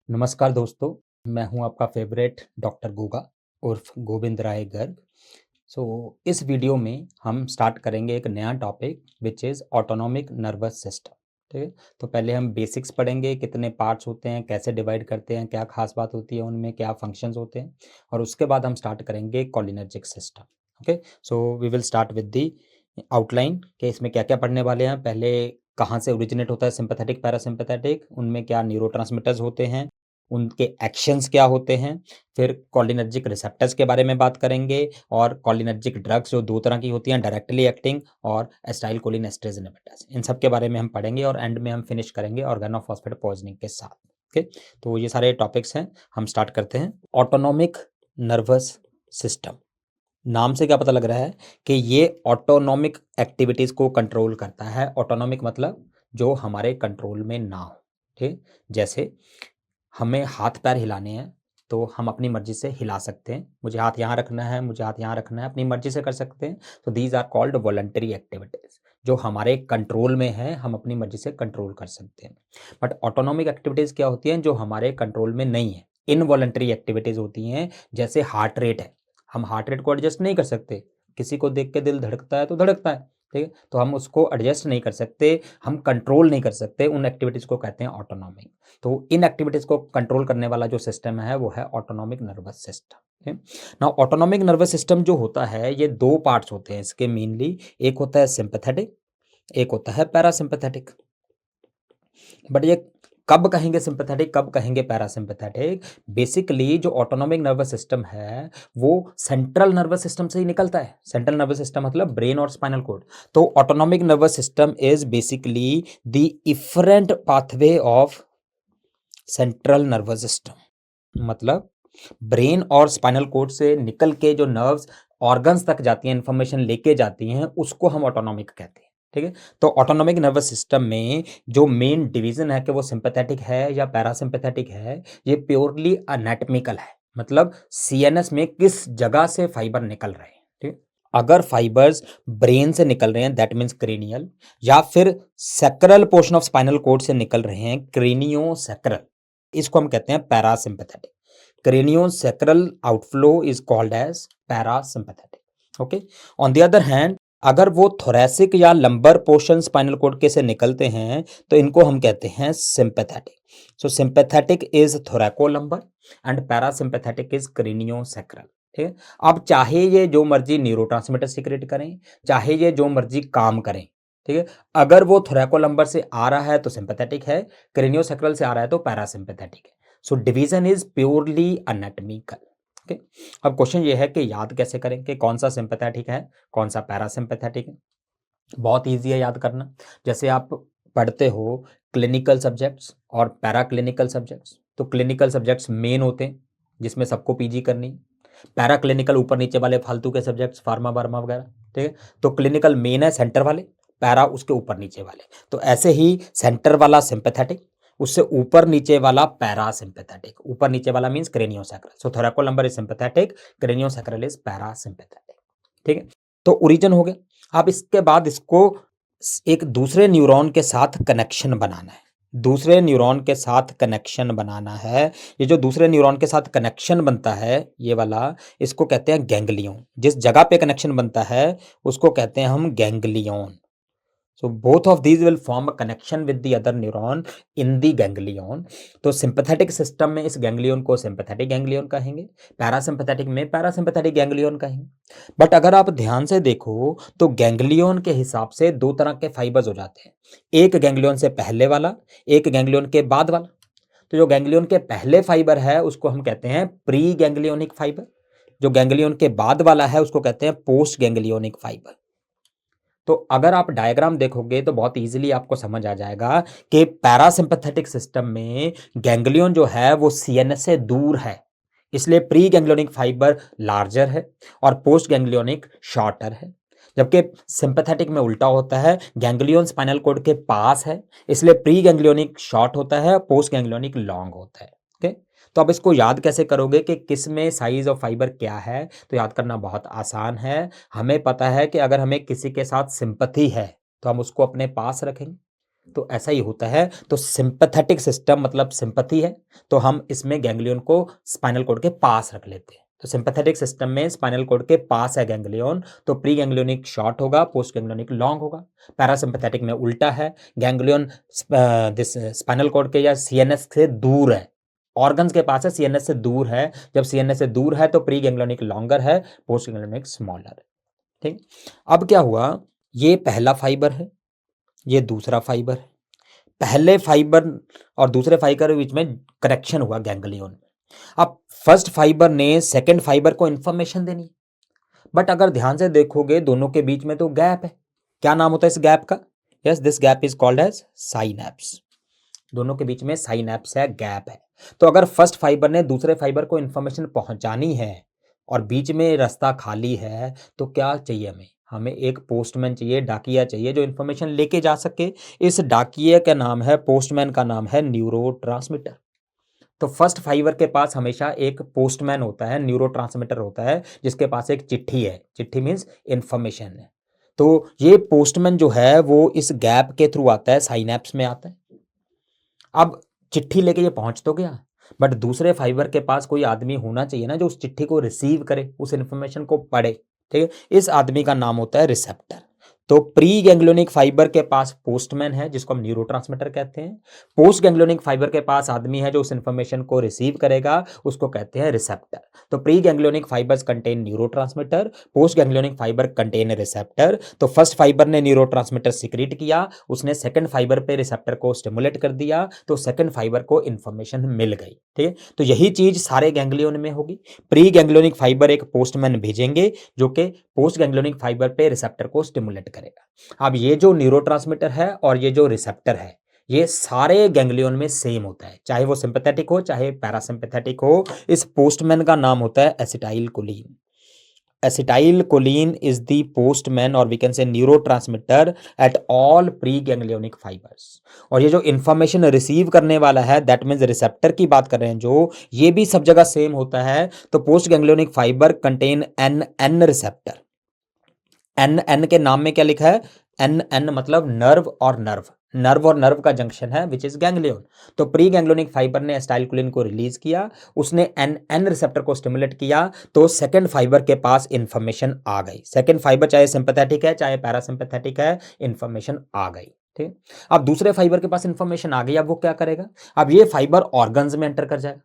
नमस्कार दोस्तों, मैं हूं आपका फेवरेट डॉक्टर गोगा उर्फ गोविंद राय गर्ग। इस वीडियो में हम स्टार्ट करेंगे एक नया topic which is autonomic nervous system. ठीक है, तो पहले हम बेसिक्स पढ़ेंगे, कितने पार्ट्स होते हैं, कैसे डिवाइड करते हैं, क्या खास बात होती है उनमें, क्या फंक्शंस होते हैं, और उसके बाद हम स्टार्ट करेंगे cholinergic system. Okay, so we will start with the outline कि इसमें क्या क्या पढ़ने वाले हैं। पहले कहाँ से ओरिजिनेट होता है सिंपैथेटिक पैरासिम्पैथेटिक, उनमें क्या न्यूरोट्रांसमीटर्स होते हैं, उनके एक्शंस क्या होते हैं। फिर कॉलिनर्जिक रिसेप्टर्स के बारे में बात करेंगे और कॉलिनर्जिक ड्रग्स जो दो तरह की होती हैं, डायरेक्टली एक्टिंग और एसिटाइलकोलिनेस्टरेज इनहिबिटर्स, इन सब के बारे में हम पढ़ेंगे और एंड में हम फिनिश करेंगे ऑर्गेनोफॉस्फेट पॉइजनिंग के साथ। ओके, तो ये सारे टॉपिक्स हैं, हम स्टार्ट करते हैं। ऑटोनॉमिक नर्वस सिस्टम, नाम से क्या पता लग रहा है कि ये ऑटोनॉमिक एक्टिविटीज को कंट्रोल करता है। ऑटोनॉमिक मतलब जो हमारे कंट्रोल में ना हो। ठीक, जैसे हमें हाथ पैर हिलाने हैं तो हम अपनी मर्जी से हिला सकते हैं। मुझे हाथ यहाँ रखना है, मुझे हाथ यहाँ रखना है, अपनी मर्जी से कर सकते हैं। तो these are called voluntary activities, जो हमारे कंट्रोल में है, हम अपनी मर्जी से कंट्रोल कर सकते हैं। बट ऑटोनॉमिक एक्टिविटीज क्या होती हैं, जो हमारे कंट्रोल में नहीं है, इनवॉलंटरी एक्टिविटीज होती हैं। जैसे हार्ट रेट है, हम हार्ट रेट को एडजस्ट नहीं कर सकते। किसी को देख के दिल धड़कता है तो धड़कता है, ठीक है, तो हम उसको एडजस्ट नहीं कर सकते, हम कंट्रोल नहीं कर सकते। उन एक्टिविटीज को कहते हैं ऑटोनॉमिक। तो इन एक्टिविटीज को कंट्रोल करने वाला जो सिस्टम है वो है ऑटोनॉमिक नर्वस सिस्टम। ना ऑटोनॉमिक नर्वस सिस्टम जो होता है, ये दो पार्ट्स होते हैं इसके मेनली। एक होता है सिंपैथेटिक, एक होता है पैरासिम्पैथेटिक। बट ये कब कहेंगे सिंपैथेटिक, कब कहेंगे पैरासिम्पैथेटिक? बेसिकली जो ऑटोनॉमिक नर्वस सिस्टम है वो सेंट्रल नर्वस सिस्टम से ही निकलता है। सेंट्रल नर्वस सिस्टम मतलब ब्रेन और स्पाइनल कॉर्ड। तो autonomic nervous system is basically the efferent pathway of central nervous system. मतलब ब्रेन और स्पाइनल कॉर्ड से निकल के जो नर्व्स ऑर्गन्स तक जाती हैं, इंफॉर्मेशन लेके जाती हैं, उसको हम ऑटोनॉमिक कहते हैं। ठीक है, तो ऑटोनॉमिक नर्वस सिस्टम में जो मेन डिवीजन है कि वो सिंपैथेटिक है या पैरासिम्पैथेटिक है, ये प्योरली एनाटॉमिकल है। मतलब सीएनएस में किस जगह से फाइबर निकल रहे हैं। ठीक, अगर फाइबर्स ब्रेन से निकल रहे हैं दैट मीन्स क्रेनियल, या फिर sacral portion of spinal cord से निकल रहे हैं क्रेनियोसैक्रल, इसको हम कहते हैं parasympathetic. Craniosacral outflow is called as parasympathetic. Okay, on the other hand अगर वो थोरैसिक या लंबर पोर्शन स्पाइनल कॉर्ड के से निकलते हैं तो इनको हम कहते हैं sympathetic. So sympathetic is thoracolumbar and parasympathetic is craniosacral. ठीक है, अब चाहे ये जो मर्जी न्यूरोट्रांसमीटर सीक्रेट करें, चाहे ये जो मर्जी काम करें, ठीक है, अगर वो थोरैकोलंबर से आ रहा है तो सिंपैथेटिक है, क्रेनियोसैक्रल से आ रहा है तो पैरासिम्पैथेटिक है। So division is purely anatomical. Okay, अब क्वेश्चन ये है कि याद कैसे करें कि कौन सा सिंपैथेटिक है, कौन सा पैरासिम्पैथेटिक है। बहुत ईजी है याद करना। जैसे आप पढ़ते हो क्लिनिकल सब्जेक्ट्स और पैरा क्लिनिकल सब्जेक्ट्स, तो क्लिनिकल सब्जेक्ट्स मेन होते हैं जिसमें सबको पीजी करनी है। पैरा क्लिनिकल ऊपर नीचे वाले फालतू के सब्जेक्ट्स, फार्मा वार्मा वगैरह। ठीक है, तो क्लिनिकल मेन है सेंटर वाले, पैरा उसके ऊपर नीचे वाले। तो ऐसे ही सेंटर वाला सिंपैथेटिक, उससे ऊपर नीचे वाला पैरासिम्पैथेटिक। ऊपर नीचे वाला means craniosacral. So thoracolumbar is sympathetic, craniosacral is parasympathetic. ठीक है, तो ओरिजिन हो गया। अब इसके बाद इसको एक दूसरे न्यूरॉन के साथ कनेक्शन बनाना है। दूसरे न्यूरॉन के साथ कनेक्शन बनाना है। ये जो दूसरे न्यूरॉन के साथ कनेक्शन बनता है, ये वाला, इसको कहते हैं गैंग्लियन। जिस जगह पे कनेक्शन बनता है उसको कहते हैं हम ganglion. So both of these will form a connection with the other neuron in the ganglion. तो सिंपैथेटिक सिस्टम में इस गैंग्लियन को सिंपैथेटिक गैंग्लियन कहेंगे, पैरासिम्पैथेटिक में पैरासिम्पैथेटिक गैंग्लियन कहेंगे। बट अगर आप ध्यान से देखो तो गैंग्लियन के हिसाब से दो तरह के फाइबर्स हो जाते हैं, एक गैंग्लियन से पहले वाला, एक गैंग्लियन के बाद वाला। तो जो गैंग्लियन के पहले फाइबर है उसको हम कहते हैं प्री गैंग्लियोनिक फाइबर, जो गैंग्लियन के बाद वाला है उसको कहते हैं पोस्ट गैंग्लियोनिक फाइबर। तो अगर आप डायग्राम देखोगे तो बहुत इजीली आपको समझ आ जाएगा कि पैरासिम्पैथेटिक सिस्टम में गैंग्लियन जो है वो सीएनएस से दूर है, इसलिए प्री गैंग्लियोनिक फाइबर लार्जर है और पोस्ट गैंग्लियोनिक शॉर्टर है। जबकि सिंपैथेटिक में उल्टा होता है, गैंग्लियन स्पाइनल कॉर्ड के पास है, इसलिए प्री गैंग्लियोनिक शॉर्ट होता है, पोस्ट गैंग्लियोनिक लॉन्ग होता है। ओके, तो अब इसको याद कैसे करोगे कि किस में साइज ऑफ फाइबर क्या है? तो याद करना बहुत आसान है। हमें पता है कि अगर हमें किसी के साथ सिंपैथी है तो हम उसको अपने पास रखेंगे, तो ऐसा ही होता है। तो सिंपैथेटिक सिस्टम मतलब सिंपैथी है, तो हम इसमें गैंग्लियन को स्पाइनल कॉर्ड के पास रख लेते हैं। तो सिंपैथेटिक सिस्टम में स्पाइनल कॉर्ड के पास है गैंग्लियन, तो प्री गैंग्लियोनिक शॉर्ट होगा, पोस्ट गैंग्लियोनिक लॉन्ग होगा। पैरासिम्पैथेटिक में उल्टा है, गैंग्लियन दिस स्पाइनल कॉर्ड के या सीएनएस से दूर है, ऑर्गन्स के पास है, सीएनएस से दूर है। जब सीएनएस से दूर है तो प्री गैंग्लियोनिक लॉन्गर है, पोस्ट गैंग्लियोनिक स्मॉलर है। ठीक, अब क्या हुआ, ये पहला फाइबर है, ये दूसरा फाइबर है। पहले फाइबर और दूसरे फाइबर के बीच में कनेक्शन हुआ गैंग्लियन में। अब फर्स्ट फाइबर ने सेकंड फाइबर को इंफॉर्मेशन देनी, बट अगर ध्यान से देखोगे दोनों के बीच में तो गैप है। क्या नाम होता है इस गैप का? Yes, this gap is called as synapse. दोनों के बीच में साइनैप्स है, गैप है। तो अगर फर्स्ट फाइबर ने दूसरे फाइबर को इंफॉर्मेशन पहुंचानी है और बीच में रास्ता खाली है, तो क्या चाहिए हमें? हमें एक पोस्टमैन चाहिए, डाकिया चाहिए, जो इंफॉर्मेशन लेके जा सके। इस डाकिया का नाम है, पोस्टमैन का नाम है न्यूरोट्रांसमीटर। तो फर्स्ट फाइबर के पास हमेशा एक पोस्टमैन होता है, न्यूरोट्रांसमीटर होता है, जिसके पास एक चिट्ठी है। चिट्ठी मीन्स इंफॉर्मेशन है। तो ये पोस्टमैन जो है वो इस गैप के थ्रू आता है, साइनैप्स में आता है। अब चिट्ठी लेके ये पहुंच तो गया, बट दूसरे फाइबर के पास कोई आदमी होना चाहिए ना, जो उस चिट्ठी को रिसीव करे, उस इंफॉर्मेशन को पढ़े। ठीक है, इस आदमी का नाम होता है रिसेप्टर। तो प्री गैंग्लियोनिक फाइबर के पास पोस्टमैन है, जिसको हम न्यूरोट्रांसमीटर कहते हैं। पोस्ट गैंग्लियोनिक फाइबर के पास आदमी है जो उस इंफॉर्मेशन को रिसीव करेगा, उसको कहते हैं रिसेप्टर। तो pre ganglionic fibres contain neurotransmitter, post ganglionic fibre contain receptor. तो फर्स्ट फाइबर ने न्यूरोट्रांसमीटर सिक्रीट किया, उसने सेकंड फाइबर पे रिसेप्टर को स्टिमुलेट कर दिया, तो सेकंड फाइबर को इंफॉर्मेशन मिल गई। ठीक है, तो यही चीज सारे गैंग्लियन में होगी। प्री गैंग्लियोनिक फाइबर एक पोस्टमैन भेजेंगे जो कि पोस्ट गैंग्लियोनिक फाइबर पे रिसेप्टर को स्टिमुलेट करेगा। अब ये जो न्यूरोट्रांसमीटर है और ये जो रिसेप्टर है, ये सारे गैंग्लियन में सेम होता है, चाहे वो सिंपैथेटिक हो चाहे पैरासिम्पैथेटिक हो। इस पोस्टमैन का नाम होता है acetyl choline. Acetyl choline is the postman और we can say neurotransmitter at all pre ganglionic fibres. और ये जो इंफॉर्मेशन रिसीव करने वाला है, दैट मीन्स रिसेप्टर की बात कर रहे हैं जो, ये भी सब जगह सेम होता है। तो post ganglionic fibre contain N N receptor. N N के नाम में क्या लिखा है? एन एन मतलब नर्व और नर्व, नर्व और नर्व का जंक्शन है, विच इज गैंग्लियन। तो प्री गैंग्लियोनिक फाइबर ने एसिटाइलकोलिन को रिलीज किया, उसने एन एन रिसेप्टर को स्टिमुलेट किया, तो सेकंड फाइबर के पास इंफॉर्मेशन आ गई। सेकंड फाइबर चाहे सिंपैथेटिक है चाहे पैरासिम्पैथेटिक है, इंफॉर्मेशन आ गई। ठीक, अब दूसरे फाइबर के पास इंफॉर्मेशन आ गई, अब वो क्या करेगा? अब ये फाइबर ऑर्गन्स में एंटर कर जाएगा,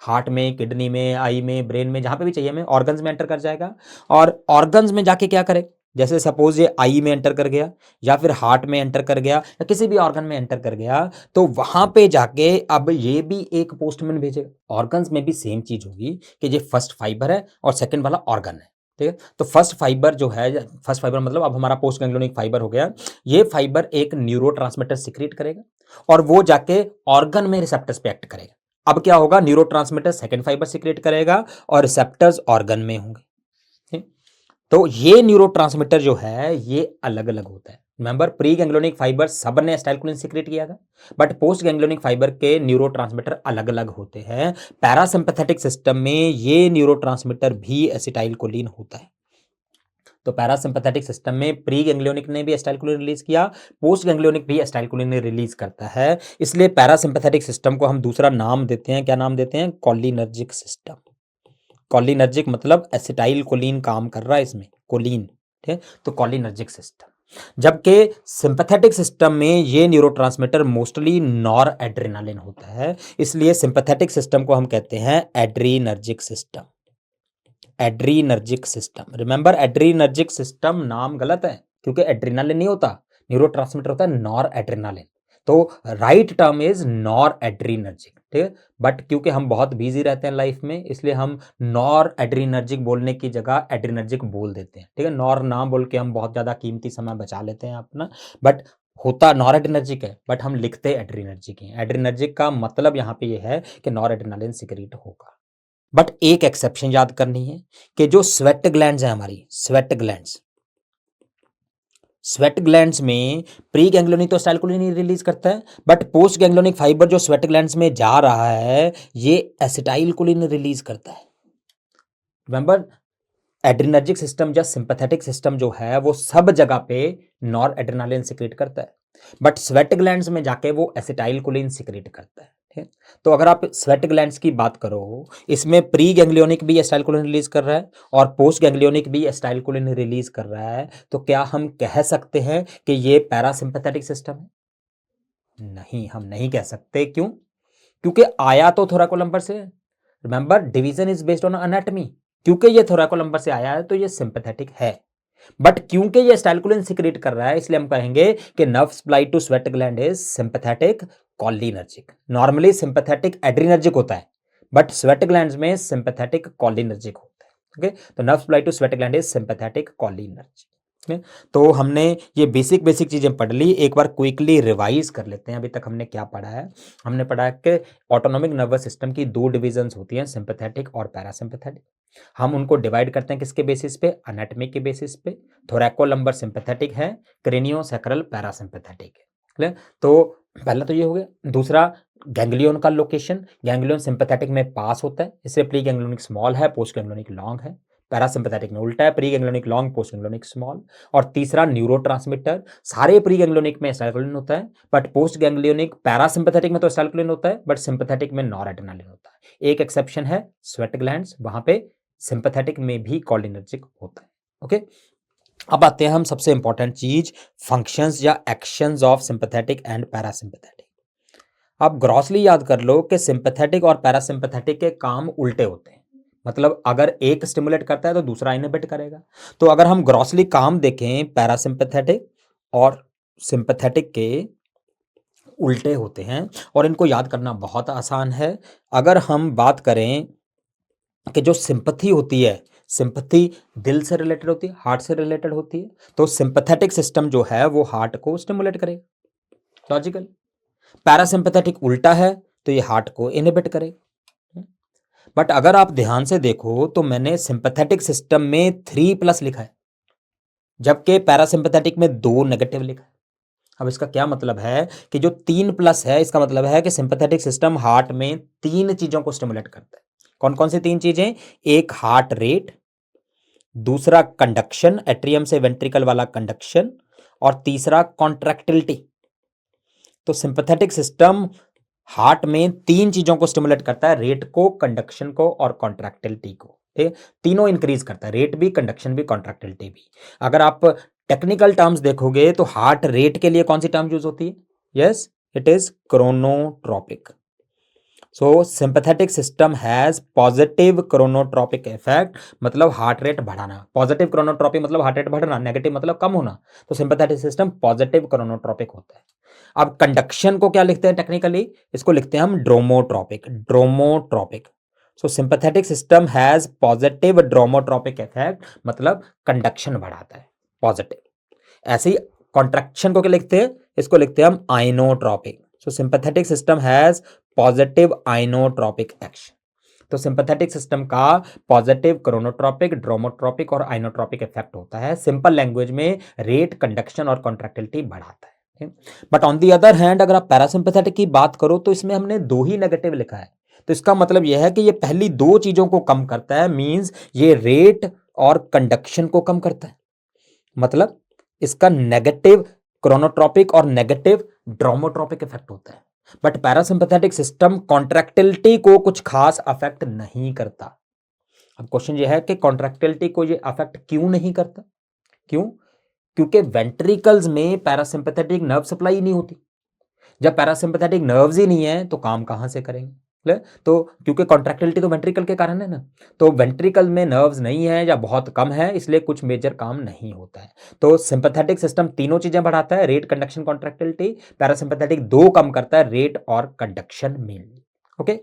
हार्ट में, किडनी में, आई में, ब्रेन में, जहां पे भी चाहिए हमें, ऑर्गन्स में एंटर कर जाएगा। और ऑर्गन्स में जाके क्या करे? जैसे सपोज ये आई में एंटर कर गया, या फिर हार्ट में एंटर कर गया, या किसी भी ऑर्गन में एंटर कर गया, तो वहां पे जाके अब ये भी एक पोस्टमैन भेजेगा। ऑर्गन्स में भी सेम चीज होगी कि ये फर्स्ट फाइबर है और सेकंड वाला ऑर्गन है। ठीक है, तो फर्स्ट फाइबर जो है, फर्स्ट फाइबर मतलब अब हमारा पोस्ट गैंग्लियोनिक फाइबर हो गया, ये फाइबर एक न्यूरोट्रांसमीटर सिक्रीट करेगा और वो जाके ऑर्गन में रिसेप्टर्स पे एक्ट करेगा। अब क्या होगा? न्यूरोट्रांसमीटर सेकंड फाइबर सिक्रेट करेगा और रिसेप्टर्स ऑर्गन में होंगे। ठीक? तो ये न्यूरोट्रांसमीटर जो है ये अलग अलग होता है। रिमेंबर, प्री गैंग्लियोनिक फाइबर सब ने एसिटाइलकोलिन सिक्रेट किया था, बट पोस्ट गैंग्लियोनिक फाइबर के न्यूरोट्रांसमीटर अलग अलग होते हैं। पैरासिम्पैथेटिक सिस्टम में ये न्यूरोट्रांसमीटर भी एसिटाइलकोलिन होता है। तो पैरासिम्पैथेटिक सिस्टम में प्री गैंग्लियोनिक ने भी एसिटाइलकोलिन रिलीज किया, पोस्ट गैंग्लियोनिक भी एसिटाइलकोलिन रिलीज करता है। इसलिए पैरासिम्पैथेटिक सिस्टम को हम दूसरा नाम देते हैं, क्या नाम देते हैं? Cholinergic system. कोलिनर्जिक मतलब एसिटाइलकोलिन काम कर रहा है इसमें, कोलिन। ठीक है, तो कोलिनर्जिक सिस्टम। जबकि सिंपैथेटिक सिस्टम में ये न्यूरोट्रांसमीटर मोस्टली नॉर एड्रेनालिन होता है, इसलिए सिंपैथेटिक सिस्टम को हम कहते हैं adrenergic system. Adrenergic system, remember adrenergic system नाम गलत है, क्योंकि एड्रेनालिन नहीं होता, न्यूरोट्रांसमीटर होता है नॉर एड्रेनालिन। तो right term is nor adrenergic. ठीक है, बट क्योंकि हम बहुत बिजी रहते हैं लाइफ में, इसलिए हम नॉर एड्रीनर्जिक बोलने की जगह एड्रीनर्जिक बोल देते हैं। ठीक है, नॉर नाम बोल के हम बहुत ज्यादा कीमती समय बचा लेते हैं अपना, बट होता नॉर एड्रीनर्जिक है, बट हम लिखते एड्रीनर्जिक हैं। एड्रीनर्जिक का मतलब यहाँ पे ये है कि नॉर एड्रेनालिन सिक्रीट होगा। बट एक एक्सेप्शन याद करनी है कि जो स्वेट ग्लैंड्स है हमारी, स्वेट ग्लैंड्स, स्वेट ग्लैंड्स में प्री गैंग्लियोनिक तो एसिटाइलकोलिन रिलीज करता है, बट पोस्ट गैंग्लियोनिक फाइबर जो स्वेट ग्लैंड्स में जा रहा है ये एसिटाइलकोलिन रिलीज करता है। रिमेंबर, एड्रीनर्जिक सिस्टम या सिंपैथेटिक सिस्टम जो है वो सब जगह पे नॉर एड्रेनालिन सिक्रेट करता है। बट स्वेट ग्लैंड्स में जाके वो एसिटाइलकोलिन सिक्रेट करता है। ठीक है? तो अगर आप स्वेट ग्लैंड्स की बात करो, इसमें प्री गैंग्लियोनिक भी एसिटाइलकोलिन रिलीज कर रहा है और पोस्ट गैंग्लियोनिक भी एसिटाइलकोलिन रिलीज कर रहा है। तो क्या हम कह सकते हैं कि ये पैरासिम्पैथेटिक सिस्टम है? नहीं, हम नहीं कह सकते। क्यों? क्योंकि आया तो थोरैकोलंबर से। Remember, division is based on anatomy. क्योंकि ये थोरैकोलंबर से आया है तो ये सिंपैथेटिक है। बट क्योंकि ये एसिटाइलकोलिन सिक्रेट कर रहा है, इसलिए हम कहेंगे कि nerve supply to sweat gland is sympathetic cholinergic. Normally sympathetic adrenergic होता है, बट स्वेट ग्लैंड्स में सिंपैथेटिक कॉलिनर्जिक होता है। ओके, तो nerve supply to sweat gland is sympathetic cholinergic. तो हमने ये बेसिक बेसिक चीजें पढ़ ली, एक बार क्विकली रिवाइज कर लेते हैं। अभी तक हमने क्या पढ़ा है? हमने पढ़ा है कि ऑटोनॉमिक नर्वस सिस्टम की दो डिविजन्स होती हैं, सिंपैथेटिक और पैरासिम्पैथेटिक। हम उनको डिवाइड करते हैं किसके बेसिस पे? एनाटॉमी के बेसिस पे। थोरैकोलंबर सिंपैथेटिक है, क्रेनियोसैक्रल पैरासिम्पैथेटिक है। क्लियर? तो पहला तो ये हो गया। दूसरा, गैंग्लियन का लोकेशन। गैंग्लियन सिंपैथेटिक में पास होता है, इसलिए प्री गैंग्लियोनिक स्मॉल है, पोस्ट गैंग्लियोनिक लॉन्ग है। पैरासिम्पैथेटिक में उल्टा है, pre ganglionic long, post ganglionic small. और तीसरा, न्यूरोट्रांसमीटर। सारे प्री गैंग्लियोनिक में एसिटाइलकोलिन होता है, बट पोस्ट गैंग्लियोनिक पैरासिम्पैथेटिक में तो एसिटाइलकोलिन होता है, बट सिंपैथेटिक में नॉरएड्रेनालिन होता है। एक एक्सेप्शन है स्वेट ग्लैंड्स, वहां पे सिंपैथेटिक में भी कॉलिनर्जिक होता है। ओके, अब आते हैं हम सबसे इंपॉर्टेंट चीज, फंक्शंस या actions of sympathetic and parasympathetic. आप ग्रॉसली याद कर लो कि सिंपैथेटिक और पैरासिम्पैथेटिक के काम उल्टे होते हैं। मतलब अगर एक स्टिमुलेट करता है तो दूसरा इनहिबिट करेगा। तो अगर हम ग्रॉसली काम देखें, पैरासिम्पैथेटिक और सिंपैथेटिक के उल्टे होते हैं और इनको याद करना बहुत आसान है। अगर हम बात करें कि जो सिंपैथी होती है, सिंपैथी दिल से रिलेटेड होती है, हार्ट से रिलेटेड होती है, तो सिंपैथेटिक सिस्टम जो है वो हार्ट को स्टिमुलेट करेगा। लॉजिकल। पैरासिम्पैथेटिक उल्टा है, तो ये हार्ट को इनहिबिट करेगा। बट अगर आप ध्यान से देखो तो मैंने सिंपैथेटिक सिस्टम में 3+ लिखा है, जबकि पैरासिम्पैथेटिक में 2 नेगेटिव लिखा है। अब इसका क्या मतलब है कि जो 3+ है, इसका मतलब है कि सिंपैथेटिक सिस्टम हार्ट में 3 चीजों को स्टिमुलेट करता है। कौन कौन सी 3 चीजें? एक, हार्ट रेट। दूसरा, कंडक्शन, एट्रियम से वेंट्रिकल वाला कंडक्शन। और तीसरा, कॉन्ट्रैक्टिलिटी। तो सिंपैथेटिक सिस्टम हार्ट में 3 चीजों को स्टिमुलेट करता है, रेट को, कंडक्शन को और कॉन्ट्रैक्टिलिटी को। ठीक, तीनों इंक्रीज करता है, रेट भी, कंडक्शन भी, कॉन्ट्रैक्टिलिटी भी। अगर आप टेक्निकल टर्म्स देखोगे तो हार्ट रेट के लिए कौन सी टर्म यूज होती है? Yes, it is chronotropic. So sympathetic system has positive chronotropic effect, मतलब हार्ट रेट बढ़ाना। पॉजिटिव क्रोनोट्रॉपिक मतलब हार्ट रेट बढ़ना, नेगेटिव मतलब कम होना। तो सिंपैथेटिक सिस्टम पॉजिटिव क्रोनोट्रॉपिक होता है। अब कंडक्शन को क्या लिखते हैं टेक्निकली? इसको लिखते हैं हम dromotropic. Dromotropic. So sympathetic system has positive dromotropic effect, मतलब कंडक्शन बढ़ाता है, पॉजिटिव। ऐसे ही कॉन्ट्रैक्शन को क्या लिखते हैं? इसको लिखते हैं हम inotropic. So sympathetic system has positive inotropic action. तो सिंपैथेटिक सिस्टम का पॉजिटिव क्रोनोट्रॉपिक, ड्रोमोट्रॉपिक और आइनोट्रॉपिक इफेक्ट होता है। सिंपल लैंग्वेज में रेट, कंडक्शन और कॉन्ट्रैक्टिलिटी बढ़ाता है। But on the other hand अगर आप पैरासिम्पैथेटिक की बात करो तो इसमें हमने 2 ही नेगेटिव लिखा है। तो इसका मतलब यह है कि ये पहली 2 चीजों को कम करता है, मींस ये रेट और कंडक्शन को कम करता है। मतलब इसका नेगेटिव क्रोनोट्रॉपिक और नेगेटिव ड्रोमोट्रॉपिक इफेक्ट होता है। बट पैरासिम्पैथेटिक सिस्टम कॉन्ट्रैक्टिलिटी को कुछ खास अफेक्ट नहीं करता। अब क्वेश्चन ये है कि कॉन्ट्रैक्टिलिटी को ये अफेक्ट क्यों नहीं करता? क्यों? क्योंकि वेंट्रिकल्स में पैरासिम्पैथेटिक नर्व सप्लाई नहीं होती। जब पैरासिम्पैथेटिक नर्व्स ही नहीं है तो काम कहां से करेंगे? तो क्योंकि कॉन्ट्रैक्टिलिटी तो वेंट्रिकल के कारण है ना, तो वेंट्रिकल में नर्व्स नहीं है या बहुत कम है, इसलिए कुछ मेजर काम नहीं होता है। तो सिंपैथेटिक सिस्टम तीनों चीजें बढ़ाता है, रेट, कंडक्शन, कॉन्ट्रैक्टिलिटी। पैरासिम्पैथेटिक 2 कम करता है, रेट और कंडक्शन मेनली। ओके,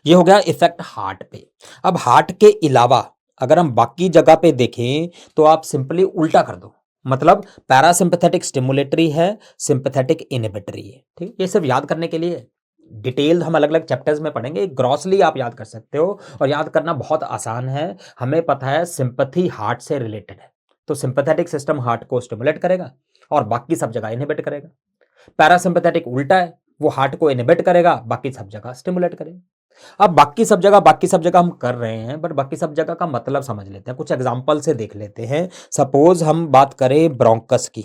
ये हो गया इफेक्ट हार्ट पे। अब हार्ट के अलावा अगर हम बाकी जगह पे देखें तो आप सिंपली उल्टा कर दो, मतलब पैरासिम्पैथेटिक स्टिमुलेटरी है, सिंपैथेटिक इनहिबिटरी है। ठीक, ये सिर्फ याद करने के लिए, डिटेल हम अलग अलग चैप्टर्स में पढ़ेंगे, ग्रॉसली आप याद कर सकते हो और याद करना बहुत आसान है। हमें पता है सिंपैथी हार्ट से रिलेटेड है, तो सिंपैथेटिक सिस्टम हार्ट को स्टिमुलेट करेगा और बाकी सब जगह इनहिबिट करेगा। पैरासिम्पैथेटिक उल्टा है, वो हार्ट को इनहिबिट करेगा, बाकी सब जगह स्टिमुलेट करेगा। अब बाकी सब जगह हम कर रहे हैं, बट बाकी सब जगह का मतलब समझ लेते हैं, कुछ एग्जांपल से देख लेते हैं। सपोज हम बात करें ब्रोंकस की।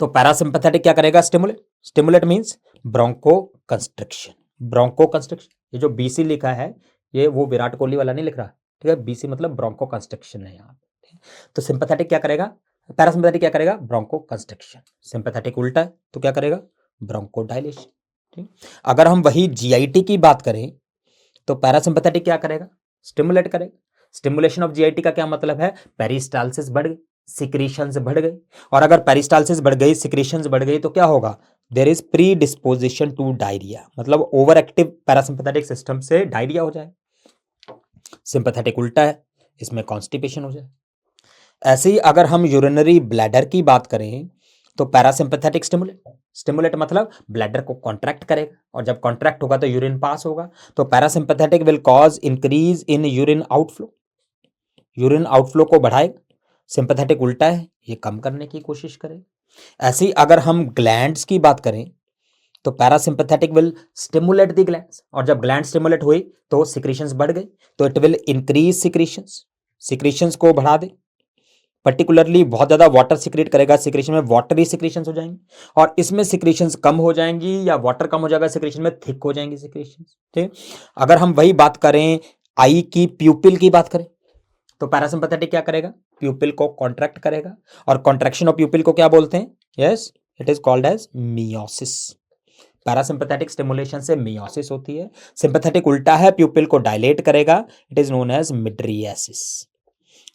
तो पैरासिम्पैथेटिक क्या करेगा? Stimulate means bronchoconstriction. Bronchoconstriction, ये जो बीसी लिखा है ये वो विराट कोहली वाला नहीं लिख रहा, ठीक है? बीसी मतलब ब्रोंको कंस्ट्रिक्शन है यहाँ पे। तो सिंपैथेटिक क्या करेगा? पैरासिम्पैथेटिक क्या करेगा? Bronco constriction. सिंपैथेटिक उल्टा है तो क्या करेगा? Bronchodilation. ठीक। अगर हम वही जीआईटी की बात करें तो पैरासिम्पैथेटिक क्या करेगा? स्टिमुलेट करेगा। स्टिमुलेशन ऑफ जीआईटी का क्या मतलब है? पेरिस्टालसिस बढ़ गई, सिक्रीशंस बढ़ गई, और अगर पेरिस्टालसिस बढ़ गई, सिक्रीशंस बढ़ गई तो क्या होगा? There is predisposition to diarrhoea, मतलब ओवर एक्टिव पैरासिम्पैथेटिक सिस्टम से डायरिया हो जाए। सिंपैथेटिक उल्टा है, इसमें कॉन्स्टिपेशन हो जाए। ऐसे ही अगर हम यूरिनरी ब्लैडर की बात करें तो पैरासिम्पैथेटिक स्टिमुलेट मतलब ब्लैडर को कॉन्ट्रैक्ट करेगा, और जब कॉन्ट्रैक्ट होगा तो यूरिन पास होगा। तो parasympathetic will cause increase in urine outflow, urine outflow को बढ़ाएगा। सिंपैथेटिक उल्टा है, ये कम करने की कोशिश करेगा। ऐसे ही अगर हम ग्लैंड्स की बात करें तो parasympathetic will stimulate the glands, और जब ग्लैंड स्टिमुलेट हुई तो सिक्रीशंस बढ़ गई, तो इट विल इंक्रीज सिक्रीशंस को बढ़ा दे। पर्टिकुलरली बहुत ज्यादा वाटर सिक्रेट करेगा, सिक्रेशन में वाटरी सिक्रेशंस हो जाएंगी, और इसमें सिक्रेशंस कम हो जाएंगी या वाटर कम हो जाएगा सिक्रेशन में, थिक हो जाएंगी सिक्रेशंस। ठीक। अगर हम वही बात करें आई की प्यूपिल की बात करें तो पैरासिम्पैथेटिक क्या करेगा? प्यूपिल को कॉन्ट्रैक्ट करेगा, और कॉन्ट्रैक्शन ऑफ प्यूपिल को क्या बोलते हैं? Yes, it is called as miosis. Parasympathetic stimulation से मियोसिस होती है। सिंपैथेटिक उल्टा है, प्यूपिल को डायलेट करेगा, it is known as mydriasis.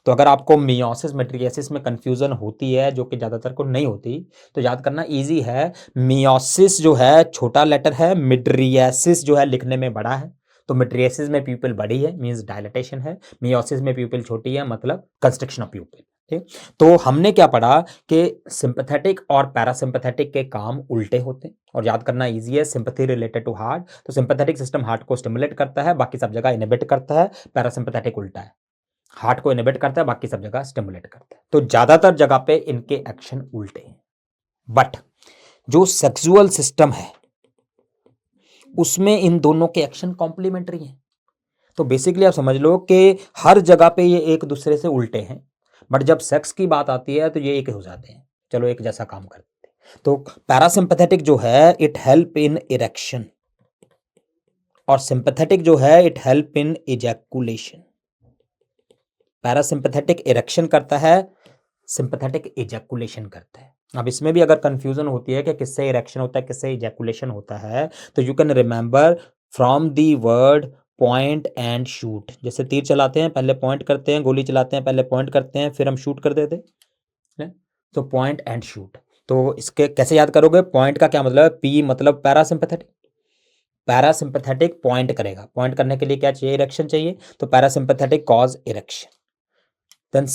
तो अगर आपको मियोसिस मिड्रियासिस में कंफ्यूजन होती है, जो कि ज्यादातर को नहीं होती, तो याद करना इजी है। मियोसिस जो है छोटा लेटर है, मिड्रियासिस जो है लिखने में बड़ा है। तो मिड्रियासिस में प्यूपिल बड़ी है, मींस डायलेटेशन है। मियोसिस में प्यूपिल छोटी है, मतलब कंस्ट्रक्शन ऑफ प्यूपिल। ठीक। तो हमने क्या पढ़ा कि सिंपैथेटिक और पैरासिम्पैथेटिक के काम उल्टे होते हैं, और याद करना इजी है। सिंपैथी रिलेटेड टू हार्ट, तो सिंपैथेटिक सिस्टम हार्ट को स्टिमुलेट करता है, बाकी सब जगह इनहिबिट करता है। पैरासिम्पैथेटिक उल्टा है, हार्ट को इनहिबिट करता है, बाकी सब जगह स्टिमुलेट करता है। तो ज्यादातर जगह पे इनके एक्शन उल्टे हैं। बट जो सेक्सुअल सिस्टम है उसमें इन दोनों के एक्शन कॉम्प्लीमेंट्री हैं। तो बेसिकली आप समझ लो कि हर जगह पे ये एक दूसरे से उल्टे हैं, बट जब सेक्स की बात आती है तो ये एक हो जाते हैं, चलो एक जैसा काम करते हैं। तो पैरासिम्पैथेटिक जो है इट हेल्प इन इरेक्शन, और सिंपैथेटिक जो है it help in ejaculation. Parasympathetic erection करता है, सिंपैथेटिक इजैकुलेशन करता है। अब इसमें भी अगर कंफ्यूजन होती है कि किससे इरेक्शन होता है किससे इजैकुलेशन होता है, तो you can remember from the word point and shoot. जैसे तीर चलाते हैं पहले पॉइंट करते हैं, गोली चलाते हैं पहले पॉइंट करते हैं, फिर हम शूट कर देते हैं। तो पॉइंट एंड शूट, तो इसके कैसे याद करोगे? पॉइंट का क्या मतलब है? पी मतलब पैरासिम्पैथेटिक। पैरासिम्पैथेटिक पॉइंट करेगा, पॉइंट करने के लिए क्या चाहिए? इरेक्शन चाहिए, तो parasympathetic cause erection. Then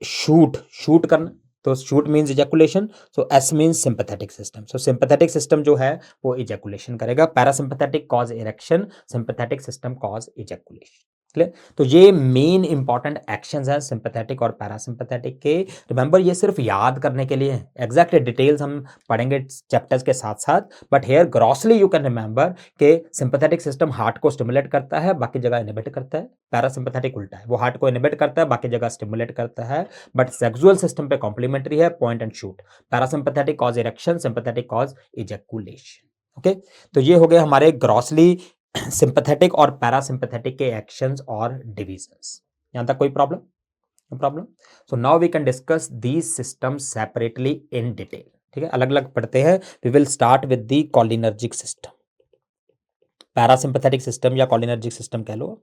shoot करना, तो shoot means ejaculation, so S means sympathetic system. So sympathetic system जो है वो इजैकुलेशन करेगा, parasympathetic cause erection, sympathetic system cause ejaculation. Clear? तो ये मेन इंपॉर्टेंट एक्शंस हैं सिंपैथेटिक और पैरासिम्पैथेटिक के। रिमेंबर ये सिर्फ याद करने के लिए हैं, एग्जैक्ट डिटेल्स हम पढ़ेंगे चैप्टर्स के साथ साथ, but here grossly you can remember कि सिंपैथेटिक सिस्टम हार्ट को स्टिमुलेट करता है, बाकी जगह इनहिबिट करता है। पैरासिम्पैथेटिक उल्टा है, वो हार्ट को इनहिबिट करता है, बाकी जगह स्टिमुलेट करता है, बट सेक्सुअल सिस्टम पे कॉम्प्लीमेंट्री है, point and shoot. Parasympathetic cause erection, sympathetic cause ejaculation. Okay, तो ये हो गए हमारे ग्रॉसली सिंपैथेटिक और पैरासिम्पैथेटिक के एक्शंस और डिविजन्स। यहां तक कोई problem? No problem. So now we can discuss these systems separately in detail. ठीक है, अलग अलग पढ़ते हैं। We will start with the cholinergic system, parasympathetic system या कोलिनर्जिक सिस्टम कह लो।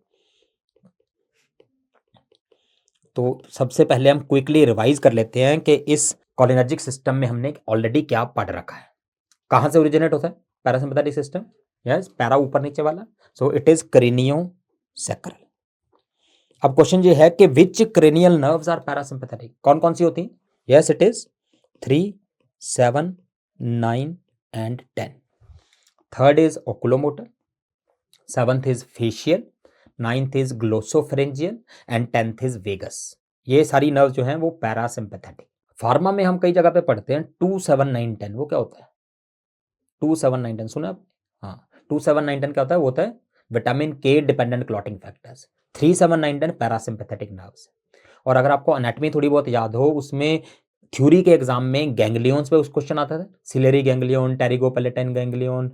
तो सबसे पहले हम क्विकली रिवाइज कर लेते हैं कि इस कोलिनर्जिक सिस्टम में हमने ऑलरेडी क्या पढ़ रखा है। कहां से ओरिजिनेट होता है पैरासिम्पैथेटिक सिस्टम? यस, पैरा ऊपर नीचे वाला, सो इट इज क्रेनियोसैक्रल। अब क्वेश्चन ये है कि which cranial nerves are parasympathetic? कौन कौन सी होती हैं? Yes, it is 3, 7, 9 and 10। Third is oculomotor, 7th is facial, 9th is glossopharyngeal and 10th is vagus. ये सारी नर्व जो हैं वो पैरासिम्पैथेटिक। फार्मा में हम कई जगह पे पढ़ते हैं 2, 7, 9, 10। वो क्या होता है? 2, 7, 9, 10 सुना आप? हाँ, 2, 7, 9, 10 क्या होता है? वो होता है विटामिन के dependent clotting factors. 3, 7, 9, 10 parasympathetic nerves. और अगर आपको एनाटॉमी थोड़ी बहुत याद हो, उसमें थ्योरी के एग्जाम में गैंग्लियंस पे उस क्वेश्चन आता था, ciliary ganglion, pterygopalatine ganglion,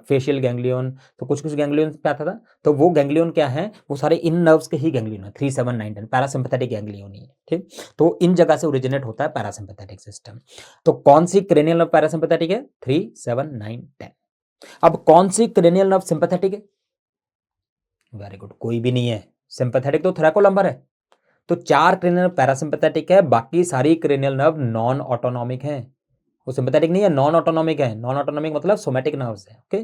facial ganglion, तो कुछ कुछ गैंग्लियन पे आता था। तो वो गैंग्लियन क्या है, वो सारे इन नर्व्स के ही गैंग्लियन है, 3, 7, 9, 10 पैरासिम्पैथेटिक गैंग्लियन ही है, ठीक। तो इन जगह से ओरिजिनेट होता है पैरासिम्पैथेटिक सिस्टम। तो कौन सी क्रेनियल नर्व पैरासिम्पैथेटिक है, 3, 7, 9, 10। अब कौन सी क्रेनियल नर्व सिंपैथेटिक है, वेरी गुड, कोई भी नहीं है। सिंपैथेटिक तो थोरैकोलंबर है। तो 4 क्रेनियल पैरासिम्पैथेटिक है, बाकी सारी क्रेनियल नर्व नॉन ऑटोनॉमिक है। वो सिंपैथेटिक नहीं है, नॉन ऑटोनॉमिक है। नॉन ऑटोनॉमिक मतलब सोमैटिक नर्व्स है, ओके।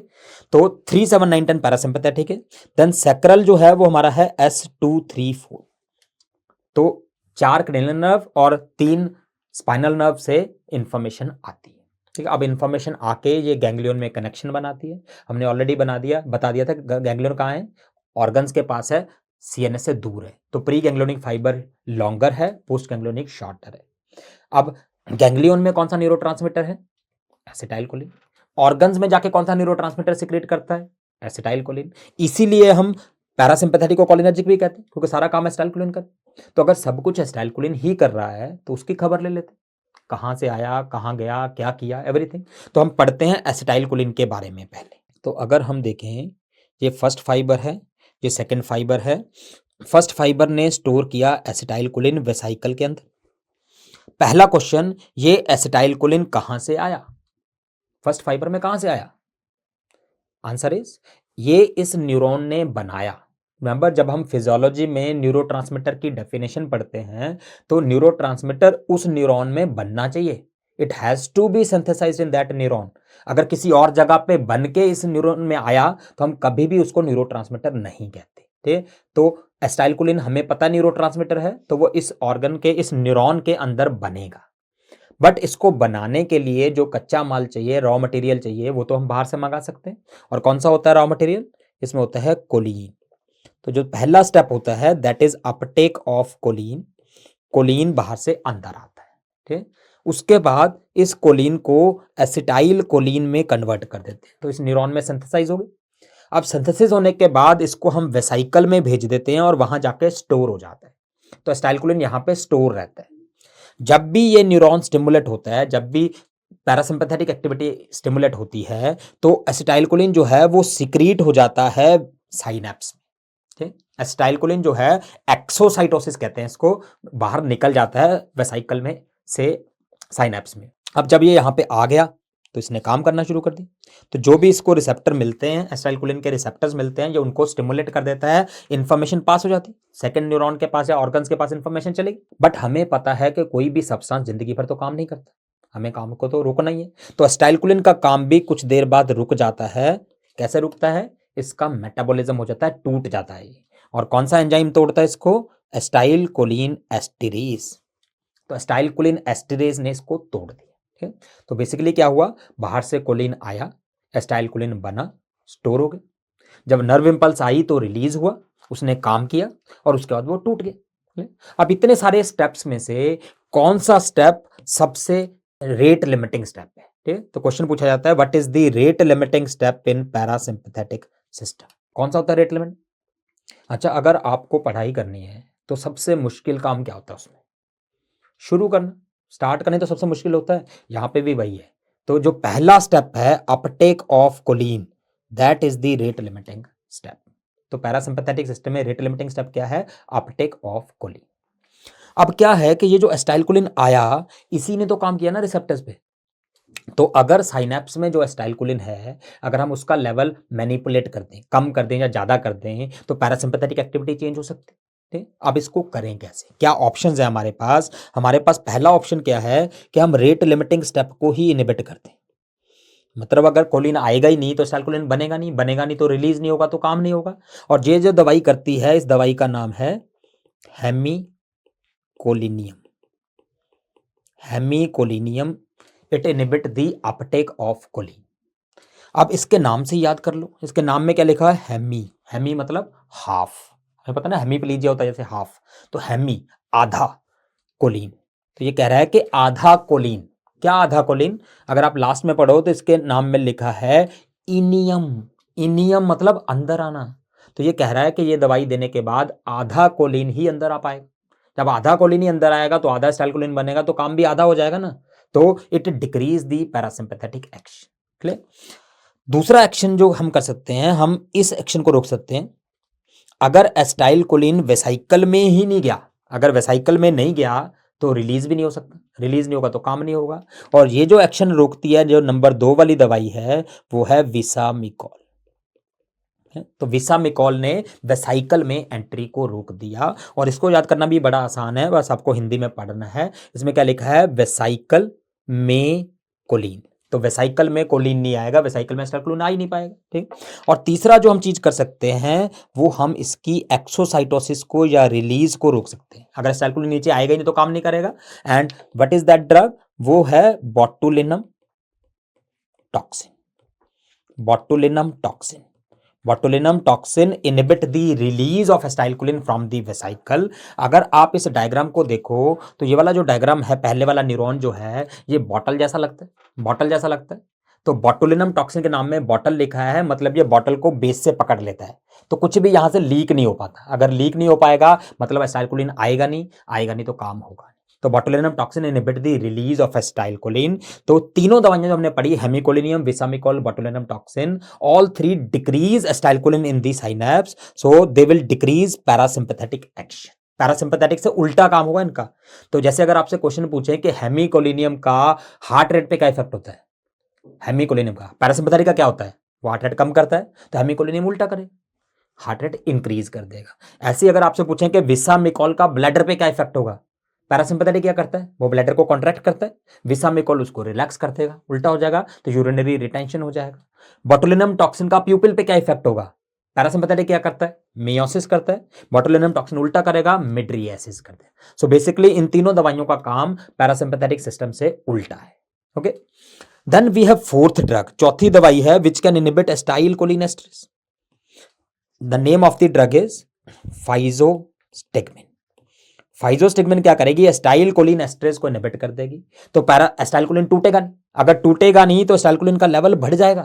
तो 3, 7, 9, 10 पैरासिम्पैथेटिक है। देन सैक्रल जो है वो हमारा है S2, 3, 4। तो 4 क्रेनियल नर्व और 3 स्पाइनल नर्व से इंफॉर्मेशन आती है, ठीक है। अब इंफॉर्मेशन आके ये गैंग्लियन में कनेक्शन बनाती है। हमने ऑलरेडी बता दिया था गैंग्लियन कहाँ है, ऑर्गन्स के पास है, सीएनएस से दूर है। तो प्री गैंग्लियोनिक फाइबर लॉन्गर है, पोस्ट गैंग्लियोनिक शॉर्टर है। अब गैंग्लियन में कौन सा न्यूरोट्रांसमीटर है, एसिटाइलकोलिन। ऑर्गन्स में जाके कौन सा न्यूरोट्रांसमीटर सिक्रेट करता है, एसिटाइलकोलिन। इसीलिए हम पैरासिम्पैथेटिक को कोलिनर्जिक भी कहते हैं, क्योंकि सारा काम एसिटाइलकोलिन कर। तो अगर सब कुछ एसिटाइलकोलिन ही कर रहा है तो उसकी खबर ले लेते, कहाँ से आया, कहाँ गया, क्या किया, एवरीथिंग। तो हम पढ़ते हैं एसिटाइलकोलिन के बारे में पहले। तो अगर हम देखें, ये फर्स्ट फाइबर है, ये सेकंड फाइबर है। फर्स्ट फाइबर ने स्टोर किया एसिटाइलकोलिन वेसाइकल के अंदर। पहला क्वेश्चन, ये एसिटाइलकोलिन कहां से आया, फर्स्ट फाइबर में कहां से आया? आंसर इज, ये इस न्यूरॉन ने बनाया। रिमेंबर, जब हम फिजियोलॉजी में न्यूरोट्रांसमीटर की डेफिनेशन पढ़ते हैं तो न्यूरोट्रांसमीटर उस न्यूरॉन में बनना चाहिए। It has to be synthesised in that neuron. अगर किसी और जगह पे बन के इस न्यूरॉन में आया तो हम कभी भी उसको न्यूरोट्रांसमीटर नहीं कहते, ठीक। तो एसिटाइलकोलिन हमें पता न्यूरोट्रांसमीटर है, तो वो इस ऑर्गन के, इस न्यूरॉन के अंदर बनेगा। बट इसको बनाने के लिए जो कच्चा माल चाहिए, रॉ मटेरियल चाहिए, वो तो हम बाहर से मंगा सकते हैं। और कौन सा होता है रॉ मटेरियल? इसमें होता है कोलिन। तो जो पहला स्टेप होता है that is uptake of choline. Choline बाहर से अंदर आता है, ठीक। उसके बाद इस कोलिन को एसिटाइल कोलिन में कन्वर्ट कर देते हैं, तो इस न्यूरॉन में सिंथेसाइज हो गई। अब सिंथेसिस होने के बाद इसको हम वेसाइकल में भेज देते हैं और वहां जाके स्टोर हो जाता है। तो एसिटाइलकोलिन यहां पे स्टोर रहता है। जब भी ये न्यूरॉन स्टिमुलेट होता है, जब भी पैरासिम्पैथेटिक एक्टिविटी स्टिमुलेट होती है, तो एसिटाइलकोलिन जो है वो सिक्रीट हो जाता है साइनेप्स में, ठीक। एसिटाइलकोलिन जो है, एक्सोसाइटोसिस कहते हैं इसको, बाहर निकल जाता है वेसाइकल में से साइनेप्स में। अब जब ये यहां पे आ गया तो इसने काम करना शुरू कर दिया। तो जो भी इसको रिसेप्टर मिलते हैं, एसिटाइलकोलिन के रिसेप्टर्स मिलते हैं, ये उनको स्टिमुलेट कर देता है, इंफॉर्मेशन पास हो जाती है, सेकंड न्यूरॉन के पास या ऑर्गन्स के पास इंफॉर्मेशन चलेगी। बट हमें पता है कि कोई भी सब्सटेंस जिंदगी भर तो काम नहीं करता, हमें काम को तो रोकना ही है। तो एसिटाइलकोलिन का काम भी कुछ देर बाद रुक जाता है। कैसे रुकता है? इसका मेटाबॉलिज्म हो जाता है, टूट जाता है। और कौन सा एंजाइम तोड़ता है इसको? एसिटाइलकोलिन एस्टिरेज। तो एसिटाइलकोलिन एस्टिरेज ने इसको तोड़ दिया, ठीक। तो बेसिकली क्या हुआ, बाहर से कोलिन आया, एसिटाइलकोलिन बना, स्टोर हो गया। जब नर्व इंपल्स आई तो रिलीज हुआ, उसने काम किया और उसके बाद वो टूट गया। अब इतने सारे स्टेप्स में से कौन सा स्टेप सबसे रेट लिमिटिंग स्टेप है, ठीक। तो क्वेश्चन पूछा जाता है, what is the rate limiting step in parasympathetic system? कौन सा होता है रेट लिमिट? अच्छा, अगर आपको पढ़ाई करनी है तो सबसे मुश्किल काम क्या होता है उसमें? शुरू करना, स्टार्ट करने तो सबसे मुश्किल होता है, यहां पे भी वही है। तो जो पहला स्टेप है uptake of choline, that is the rate limiting step. तो पैरासिम्पैथेटिक सिस्टम में रेट लिमिटिंग स्टेप क्या है? Uptake of choline. अब क्या है कि ये जो एसिटाइलकोलिन आया, इसी ने तो काम किया ना रिसेप्टर्स पे। तो अगर साइनेप्स में जो एसिटाइलकोलिन है, अगर हम उसका लेवल मैनिपुलेट कर दें, कम कर दें या ज्यादा कर दें, तो पैरासिम्पैथेटिक एक्टिविटी चेंज हो सकती है, ठीक। अब इसको करें कैसे? क्या ऑप्शंस है हमारे पास? हमारे पास पहला ऑप्शन क्या है कि हम रेट लिमिटिंग स्टेप को ही इनहिबिट कर दें। मतलब अगर कोलिन आएगा ही नहीं तो एसिटाइलकोलिन बनेगा नहीं, बनेगा नहीं तो रिलीज नहीं होगा, तो काम नहीं होगा। और ये जो दवाई करती है, इस दवाई का नाम है hemicholinium. Hemicholinium, it inhibit the uptake of choline. अब इसके नाम से याद कर लो, इसके नाम में क्या लिखा है? हेमी। हेमी मतलब हाफ, हमें पता ना हेमीप्लीजिया होता है जैसे हाफ, तो हेमी आधा कोलिन। तो ये कह रहा है कि आधा कोलिन। क्या आधा कोलिन? अगर आप लास्ट में पढ़ो तो इसके नाम में लिखा है इनियम। इनियम मतलब अंदर आना। तो ये कह रहा है कि ये दवाई देने के बाद आधा कोलिन ही अंदर आ पाएगा। जब आधा कोलिन ही अंदर आएगा तो आधा एसिटाइलकोलिन बनेगा, तो काम भी आधा हो जाएगा ना, तो it decrease the parasympathetic action. Clear. दूसरा एक्शन जो हम कर सकते हैं, हम इस एक्शन को रोक सकते हैं, अगर एसिटाइलकोलिन वेसाइकल में ही नहीं गया, अगर वेसाइकल में नहीं गया तो रिलीज भी नहीं हो सकता, रिलीज नहीं होगा तो काम नहीं होगा। और ये जो एक्शन रोकती है, जो नंबर 2 वाली दवाई है, वो है विसामिकॉल। तो विसामिकॉल ने वेसाइकल में एंट्री को रोक दिया। और इसको याद करना भी बड़ा आसान है, बस आपको हिंदी में पढ़ना है। इसमें क्या लिखा है, वेसाइकल में कोलिन। तो वेसाइकल में कोलिन नहीं आएगा, वेसाइकल में एसिटाइलकोलिन आ ही नहीं पाएगा। ठीक। और तीसरा जो हम चीज कर सकते हैं, वो हम इसकी एक्सोसाइटोसिस को या रिलीज को रोक सकते हैं। अगर एसिटाइलकोलिन नीचे आएगा ही नहीं तो काम नहीं करेगा। And what is that drug, वो है botulinum toxin. Botulinum toxin, botulinum toxin inhibit the release of acetylcholine from the vesicle. अगर आप इस डायग्राम को देखो तो ये वाला जो डायग्राम है, पहले वाला न्यूरॉन जो है, ये बॉटल जैसा लगता है, बॉटल जैसा लगता है। तो बॉटुलिनम टॉक्सिन के नाम में बॉटल लिखा है, मतलब ये बॉटल को बेस से पकड़ लेता है, तो कुछ भी यहां से लीक नहीं हो पाता। अगर लीक नहीं हो पाएगा मतलब एसिटाइलकोलिन आएगा नहीं, आएगा नहीं तो काम होगा। तो botulinum toxin inhibit the release of acetylcholine. तो तीनों दवाइयां जो हमने पढ़ी, hemicholinium, vesamicol, botulinum toxin, all three decrease acetylcholine in the synapse, so they will decrease parasympathetic action. Parasympathetic से उल्टा काम होगा इनका। तो जैसे अगर आपसे क्वेश्चन पूछे कि हेमिकोलिनियम का हार्ट रेट पे क्या इफेक्ट होता है, हेमिकोलिनियम का पैरासिम्पैथेटिक का क्या होता है, वो हार्ट रेट कम करता है, तो हेमिकोलिनियम उल्टा करे, हार्ट रेट इंक्रीज कर देगा। ऐसे ही अगर आपसे पूछें कि विसामिकॉल का ब्लडर पे क्या इफेक्ट होगा, पैरासिम्पैथेटिक क्या करता है, वो ब्लैडर को कॉन्ट्रैक्ट करता है, विसामिकॉल उसको रिलैक्स कर देगा, उल्टा हो जाएगा, तो यूरिनरी रिटेंशन हो जाएगा। बोटुलिनम टॉक्सिन का प्यूपिल पे क्या इफेक्ट होगा, पैरासिम्पैथेटिक क्या करता है, मियोसिस करता है, बोटुलिनम टॉक्सिन उल्टा करेगा, मिड्रिएसिस करता है। सो बेसिकली इन तीनों दवाइयों का काम पैरासिम्पैथेटिक सिस्टम से उल्टा है। Okay, then we have fourth drug, चौथी दवाई है which can inhibit acetylcholinesterase. The name of the drug is physostigmine. Physostigmine क्या करेगी, एसिटाइलकोलिन एस्ट्रेस को इनहिबिट कर देगी। तो पैरा एसिटाइलकोलिन टूटेगा नहीं, अगर टूटेगा नहीं तो एसिटाइलकोलिन का लेवल बढ़ जाएगा।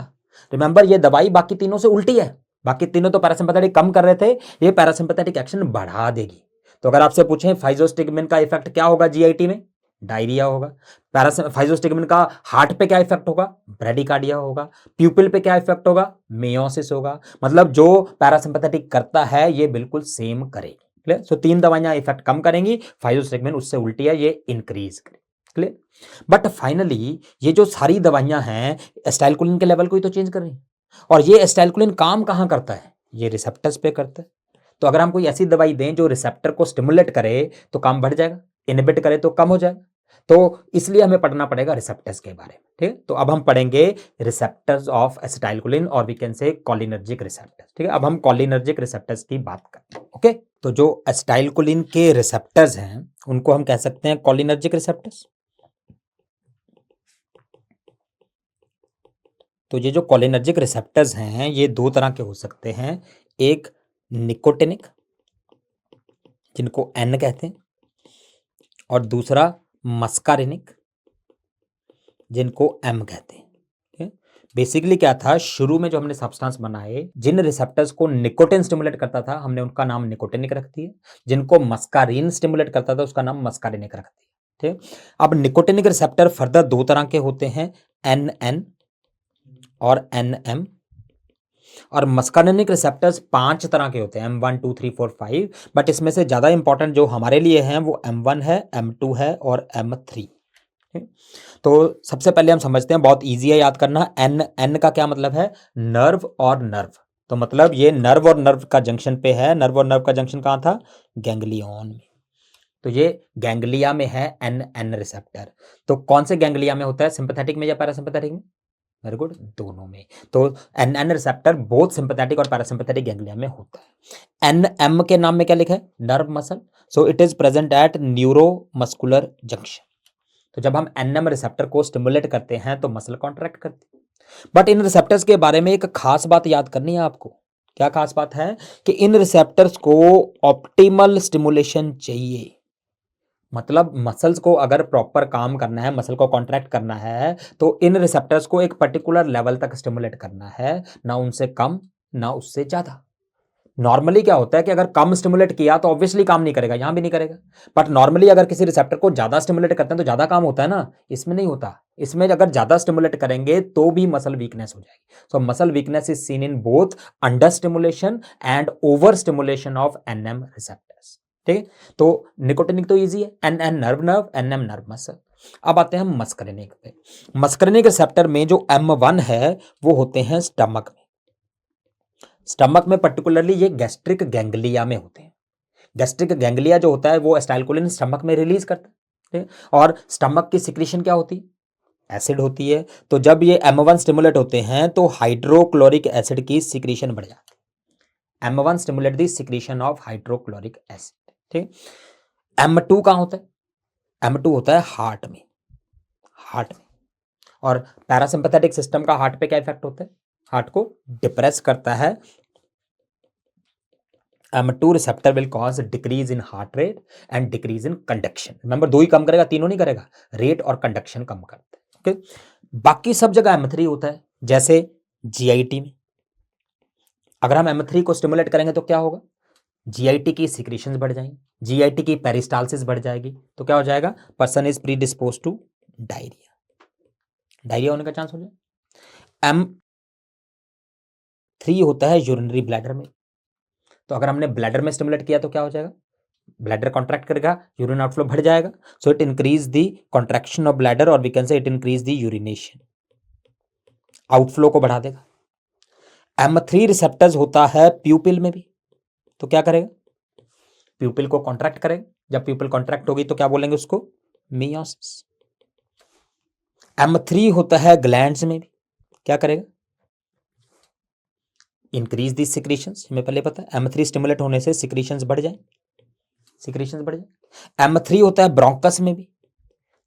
रिमेंबर ये दवाई बाकी तीनों से उल्टी है, बाकी तीनों तो पैरासिम्पैथेटिक कम कर रहे थे, ये पैरासिम्पैथेटिक एक्शन बढ़ा देगी। तो अगर आपसे पूछें फाइजोस्टिग्मिन का इफेक्ट क्या होगा जीआईटी में, डायरिया होगा। फाइजोस्टिग्मिन का हार्ट पे क्या इफेक्ट होगा, ब्रेडिकार्डिया होगा। प्यूपिल पे क्या इफेक्ट होगा, मेयोसिस होगा। मतलब जो पैरासिम्पैथेटिक करता है ये बिल्कुल सेम करेगी। क्लियर। सो तीन दवाइयां इफेक्ट कम करेंगी, फाइजोस्टिग्मिन उससे उल्टी है, ये इंक्रीज करेगी। क्लियर। बट फाइनली ये जो सारी दवाइयां हैं एसिटाइलकोलिन के लेवल को ही तो चेंज कर रही हैं। और ये एसिटाइलकोलिन काम कहां करता है, ये रिसेप्टर्स पे करता है। तो अगर हम कोई ऐसी दवाई दें जो रिसेप्टर को स्टिमुलेट करे तो काम बढ़ जाएगा, इनहिबिट करे तो कम हो जाएगा। तो इसलिए हमें पढ़ना पड़ेगा रिसेप्टर्स के बारे में। ठीक। तो अब हम पढ़ेंगे रिसेप्टर्स ऑफ एसिटाइलकोलिन, और we can say cholinergic receptors. ठीक है, अब हम कॉलिनर्जिक रिसेप्टर्स की बात करते हैं। ओके, तो जो एसिटाइलकोलिन के रिसेप्टर्स हैं उनको हम कह सकते हैं कॉलिनर्जिक रिसेप्टर्स। तो ये जो कॉलिनर्जिक रिसेप्टर्स हैं ये दो तरह के हो सकते हैं, एक निकोटिनिक जिनको एन कहते हैं, और दूसरा मस्कारिनिक जिनको एम कहते हैं। बेसिकली क्या था, शुरू में जो हमने सब्सटेंस बनाए, जिन रिसेप्टर्स को निकोटिन स्टिमुलेट करता था हमने उनका नाम निकोटिनिक रख दिया, जिनको मस्कारिन स्टिमुलेट करता था उसका नाम मस्कारिनिक रख दिया। ठीक। अब निकोटिनिक रिसेप्टर फर्दर दो तरह के होते हैं, एन एन और एन एम। और मस्कारिनिक रिसेप्टर्स 5 तरह के होते हैं, M1 2 3 4 5, बट इसमें से ज्यादा इंपॉर्टेंट जो हमारे लिए हैं वो M1 है, M2 है और M3। तो सबसे पहले हम समझते हैं, बहुत इजी है याद करना, एन का क्या मतलब है, नर्व और नर्व। तो मतलब ये नर्व और नर्व का जंक्शन पे है, नर्व और नर्व का जंक्शन कहां था, गैंग्लियन में। तो ये गैंग्लिया में है एन रिसेप्टर। तो कौन से गैंग्लिया में होता है, सिंपैथेटिक में या पैरासिम्पैथेटिक में, वेरी गुड, दोनों में। तो एन रिसेप्टर बोथ सिंपैथेटिक और पैरासिम्पैथेटिक गैंग्लिया में होता है। एन एम के नाम में क्या लिखा है, nerve muscle, so it is present at neuromuscular junction. तो जब हम एनएम रिसेप्टर को स्टिमुलेट करते हैं तो मसल कॉन्ट्रैक्ट करती है। बट इन रिसेप्टर्स के बारे में एक खास बात याद करनी है आपको। क्या खास बात है कि इन रिसेप्टर्स को ऑप्टिमल स्टिमुलेशन चाहिए। मतलब मसल्स को अगर प्रॉपर काम करना है, मसल को कॉन्ट्रैक्ट करना है, तो इन रिसेप्टर्स को एक पर्टिकुलर लेवल तक स्टिमुलेट करना है, ना उनसे कम ना उससे ज्यादा। नॉर्मली क्या होता है कि अगर कम स्टिमुलेट किया तो ऑब्वियसली काम नहीं करेगा, यहां भी नहीं करेगा। बट नॉर्मली अगर किसी रिसेप्टर को ज्यादा स्टिमुलेट करते हैं तो ज्यादा काम होता है ना, इसमें नहीं होता। इसमें अगर ज्यादा स्टिमुलेट करेंगे तो भी मसल वीकनेस हो जाएगी। So muscle weakness is seen in both under stimulation and over stimulation of NM receptors. ठीक है, तो निकोटिनिक तो इजी है, N nerve, NM nerve muscle. अब आते हैं हम मस्करिनिक पे। मस्करिनिक रिसेप्टर में जो M1 है वो होते हैं स्टमक में। स्टमक में पर्टिकुलरली ये गैस्ट्रिक गैंग्लिया में होते हैं। गैस्ट्रिक गैंग्लिया जो होता है वो एसिटाइलकोलिन स्टमक में रिलीज करता है, ठीक है? और स्टमक की सिक्रीशन क्या होती है? एसिड होती है। तो जब ये M1 स्टिमुलेट होते हैं तो हाइड्रोक्लोरिक एसिड की सिक्रीशन बढ़ जाती है। M1 stimulate the secretion of hydrochloric acid. ठीक, M2 कहां होता है? M2 होता है हार्ट में। हार्ट में। और पैरासिम्पैथेटिक सिस्टम का हार्ट पे क्या इफेक्ट होता है? हार्ट को डिप्रेस करता है। M2 receptor will cause decrease in heart rate and decrease in conduction. Remember, दो ही कम करेगा, तीनों नहीं करेगा, रेट और कंडक्शन कम करता है। ओके, बाकी सब जगह M3 होता है, जैसे GIT में। अगर हम M3 को स्टिमुलेट करेंगे तो क्या होगा? GIT की सिक्रीशंस बढ़ जाएंगी, GIT की पेरिस्टालसिस बढ़ जाएगी, तो क्या हो जाएगा? Person is predispose to diarrhoea. Diarrhoea होने का चांस हो जाए। M3 होता है यूरिनरी ब्लैडर में। तो अगर हमने ब्लैडर में स्टिमुलेट किया तो क्या हो जाएगा? ब्लैडर कॉन्ट्रैक्ट करेगा, यूरिन आउटफ्लो बढ़ जाएगा। So it increase the contraction of bladder, और we can say it increase the urination, outflow को बढ़ा देगा। M3 रिसेप्टर्स होता है प्यूपिल में भी। तो क्या करेगा? प्यूपिल को कॉन्ट्रैक्ट करेगा। जब प्यूपिल कॉन्ट्रैक्ट होगी तो क्या बोलेंगे उसको? मियोसिस। M3 होता है ग्लैंड्स में भी। क्या करेगा? इंक्रीज दी सिक्रीशंस, हमें पहले पता है M3 स्टिमुलेट होने से सिक्रीशंस बढ़ जाए, सिक्रीशंस बढ़ जाए। M3 होता है ब्रोंकस में भी।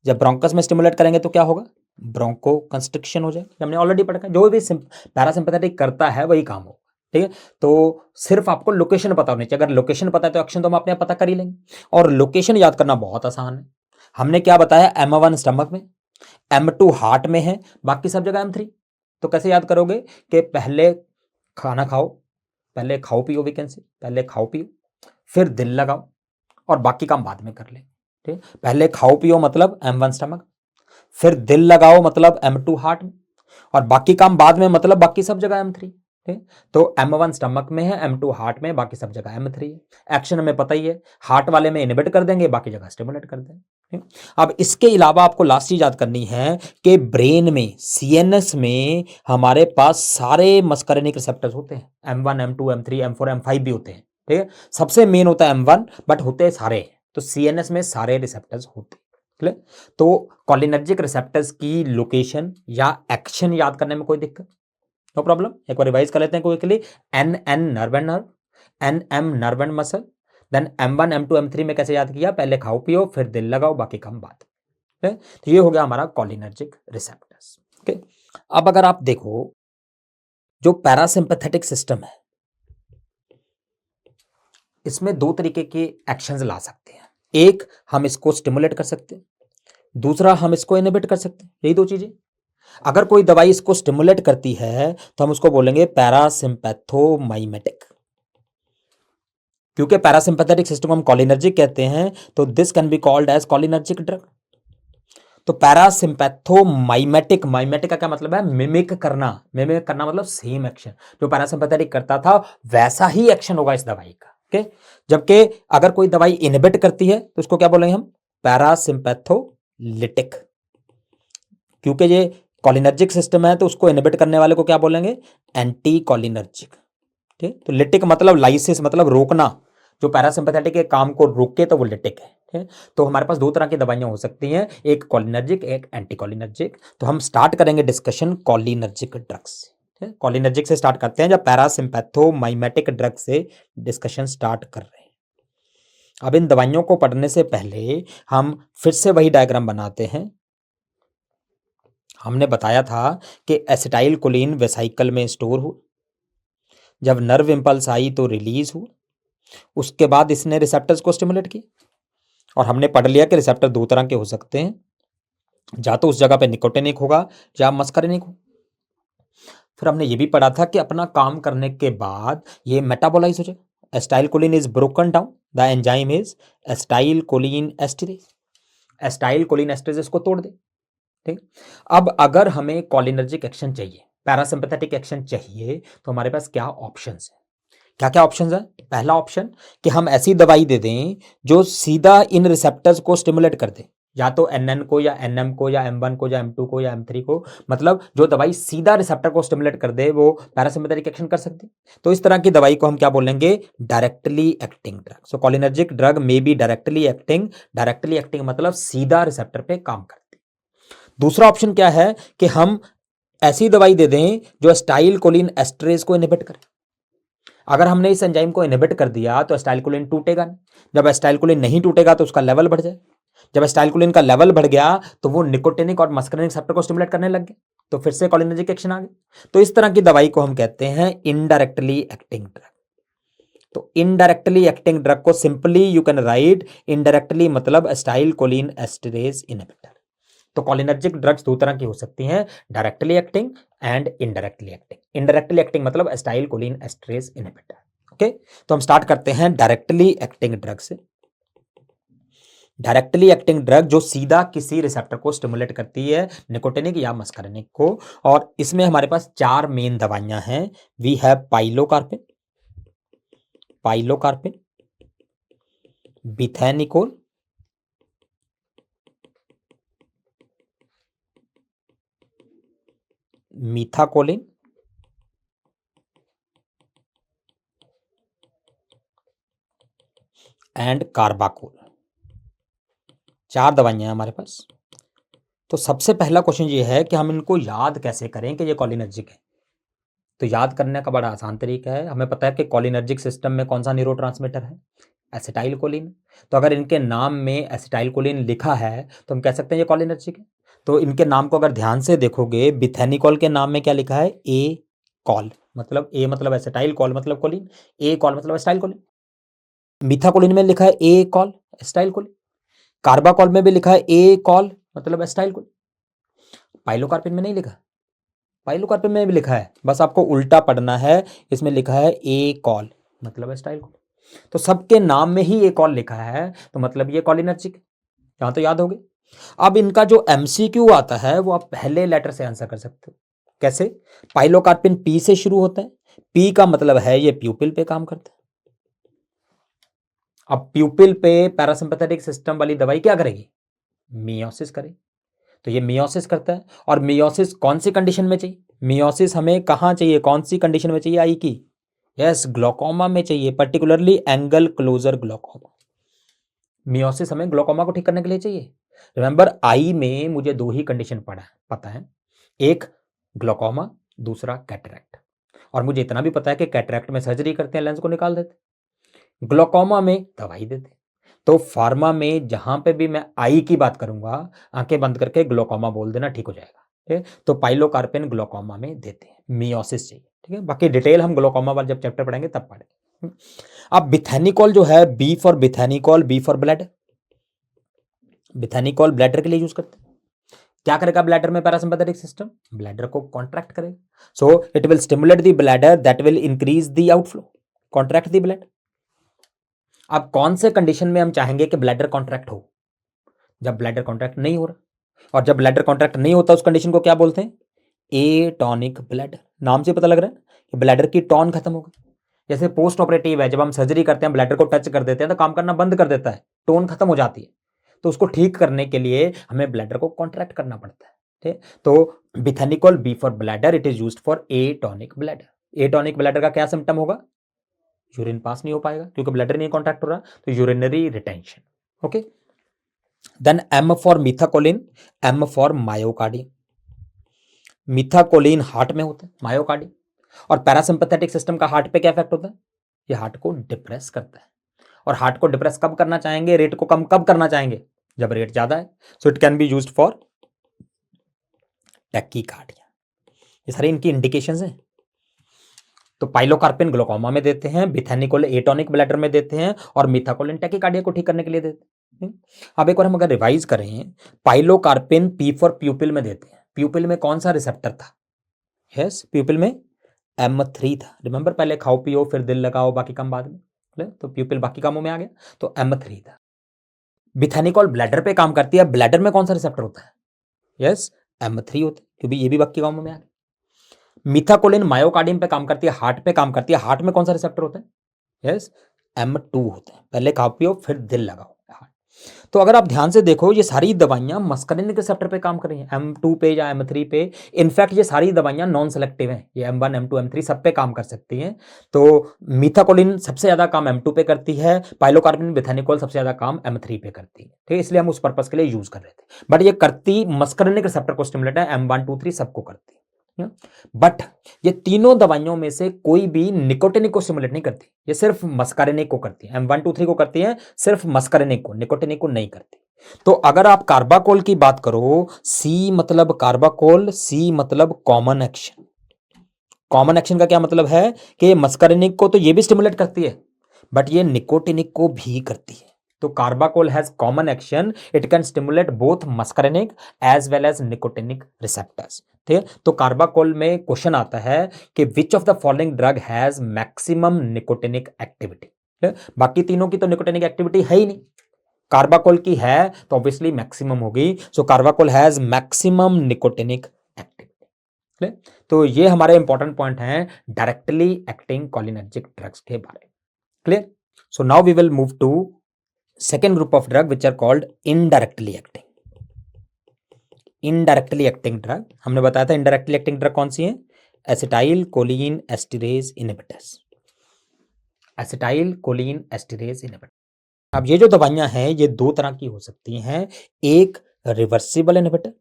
जब ब्रोंकस में स्टिमुलेट करेंगे तो क्या होगा? ब्रोंको कंस्ट्रिक्शन हो जाएगा। हमने ऑलरेडी पढ़ा है, जो भी पैरासिम्पैथेटिक करता है वही काम होगा। ठीक है, तो सिर्फ आपको लोकेशन पता होनी चाहिए। अगर लोकेशन पता है तो एक्शन तो हम अपने आप पता कर ही लेंगे, और लोकेशन याद करना बहुत आसान है। हमने क्या बताया? M1 स्टमक में, M2 हार्ट में है, बाकी सब जगह M3। तो कैसे याद करोगे कि पहले खाना खाओ, पहले खाओ पियो, वीकेंड से पहले खाओ पियो, फिर दिल लगाओ, और बाकी काम बाद में कर ले। ठीक, पहले खाओ पियो मतलब M1 स्टमक, फिर दिल लगाओ मतलब M2 हार्ट में, और बाकी काम बाद में मतलब बाकी सब जगह M3। ठीक, तो M1 स्टमक में है, M2 हार्ट में, बाकी सब जगह M3 है। एक्शन हमें पता ही है, हार्ट वाले में इनहिबिट कर देंगे, बाकी जगह स्टिमुलेट कर देंगे। ठीक? अब इसके अलावा आपको लास्ट चीज याद करनी है कि ब्रेन में, CNS में हमारे पास सारे मस्करिनिक रिसेप्टर्स होते हैं। M1 M2 M3 M4 M5 भी होते हैं। ठीक है, सबसे मेन होता है M1, बट होते सारे। तो CNS में सारे रिसेप्टर्स होते हैं। क्लियर? तो कॉलिनर्जिक रिसेप्टर्स की लोकेशन या एक्शन याद करने में कोई दिक्कत? No problem. एक बार रिवाइज कर लेते हैं कोई के लिए। NN nerve and nerve, NM nerve and muscle, then M1 M2 M3 में कैसे याद किया? पहले खाओ पियो, फिर दिल लगाओ, बाकी काम बाद। तो ये हो गया हमारा कॉलिनर्जिक रिसेप्टर्स। ओके, अब अगर आप देखो जो पैरासिम्पैथेटिक सिस्टम है, इसमें दो तरीके के एक्शंस ला सकते हैं। एक, हम इसको स्टिमुलेट कर सकते हैं, दूसरा हम इसको इनहिबिट कर सकते हैं। यही दो चीजें। अगर कोई दवाई इसको स्टिमुलेट करती है तो हम उसको बोलेंगे पैरासिम्पैथोमाइमेटिक। क्योंकि पैरासिम्पैथेटिक सिस्टम हम कॉलिनर्जिक कहते हैं, तो this can be called as cholinergic drug. तो पैरासिम्पैथोमाइमेटिक, माइमेटिक का क्या मतलब है? मिमिक करना। मिमिक करना मतलब सेम एक्शन जो पैरासिम्पैथेटिक करता था वैसा ही एक्शन होगा इस दवाई का। ओके, जबकि अगर कोई दवाई इनहिबिट करती है तो उसको क्या बोलेंगे हम? पैरासिम्पैथोलिटिक। क्योंकि ये कॉलिनर्जिक सिस्टम है तो उसको इनहिबिट करने वाले को क्या बोलेंगे? Anti cholinergic. ठीक, तो लिटिक मतलब लाइसिस, मतलब रोकना। जो पैरासिम्पैथेटिक के काम को रोके तो वो लिटिक है। ठीक, तो हमारे पास दो तरह की दवाइयां हो सकती हैं, एक कॉलिनर्जिक, एक एंटी कॉलिनर्जिक। तो हम स्टार्ट करेंगे डिस्कशन कॉलिनर्जिक ड्रग्स से। कॉलिनर्जिक से स्टार्ट करते हैं, जब पैरासिम्पैथोमाइमेटिक ड्रग से डिस्कशन स्टार्ट कर रहे हैं। अब इन दवाइयों को पढ़ने से पहले हम फिर से वही डायग्राम बनाते हैं। हमने बताया था कि एसिटाइल कोलिन वेसाइकल में स्टोर हो, जब नर्व इंपल्स आई तो रिलीज हो, उसके बाद इसने रिसेप्टर्स को स्टिमुलेट किया। और हमने पढ़ लिया कि रिसेप्टर दो तरह के हो सकते हैं, या तो उस जगह पे निकोटिनिक होगा या मस्करिनिक हो। फिर हमने ये भी पढ़ा था कि अपना काम करने के बाद ये मेटाबोलाइज हो जाए। Acetylcholine is broken down, the enzyme is acetylcholine esterase. Acetylcholine esterase इसको तोड़ दे। ठीक। अब अगर हमें कोलिनर्जिक एक्शन चाहिए, पैरासिम्पैथेटिक एक्शन चाहिए, तो हमारे पास क्या ऑप्शंस है? क्या क्या ऑप्शंस है? पहला ऑप्शन कि हम ऐसी दवाई दे दें जो सीधा इन रिसेप्टर्स को स्टिमुलेट कर दे, या तो एनएन को या एनएम को या एम1 को या एम2 को या एम3 को, मतलब जो दवाई सीधा रिसेप्टर को स्टिमुलेट कर दे वो पैरासिम्पैथेटिक एक्शन कर सकती है। तो इस तरह की दवाई को हम क्या बोलेंगे? Directly acting drug. So cholinergic drug may be directly acting. Directly acting मतलब सीधा रिसेप्टर पे काम करती। दूसरा ऑप्शन क्या है कि हम ऐसी दवाई दे दें जो एसिटाइलकोलिन एस्टरेज को इनहिबिट करे। अगर हमने इस एंजाइम को इनहिबिट कर दिया तो एसिटाइलकोलिन टूटेगा नहीं। जब एसिटाइलकोलिन नहीं टूटेगा तो उसका लेवल बढ़ जाए। जब एसिटाइलकोलिन का लेवल बढ़ गया तो वो निकोटिनिक और मस्करिनिक रिसेप्टर को स्टिमुलेट करने लग गया, तो फिर से कोलिनर्जिक एक्शन आ गया। तो इस तरह की दवाई को हम कहते हैं इनडायरेक्टली एक्टिंग ड्रग। तो इनडायरेक्टली एक्टिंग ड्रग को simply you can write indirectly मतलब एसिटाइलकोलिन एस्टरेज इनहिबिटर। तो कोलिनर्जिक ड्रग्स दो तरह की हो सकती हैं, directly acting and indirectly acting. Indirectly acting मतलब एसिटाइलकोलिन एस्टरेज इनहिबिटर। ओके, तो हम स्टार्ट करते हैं डायरेक्टली एक्टिंग ड्रग से। डायरेक्टली एक्टिंग ड्रग जो सीधा किसी रिसेप्टर को स्टिमुलेट करती है, निकोटिनिक या मस्करिनिक को, और इसमें हमारे पास चार मेन दवाइयां हैं। We have pilocarpine, pilocarpine, bethanechol, methacholine and carbachol. चार दवाइयां हैं हमारे पास। तो सबसे पहला क्वेश्चन ये है कि हम इनको याद कैसे करें कि ये कोलिनर्जिक है। तो याद करने का बड़ा आसान तरीका है। हमें पता है कि कोलिनर्जिक सिस्टम में कौन सा न्यूरोट्रांसमीटर है? एसिटाइलकोलिन। तो अगर इनके नाम में एसिटाइलकोलिन लिखा है तो हम कह सकते हैं ये कोलिनर्जिक है। तो इनके नाम को अगर ध्यान से देखोगे, बिथेनिकॉल के नाम में क्या लिखा है? ए कॉल, मतलब ए मतलब एसिटाइल, कॉल मतलब कोलिन, ए कॉल मतलब एसिटाइलकोलिन। मीथाकोलिन में लिखा है ए कॉल, एसिटाइलकोलिन। कार्बाकॉल में भी लिखा है ए कॉल, मतलब एसिटाइलकोलिन। पाइलोकार्पिन में नहीं लिखा, पाइलोकार्पिन में भी लिखा है, बस आपको उल्टा पढ़ना है। इसमें लिखा है ए कॉल, मतलब एसिटाइलकोलिन। तो सबके नाम में ही ए कॉल लिखा है, तो मतलब ये कोलिनर्जिक है। यहां तो याद हो गई। अब इनका जो एमसीक्यू आता है वो आप पहले लेटर से आंसर कर सकते हो। कैसे? पाइलोकार्पिन पी से शुरू होता है। पी का मतलब है ये प्यूपिल पे काम करता है। अब प्यूपिल पे पैरासिम्पैथेटिक सिस्टम वाली दवाई क्या करेगी? मियोसिस करेगी। तो ये मियोसिस करता है। और मियोसिस कौन सी कंडीशन में चाहिए? मियोसिस हमें कहां चाहिए, कौन सी कंडीशन में चाहिए? आई की, यस, ग्लोकोमा में चाहिए, particularly angle closure glaucoma. Miosis हमें ग्लोकोमा को ठीक करने के लिए चाहिए। रिमेंबर, आई में मुझे दो ही कंडीशन पता है, एक ग्लोकोमा, दूसरा कैटरैक्ट। और मुझे इतना भी पता है कि कैटरैक्ट में सर्जरी करते हैं, लेंस को निकाल देते, ग्लोकोमा में दवाई देते। तो फार्मा में जहां पे भी मैं आई की बात करूंगा, आंखें बंद करके ग्लोकोमा बोल देना, ठीक हो जाएगा। ठीक है, तो पाइलोकार्पिन ग्लोकोमा में देते हैं, मियोसिस चाहिए। ठीक है, बाकी डिटेल हम ग्लोकोमा वाला जब चैप्टर पढ़ेंगे तब पढ़ेंगे। अब बिथेनिकॉल जो है, B for bethanechol, B for blood. Bethanechol bladder के लिए यूज करते हैं। क्या करेगा ब्लैडर में पैरासिम्पैथेटिक सिस्टम? ब्लैडर को कॉन्ट्रैक्ट करेगा। So it will stimulate the bladder, that will increase the outflow, contract the blood. अब कौन से कंडीशन में हम चाहेंगे कि ब्लैडर कॉन्ट्रैक्ट हो? जब ब्लैडर कॉन्ट्रैक्ट नहीं हो रहा, और जब ब्लैडर कॉन्ट्रैक्ट नहीं होता उस कंडीशन को क्या बोलते हैं? Atonic bladder. नाम से पता लग रहा है कि ब्लैडर की टॉन खत्म हो गई। जैसे पोस्ट ऑपरेटिव है, जब हम सर्जरी करते हैं ब्लैडर को टच कर देते हैं तो काम करना बंद कर देता है, टोन खत्म हो जाती है। तो उसको ठीक करने के लिए हमें ब्लैडर को कॉन्ट्रैक्ट करना पड़ता है। ठीक, तो bethanechol B for bladder, it is used for atonic bladder. Atonic bladder का क्या सिम्टम होगा? यूरिन पास नहीं हो पाएगा क्योंकि ब्लैडर नहीं कॉन्ट्रैक्ट हो रहा, तो urinary retention. Okay, then M for methacholine, M for myocardium. Methacholine heart में होता है, मायोकार्डियम। और पैरासिम्पैथेटिक सिस्टम का हार्ट पे क्या इफेक्ट होता है? ये हार्ट को डिप्रेस करता है। और हार्ट को डिप्रेस कब करना चाहेंगे, रेट को कम कब करना चाहेंगे? जब रेट ज्यादा है। So it can be used for tachycardia. ये सारी इनकी इंडिकेशंस हैं। तो पाइलोकार्पिन ग्लोकोमा में देते हैं, बिथेनिकोल एटॉनिक ब्लैडर में देते हैं, और मीथाकोलिन टैकीकार्डिया को ठीक करने के लिए देते हैं। अब एक बार हम अगर रिवाइज करें, पाइलोकार्पिन पी फॉर प्यूपिल में देते हैं। प्यूपिल में कौन सा रिसेप्टर था? यस, प्यूपिल में M3 था। रिमेंबर, पहले खाओ पियो फिर दिल लगाओ बाकी काम बाद में, तो प्यूपिल बाकी कामों में आ गया, तो M3 था। बिथेनिकॉल ब्लैडर पे काम करती है, ब्लैडर में कौन सा रिसेप्टर होता है? यस, M3 होता है, क्योंकि ये भी बाकी कामों में आ गया। मिथाकोलिन मायोकार्डियम पे काम करती है, हार्ट पे काम करती है, हार्ट में कौन सा रिसेप्टर होता है? यस, M2 होता है। पहले खाओ पियो फिर दिल लगाओ। तो अगर आप ध्यान से देखो, ये सारी दवाइयां मस्करिनिक रिसेप्टर पे काम कर रही हैं, M2 पे या M3 पे। इनफैक्ट ये सारी दवाइयां नॉन सेलेक्टिव हैं, ये M1 M2 M3 सब पे काम कर सकती हैं। तो मीथाकोलिन सबसे ज्यादा काम M2 पे करती है, पाइलोकार्बिन बिथेनिकोल सबसे ज्यादा काम M3 पे करती है, ठीक है, इसलिए हम उस पर्पस के लिए यूज कर रहे थे। बट ये करती मस्करिनिक रिसेप्टर को स्टिमुलेट है, M1 2 3 सबको करती है। बट ये तीनों दवाइयों में से कोई भी निकोटिनिक को स्टिमुलेट नहीं करती, ये सिर्फ मस्कारेनिक को करती है। M1 2 3 को करती है, सिर्फ मस्कारेनिक को, निकोटिनिक को नहीं करती। तो अगर आप कार्बाकोल की बात करो, C मतलब कार्बाकोल, C मतलब कॉमन एक्शन। कॉमन एक्शन का क्या मतलब है कि मस्कारेनिक को तो ये भी स्टिमुलेट करती है, बट ये निकोटिनिक को भी करती है। तो carbachol has common action, it can stimulate both muscarinic as well as nicotinic receptors. ठीक है, तो कार्बाकोल में क्वेश्चन आता है कि which of the following drug has maximum nicotinic activity. बाकी तीनों की तो निकोटिनिक एक्टिविटी है ही नहीं, कार्बाकोल की है तो ऑब्वियसली मैक्सिमम होगी। So carbachol has maximum nicotinic activity. तो ये हमारे इंपॉर्टेंट पॉइंट हैं डायरेक्टली एक्टिंग कोलिनर्जिक ड्रग्स के बारे में। Clear? So now we will move to second group of drug which are called indirectly acting. Indirectly acting drug, हमने बताया था इनडायरेक्टली एक्टिंग ड्रग कौन सी है? Acetyl choline esterase inhibitors. Acetyl choline esterase inhibitor. अब ये जो दवाइयां हैं ये दो तरह की हो सकती हैं, एक रिवर्सिबल इनहिबिटर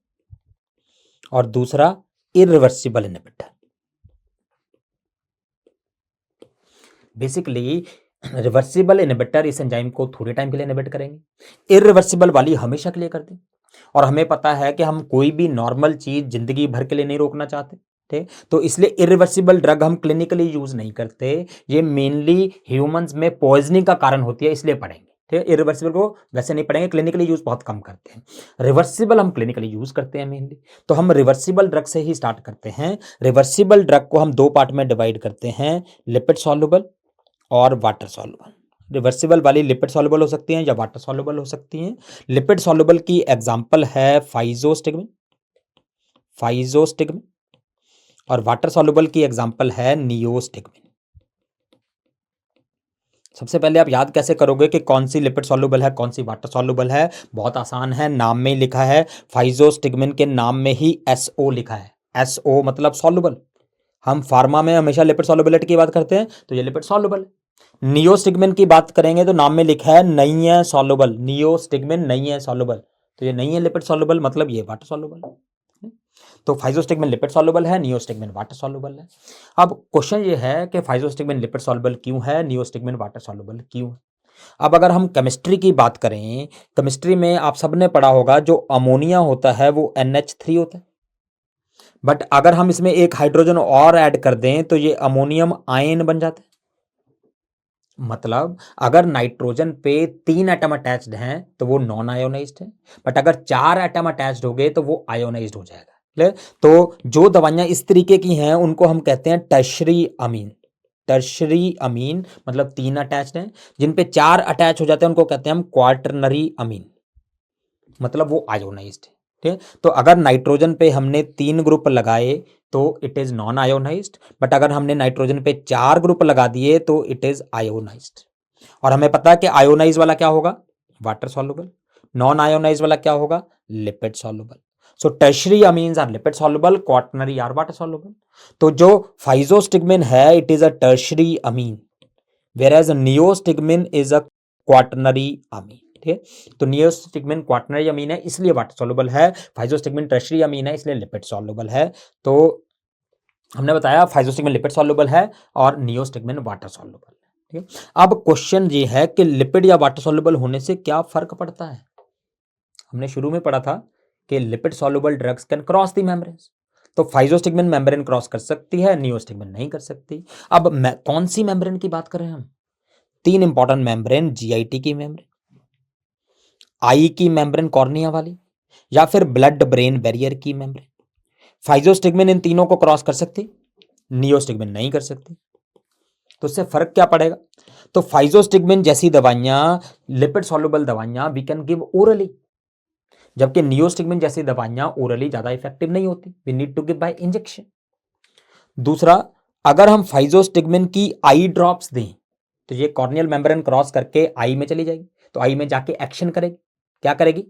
और दूसरा irreversible inhibitor. Basically reversible inhibitor इस एंजाइम को थोड़े टाइम के लिए इनहिबिट करेंगे, इरिवर्सिबल वाली हमेशा के लिए कर दें। और हमें पता है कि हम कोई भी नॉर्मल चीज जिंदगी भर के लिए नहीं रोकना चाहते, ठीक, तो इसलिए इरिवर्सिबल ड्रग हम क्लिनिकली यूज नहीं करते। ये मेनली ह्यूमंस में पॉइजनिंग का कारण होती है, इसलिए पढ़ेंगे। ठीक है, इरिवर्सिबल को वैसे नहीं पढ़ेंगे, क्लिनिकली यूज बहुत कम करते हैं। रिवर्सिबल हम क्लिनिकली यूज करते हैं मेनली। तो हम रिवर्सिबल ड्रग से ही स्टार्ट करते हैं। रिवर्सिबल ड्रग को हम दो पार्ट में डिवाइड करते हैं, लिपिड सॉल्युबल और वाटर सॉल्युबल। रिवर्सिबल वाली लिपिड सॉल्युबल हो सकती हैं या वाटर सॉल्युबल हो सकती हैं। लिपिड सॉल्युबल की एग्जांपल है फाइजोस्टिग्मिन, फाइजोस्टिग्मिन, और वाटर सॉल्युबल की एग्जांपल है नियोस्टिग्मिन। सबसे पहले आप याद कैसे करोगे कि कौन सी लिपिड सॉल्युबल है कौन सी वाटर सॉल्युबल है? बहुत आसान है, नाम में ही लिखा है। फाइजोस्टिग्मिन के नाम में ही SO लिखा है, SO मतलब सॉल्युबल। हम फार्मा में हमेशा लिपिड सॉल्युबिलिटी की बात करते हैं, तो ये लिपिड सॉल्युबल है। नियोस्टिग्मिन की बात करेंगे तो नाम में लिखा है नहीं है सॉल्युबल, नियोस्टिग्मिन नहीं है सॉल्युबल, तो ये नहीं है लिपिड सॉल्युबल, मतलब ये वाटर सॉल्युबल है। तो फाइजोस्टिग्मिन लिपिड सॉल्युबल है, नियोस्टिग्मिन वाटर सॉल्युबल है। अब क्वेश्चन ये है कि फाइजोस्टिग्मिन लिपिड सॉल्युबल क्यों है, नियोस्टिग्मिन वाटर सॉल्युबल क्यों है? अब अगर हम केमिस्ट्री की बात करें, केमिस्ट्री में आप सबने पढ़ा होगा जो अमोनिया होता है वो NH3 होता है, बट अगर हम इसमें एक हाइड्रोजन और ऐड कर दें तो ये अमोनियम आयन बन जाता है। मतलब अगर नाइट्रोजन पे 3 एटम अटैच्ड हैं तो वो नॉन आयोनाइज्ड है, बट अगर 4 एटम अटैच्ड हो गए तो वो आयोनाइज्ड हो जाएगा। तो जो दवाइयां इस तरीके की हैं उनको हम कहते हैं टर्शरी अमीन। टर्शरी अमीन मतलब 3 अटैच्ड हैं, जिन पे 4 अटैच हो जाते हैं उनको कहते हैं हम क्वार्टरनरी अमीन, मतलब वो आयोनाइज्ड है। ठीक है, तो अगर नाइट्रोजन पे हमने 3 ग्रुप लगाए तो it is non ionised, but अगर हमने नाइट्रोजन पे 4 ग्रुप लगा दिए तो इट इज आयोनाइज्ड। और हमें पता है कि आयोनाइज वाला क्या होगा? Water soluble. नॉन आयोनाइज वाला क्या होगा? Lipid soluble. So tertiary amines are lipid soluble, quaternary are water soluble. तो जो फाइजोस्टिग्मिन है it is a tertiary amine, whereas neostigmine is a quaternary amine. ठीक है, तो नियोस्टिग्मिन क्वार्टनरी अमीन है इसलिए वाटर सॉल्युबल है, फाइजोस्टिग्मिन टर्शरी अमीन है इसलिए लिपिड सॉल्युबल है। तो हमने बताया फाइजोस्टिग्मिन लिपिड सॉल्युबल है और नियोस्टिग्मिन वाटर सॉल्युबल है। ठीक है, अब क्वेश्चन ये है कि लिपिड या वाटर सॉल्युबल होने से क्या फर्क पड़ता है? हमने शुरू में पढ़ा था कि lipid soluble drugs can cross the membranes, तो फाइजोस्टिग्मिन मेम्ब्रेन क्रॉस कर सकती है, नियोस्टिग्मिन नहीं कर सकती। अब कौन सी मेम्ब्रेन की बात कर रहे हैं हम? 3 इंपॉर्टेंट मेम्ब्रेन, GIT की मेम्ब्रेन, आई की मेम्ब्रेन कॉर्निया वाली, या फिर ब्लड ब्रेन बैरियर की मेम्ब्रेन। फाइजोस्टिग्मिन इन तीनों को क्रॉस कर सकती, नियोस्टिग्मिन नहीं कर सकती। तो इससे फर्क क्या पड़ेगा? तो फाइजोस्टिग्मिन जैसी दवाइयां, लिपिड सॉल्युबल दवाइयां वी कैन गिव ओरली, जबकि नियोस्टिग्मिन जैसी दवाइयां ओरली ज्यादा इफेक्टिव नहीं होती, we need to give by injection. दूसरा, अगर हम फाइजोस्टिग्मिन की आई ड्रॉप्स दें तो ये कॉर्नियल मेम्ब्रेन क्रॉस करके आई में चली जाएगी, तो आई में जाके एक्शन करेगी। क्या करेगी?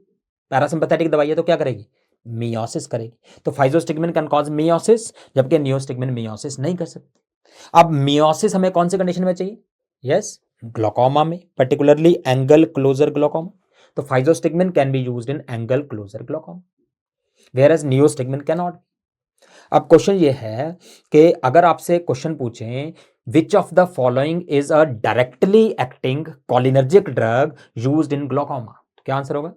पैरासिम्पैथेटिक दवाई है तो क्या करेगी? मियोसिस करेगी। तो फाइजोस्टिग्मिन कैन कॉज मियोसिस, जबकि नियोस्टिग्मिन मियोसिस नहीं कर सकती। अब मियोसिस हमें कौन सी कंडीशन में चाहिए? यस, ग्लोकोमा में, पर्टिकुलरली एंगल क्लोजर ग्लोकोमा। तो physostigmine can be used in angle closure glaucoma, whereas neostigmine cannot नॉट। अब क्वेश्चन ये है कि अगर आपसे क्वेश्चन पूछें which of the following is a directly acting cholinergic drug used in glaucoma, तो क्या आंसर होगा?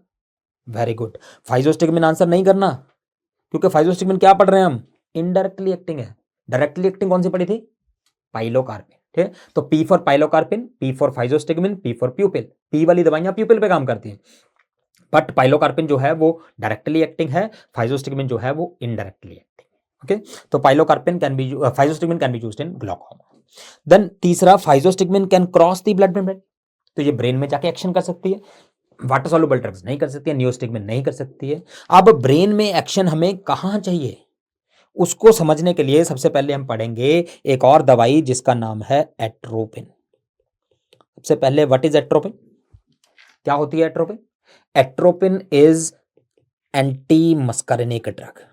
वेरी गुड, फाइजोस्टिग्मिन आंसर नहीं करना, क्योंकि फाइजोस्टिग्मिन क्या पढ़ रहे हैं हम? इनडायरेक्टली एक्टिंग है। डायरेक्टली एक्टिंग कौन सी पढ़ी थी? पाइलोकार्पिन। ठीक है, तो P for pilocarpine, P for physostigmine, P for pupil. P वाली दवाइयां प्यूपिल पे काम करती हैं, बट पाइलोकार्पिन जो है वो डायरेक्टली एक्टिंग है, फाइजोस्टिग्मिन जो है वो इनडायरेक्टली एक्टिंग। ओके, तो pilocarpine can be, physostigmine can be used in glaucoma. Then तीसरा, physostigmine can cross the blood membrane, तो ये ब्रेन में जाके एक्शन कर सकती है। वाटर सॉल्युबल ड्रग्स नहीं कर सकती है, नियोस्टिग्मिन नहीं कर सकती है। अब ब्रेन में एक्शन हमें कहां चाहिए, उसको समझने के लिए सबसे पहले हम पढ़ेंगे एक और दवाई जिसका नाम है एट्रोपिन। सबसे पहले व्हाट इज एट्रोपिन? क्या होती है atropine? Atropine is anti muscarinic drug.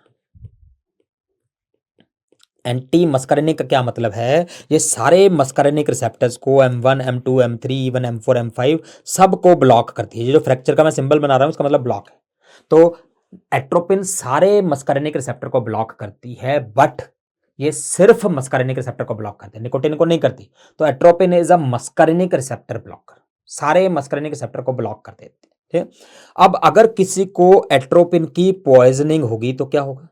Anti muscarinic का क्या मतलब है? ये सारे मस्करिनिक रिसेप्टर्स को M1, M2, M3, even M4, M5 सबको ब्लॉक करती है। ये जो फ्रैक्चर का मैं सिंबल बना रहा हूं इसका मतलब ब्लॉक है। तो एट्रोपिन सारे मस्करिनिक रिसेप्टर को ब्लॉक करती है, बट ये सिर्फ मस्करिनिक रिसेप्टर को ब्लॉक करती है, निकोटिन को नहीं करती। तो atropine is a muscarinic receptor blocker, सारे मस्करिनिक रिसेप्टर को ब्लॉक कर देती है। ठीक? अब अगर किसी को एट्रोपिन की पॉइजनिंग होगी तो क्या होगा?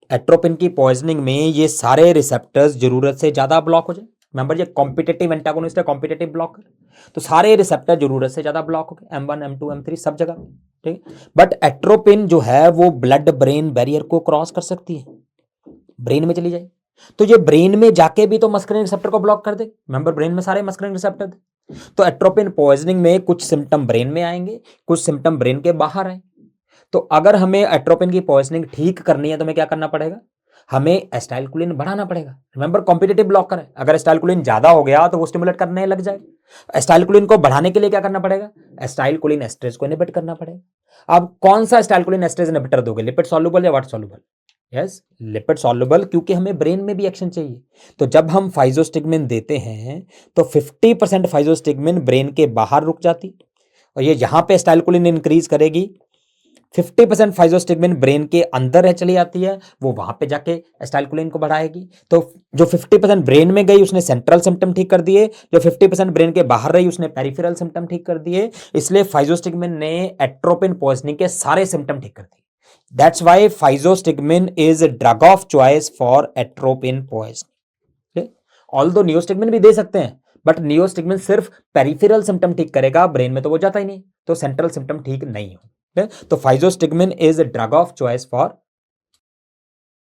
एट्रोपिन की पॉइजनिंग में ये सारे रिसेप्टर्स जरूरत से ज्यादा ब्लॉक हो जाए। रिमेंबर ये कॉम्पिटिटिव एंटागोनिस्ट है, कॉम्पिटिटिव ब्लॉकर, तो सारे रिसेप्टर जरूरत से ज्यादा ब्लॉक हो गए, M1, M2, M3 सब जगह। ठीक है, बट एट्रोपिन जो है वो ब्लड ब्रेन बैरियर को क्रॉस कर सकती है, ब्रेन में चली जाए, तो ये ब्रेन में जाके भी तो मस्कुलिन रिसेप्टर को ब्लॉक कर दे। रिमेंबर ब्रेन में सारे मस्कुलिन रिसेप्टर थे। तो एट्रोपिन पॉइजनिंग में कुछ सिम्टम ब्रेन में आएंगे, कुछ सिम्टम ब्रेन के बाहर आए। तो अगर हमें एट्रोपिन की पॉइजनिंग ठीक करनी है तो हमें क्या करना पड़ेगा? हमें एस्टाइलकोलिन बढ़ाना पड़ेगा। रिमेंबर कॉम्पिटिटिव ब्लॉकर है, अगर एस्टाइलकोलिन ज्यादा हो गया तो वो स्टिमुलेट करने लग जाएगा। एस्टाइलकोलिन को बढ़ाने के लिए क्या करना पड़ेगा? एस्टाइलकोलिन एस्ट्रेज को इनहिबिट करना पड़ेगा। अब कौन सा एस्टाइलकोलिन एस्ट्रेज इनहिबिटर दोगे, लिपिड सॉल्युबल या water soluble? Yes, lipid soluble, क्योंकि हमें ब्रेन में भी एक्शन चाहिए। तो जब हम फाइजोस्टिग्मिन देते हैं तो 50% फाइजोस्टिग्मिन ब्रेन के बाहर रुक जाती और ये यहां पे एस्टाइलकोलिन इंक्रीज करेगी। 50% फाइजोस्टिग्मिन ब्रेन के अंदर चली आती है, वो वहां पे जाके एस्टाइलकोलिन को बढ़ाएगी। तो जो 50% ब्रेन में गई उसने सेंट्रल सिम्टम ठीक कर दिए, जो 50% ब्रेन के बाहर रही उसने पेरिफेरल सिम्टम ठीक कर दिए। इसलिए फाइजोस्टिग्मिन ने एट्रोपिन पॉइजनिंग के सारे सिम्टम ठीक कर दिए। That's why physostigmin is a drug of choice for atropine poisoning. Although neostigmine भी दे सकते हैं, बट नियोस्टिग्मिन सिर्फ पेरिफेरल सिम्टम ठीक करेगा, ब्रेन में तो वो जाता ही नहीं, तो सेंट्रल सिम्टम ठीक नहीं हो। तो physostigmine is a drug of choice for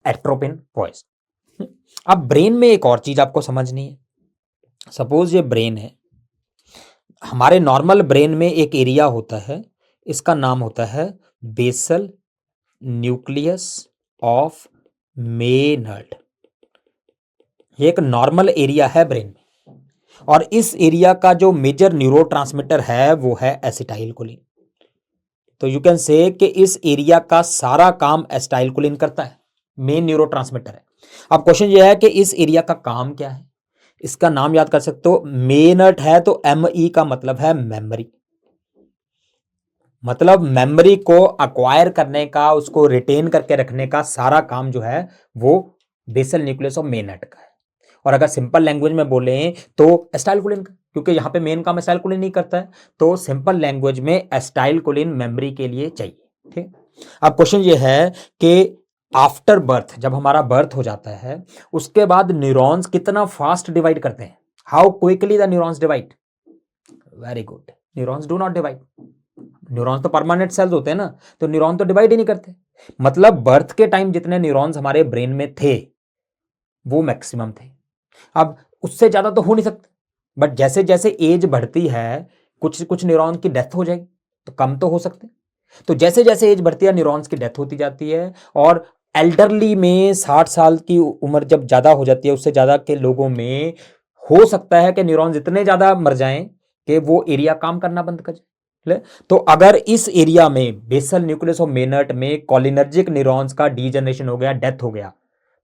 atropine poison. अब ब्रेन में एक और चीज आपको समझनी है। सपोज ये ब्रेन है, हमारे नॉर्मल ब्रेन में एक एरिया होता है, इसका नाम होता है बेसल न्यूक्लियस ऑफ मेनर्ड। ये एक नॉर्मल एरिया है ब्रेन में, और इस एरिया का जो मेजर न्यूरोट्रांसमीटर है वो है एसिटाइलकोलिन। तो यू कैन से कि इस एरिया का सारा काम एसिटाइलकोलिन करता है, मेन न्यूरोट्रांसमीटर है। अब क्वेश्चन ये है कि इस एरिया का काम क्या है? इसका नाम याद कर सकते हो, मेनर्ड है तो ME का मतलब है मेमोरी, मतलब मेमोरी को अक्वायर करने का, उसको रिटेन करके रखने का सारा काम जो है वो बेसल न्यूक्लियस ऑफ मेनर्ड का है। और अगर सिंपल लैंग्वेज में बोले तो एस्टाइलकोलिन का, क्योंकि यहां पे मेन काम एस्टाइलकोलिन नहीं करता है, तो सिंपल लैंग्वेज में एस्टाइलकोलिन मेमोरी के लिए चाहिए। ठीक, अब क्वेश्चन ये है कि आफ्टर बर्थ, जब हमारा बर्थ हो जाता है उसके बाद न्यूरॉन्स कितना फास्ट डिवाइड करते हैं? How quickly the neurons divide? Very good, neurons do not divide. Neurons तो परमानेंट सेल्स होते हैं ना, तो न्यूरॉन तो डिवाइड ही नहीं करते। मतलब बर्थ के टाइम जितने न्यूरॉन्स हमारे ब्रेन में थे वो मैक्सिमम थे। अब उससे ज्यादा तो हो नहीं सकते, बट जैसे जैसे एज बढ़ती है कुछ कुछ न्यूरॉन की डेथ हो जाएगी, तो कम तो हो सकते। तो जैसे जैसे एज बढ़ती है न्यूरॉन्स की डेथ होती जाती है, और एल्डरली में 60 साल की उम्र जब ज्यादा हो जाती है, उससे ज्यादा के लोगों में हो सकता है कि न्यूरॉन्स इतने ज्यादा मर जाएं कि वो एरिया काम करना बंद कर जाए। तो अगर इस एरिया में बेसल न्यूक्लियस ऑफ मेनर्ट में कोलिनर्जिक न्यूरॉन्स का डीजनरेशन हो गया, डेथ हो गया,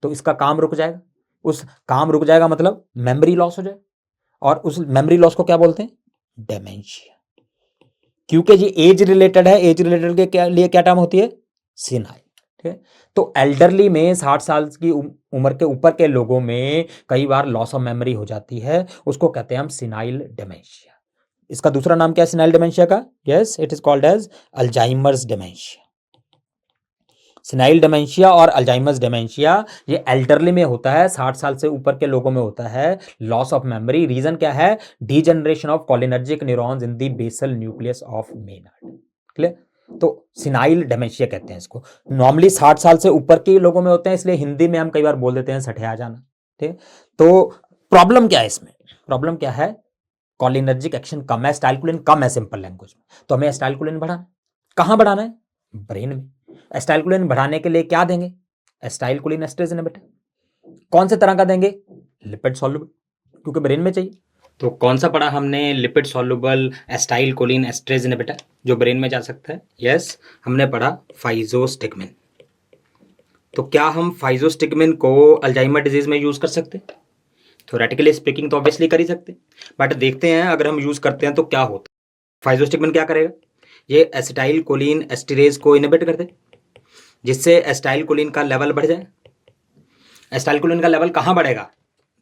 तो इसका काम रुक जाएगा। उस काम रुक जाएगा मतलब मेमोरी लॉस हो जाए, और उस मेमोरी लॉस को क्या बोलते हैं? डेमेंशिया। क्योंकि ये एज रिलेटेड है, एज रिलेटेड के लिए क्या टर्म होती है? सीनाइल। ठीक है, तो एल्डरली में 60 साल की उम्र के ऊपर के लोगों में कई बार लॉस ऑफ मेमोरी हो जाती है, उसको कहते हैं हम सीनाइल डेमेंशिया। इसका दूसरा नाम क्या है सीनाइल डेमेंशिया का? Yes, it is called as Alzheimer's dementia. Senile dementia और अल्जाइमर्स डेमेंशिया ये एल्डरली में होता है, 60 साल से ऊपर के लोगों में होता है लॉस ऑफ मेमोरी। रीजन क्या है? Degeneration of cholinergic neurons in the basal nucleus of Meynert. Clear? तो सिनाइल डेमेंशिया कहते हैं इसको। नॉर्मली 60 साल से ऊपर के लोगों में होते हैं, इसलिए हिंदी में हम कई बार बोल देते हैं सठे आ जाना। ठीक है, तो प्रॉब्लम क्या है इसमें? प्रॉब्लम क्या है? कोलिनर्जिक एक्शन कम है, एसिटाइलकोलिन कम है सिंपल लैंग्वेज में। तो हमें एसिटाइलकोलिन बढ़ाना है। कहां बढ़ाना है? ब्रेन में। एसिटाइलकोलिन बढ़ाने के लिए क्या देंगे? Acetylcholine esterase inhibitor. कौन से तरह का देंगे? लिपिड सॉल्युबल, क्योंकि ब्रेन में चाहिए। तो कौन सा पढ़ा हमने? Lipid soluble acetylcholine esterase inhibitor जो ब्रेन में जा सकता है। यस, हमने पढ़ा फाइजोस्टिगमिन। तो क्या हम फाइजोस्टिगमिन को अल्जाइमर डिजीज में यूज कर सकते? थ्योरेटिकली स्पीकिंग तो ऑब्वियसली कर ही सकते, बट देखते हैं अगर हम यूज करते हैं तो क्या होता है। फाइजोस्टिगमिन क्या करेगा? ये एसिटाइलकोलिन एस्ट्रेज को इनहिबिट कर दे, जिससे एसिटाइलकोलिन का लेवल बढ़ जाए। एसिटाइलकोलिन का लेवल कहाँ बढ़ेगा?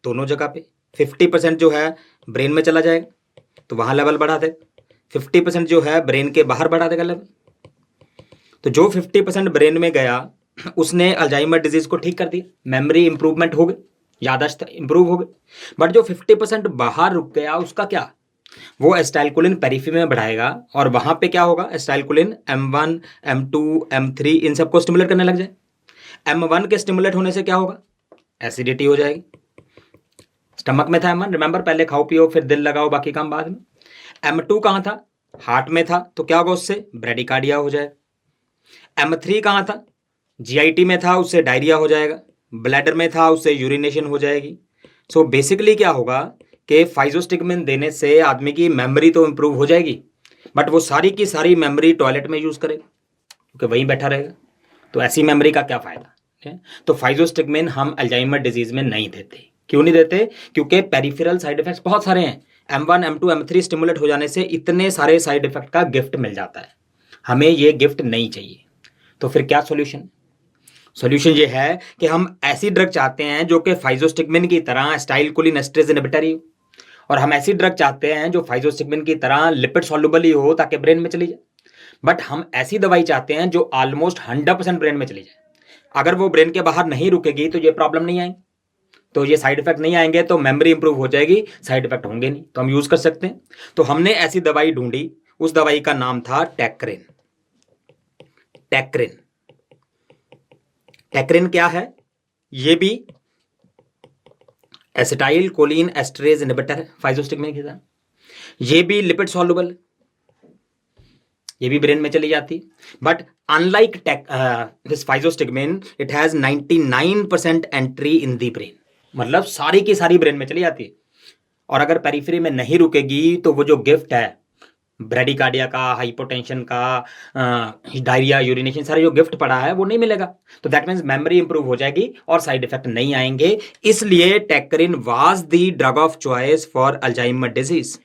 दोनों जगह पे। 50% जो है ब्रेन में चला जाएगा, तो वहाँ लेवल बढ़ा दे। 50% जो है ब्रेन के बाहर बढ़ा देगा लेवल। तो जो 50% ब्रेन में गया उसने अल्जाइमर डिजीज को ठीक कर दिया, मेमोरी इंप्रूवमेंट हो गई, याददाश्त इंप्रूव हो गई। बट जो 50% बाहर रुक गया उसका क्या? वो एसिटाइलकोलिन पेरिफेरी में बढ़ाएगा, और वहां पे क्या होगा? एसिटाइलकोलिन M1 M2 M3 इन सबको स्टिमुलेट करने लग जाए। M1 के स्टिमुलेट होने से क्या होगा? एसिडिटी हो जाएगी। स्टमक में था M1, रिमेंबर, पहले खाओ पियो फिर दिल लगाओ, बाकी काम बाद में। M2 कहाँ था? हार्ट में था, तो क्या होगा? उससे ब्रेडिकार्डिया हो जाएगा। M3 कहाँ था? GIT में था, उससे डायरिया हो जाएगा। ब्लैडर में था, उससे यूरिनेशन हो जाएगी। सो बेसिकली क्या होगा कि फाइजोस्टिगमिन देने से आदमी की मेमोरी तो इंप्रूव हो जाएगी, बट वो सारी की सारी मेमोरी टॉयलेट में यूज करेगा, क्योंकि वहीं बैठा रहेगा। तो ऐसी मेमोरी का क्या फायदा? तो फाइजोस्टिगमिन हम अल्जाइमर डिजीज में नहीं देते। क्यों नहीं देते? क्योंकि पेरिफेरल साइड इफेक्ट्स बहुत सारे हैं। M1 M2 M3 स्टिमुलेट हो जाने से इतने सारे साइड इफेक्ट का गिफ्ट मिल जाता है, हमें ये गिफ्ट नहीं चाहिए। तो फिर क्या सॉल्यूशन? सॉल्यूशन ये है कि हम ऐसी ड्रग चाहते हैं जो कि फाइजोस्टिगमिन की तरह एसिटाइलकोलिन एस्ट्रेज इनहिबिटर ही हो, और हम ऐसी ड्रग चाहते हैं जो फाइजोस्टिगमिन की तरह लिपिड सॉल्युबल ही हो ताकि ब्रेन में चली जाए। बट हम ऐसी दवाई चाहते हैं जो ऑलमोस्ट 100% ब्रेन में चली जाए। अगर वो ब्रेन के बाहर नहीं रुकेगी तो ये प्रॉब्लम नहीं आएगी, तो ये साइड इफेक्ट नहीं आएंगे, तो मेमोरी इंप्रूव हो जाएगी, साइड इफेक्ट होंगे नहीं, तो हम यूज कर सकते हैं। तो हमने ऐसी दवाई ढूंढी, उस दवाई का नाम था टैक्रिन। टैक्रिन। टैक्रिन क्या है? ये भी एसिटाइलकोलिन एस्ट्रेज इनहिबिटर है फाइजोस्टिगमिन की तरह। ये भी लिपिड सॉल्युबल, ये भी ब्रेन में चली जाती, but unlike this physostigmine it has 99% entry in the brain, मतलब सारी की सारी ब्रेन में चली जाती है। और अगर पेरिफेरी में नहीं रुकेगी तो वो जो गिफ्ट है ब्रेडिकार्डिया का, हाइपोटेंशन का, डायरिया, यूरिनेशन, सारे जो गिफ्ट पड़ा है वो नहीं मिलेगा। तो दैट मीन्स मेमोरी इंप्रूव हो जाएगी और साइड इफेक्ट नहीं आएंगे। इसलिए tacrine was the drug of choice for Alzheimer disease.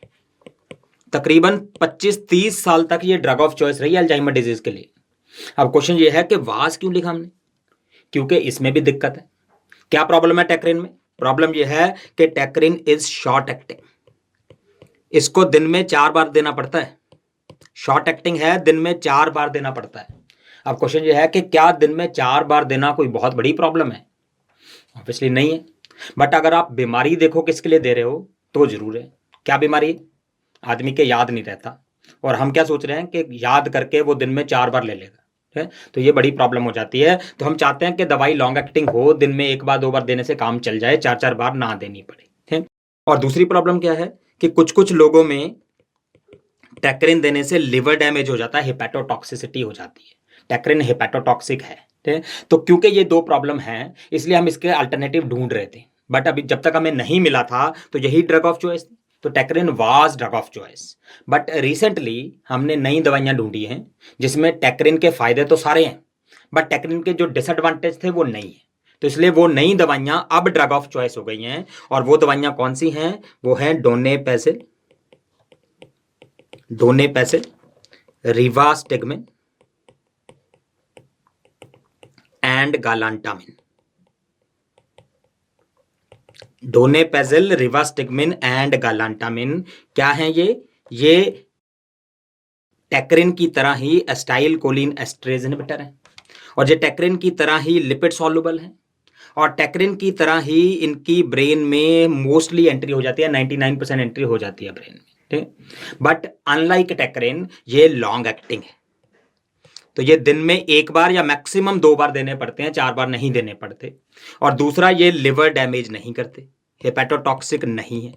तकरीबन 25-30 साल तक ये ड्रग ऑफ चॉइस रही अल्जाइमर डिजीज के लिए। अब क्वेश्चन ये है कि वाज क्यों लिखा हमने? क्योंकि इसमें भी दिक्कत है। क्या प्रॉब्लम है टैक्रिन में? प्रॉब्लम यह है कि टैक्रिन इज शॉर्ट एक्टिंग, इसको दिन में 4 बार देना पड़ता है। शॉर्ट एक्टिंग है, दिन में 4 बार देना पड़ता है। अब क्वेश्चन ये है कि क्या दिन में 4 बार देना कोई बहुत बड़ी प्रॉब्लम है? ऑब्वियसली नहीं है, बट अगर आप बीमारी देखो किसके लिए दे रहे हो तो जरूर है। क्या बीमारी? आदमी के याद नहीं रहता, और हम क्या सोच रहे हैं कि याद करके वो दिन में 4 बार ले लेगा। है, तो ये बड़ी प्रॉब्लम हो जाती है। तो हम चाहते हैं कि दवाई लॉन्ग एक्टिंग हो, दिन में 1 बार 2 बार देने से काम चल जाए, 4-4 बार ना देनी पड़े, ठीक। और दूसरी प्रॉब्लम क्या है कि कुछ लोगों में टैक्रिन देने से लिवर डैमेज हो जाता है, हेपेटोटॉक्सिसिटी हो जाती है। टैक्रिन हेपेटोटॉक्सिक है, ठीक है। तो क्योंकि ये 2 प्रॉब्लम हैं, इसलिए हम इसके अल्टरनेटिव ढूंढ रहे थे, बट अभी जब तक हमें नहीं मिला था तो यही ड्रग ऑफ चॉइस थी। तो tacrine was drug of choice, but recently हमने नई दवाइयां ढूंढी हैं जिसमें टैक्रिन के फायदे तो सारे हैं, बट टैक्रिन के जो डिसएडवांटेज थे वो नहीं है। तो इसलिए वो नई दवाइयां अब ड्रग ऑफ चॉइस हो गई हैं। और वो दवाइयां कौन सी हैं? वो हैं डोनेपेसिल, रिवास्टिगमिन एंड गालांटामिन। डोनेपेसिल, रिवास्टिगमिन एंड गालांटामिन क्या है? ये टैक्रिन की तरह ही एस्टाइल कोलिन एस्ट्रेज इनहिबिटर है, और ये टैक्रिन की तरह ही लिपिड सॉल्युबल है, और टैक्रिन की तरह ही इनकी ब्रेन में मोस्टली एंट्री हो जाती है, 99% एंट्री हो जाती है ब्रेन में, ठीक। बट अनलाइक टैक्रिन ये लॉन्ग एक्टिंग है, तो ये दिन में 1 बार या मैक्सिमम 2 बार देने पड़ते हैं, 4 बार नहीं देने पड़ते। और दूसरा, ये लिवर डैमेज नहीं करते, हेपेटोटॉक्सिक नहीं है,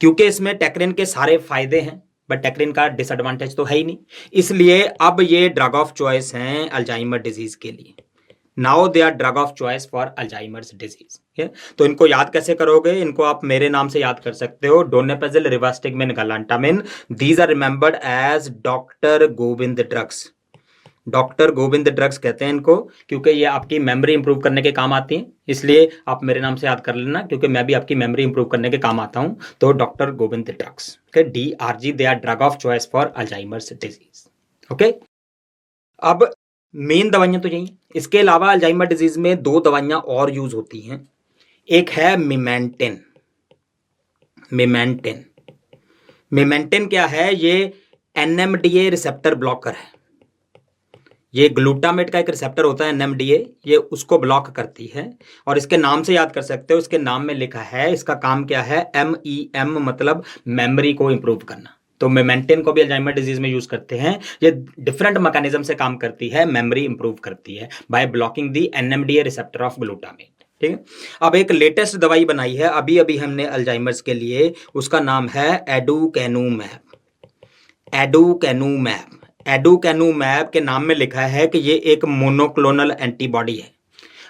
क्योंकि इसमें टैक्रिन के सारे फायदे हैं, बट टैक्रिन का डिसएडवांटेज तो है ही नहीं। इसलिए अब ये ड्रग ऑफ चॉइस हैं अल्जाइमर डिजीज के लिए। Now they are drug of choice for Alzheimer's disease. तो इनको याद कैसे करोगे? इनको आप मेरे नाम से याद कर सकते हो, donepezil, rivastigmine, galantamine. These are remembered as doctor Govind drugs. Doctor Govind drugs कहते हैं इनको, क्योंकि ये आपकी मेमोरी इंप्रूव करने के काम आती हैं, इसलिए आप मेरे नाम से याद कर लेना, क्योंकि मैं भी आपकी मेमोरी इंप्रूव करने के काम आता हूं। तो doctor Govind drugs, okay, DRG, they are drug of choice for Alzheimer's disease, okay. अब मेन दवाइयां तो यही, इसके अलावा अल्जाइमर डिजीज में 2 दवाइयां और यूज होती हैं। एक है मिमेंटिन। मिमेंटिन क्या है? ये NMDA रिसेप्टर ब्लॉकर है। ये ग्लूटामेट का एक रिसेप्टर होता है NMDA, ये उसको ब्लॉक करती है, और इसके नाम से याद कर सकते हो, इसके नाम में लिखा है, इसका काम क्या है? MEM, मतलब मेमोरी को इंप्रूव करना। तो मेमेंटिन को भी अल्जाइमर डिजीज में यूज करते हैं। ये डिफरेंट मैकेनिज्म से काम करती है, मेमोरी इंप्रूव करती है by blocking the NMDA receptor of glutamate, ठीक है। अब एक लेटेस्ट दवाई बनाई है अभी अभी हमने अल्जाइमर्स के लिए, उसका नाम है एडुकैनुमैब के नाम में लिखा है कि ये एक मोनोक्लोनल एंटीबॉडी है।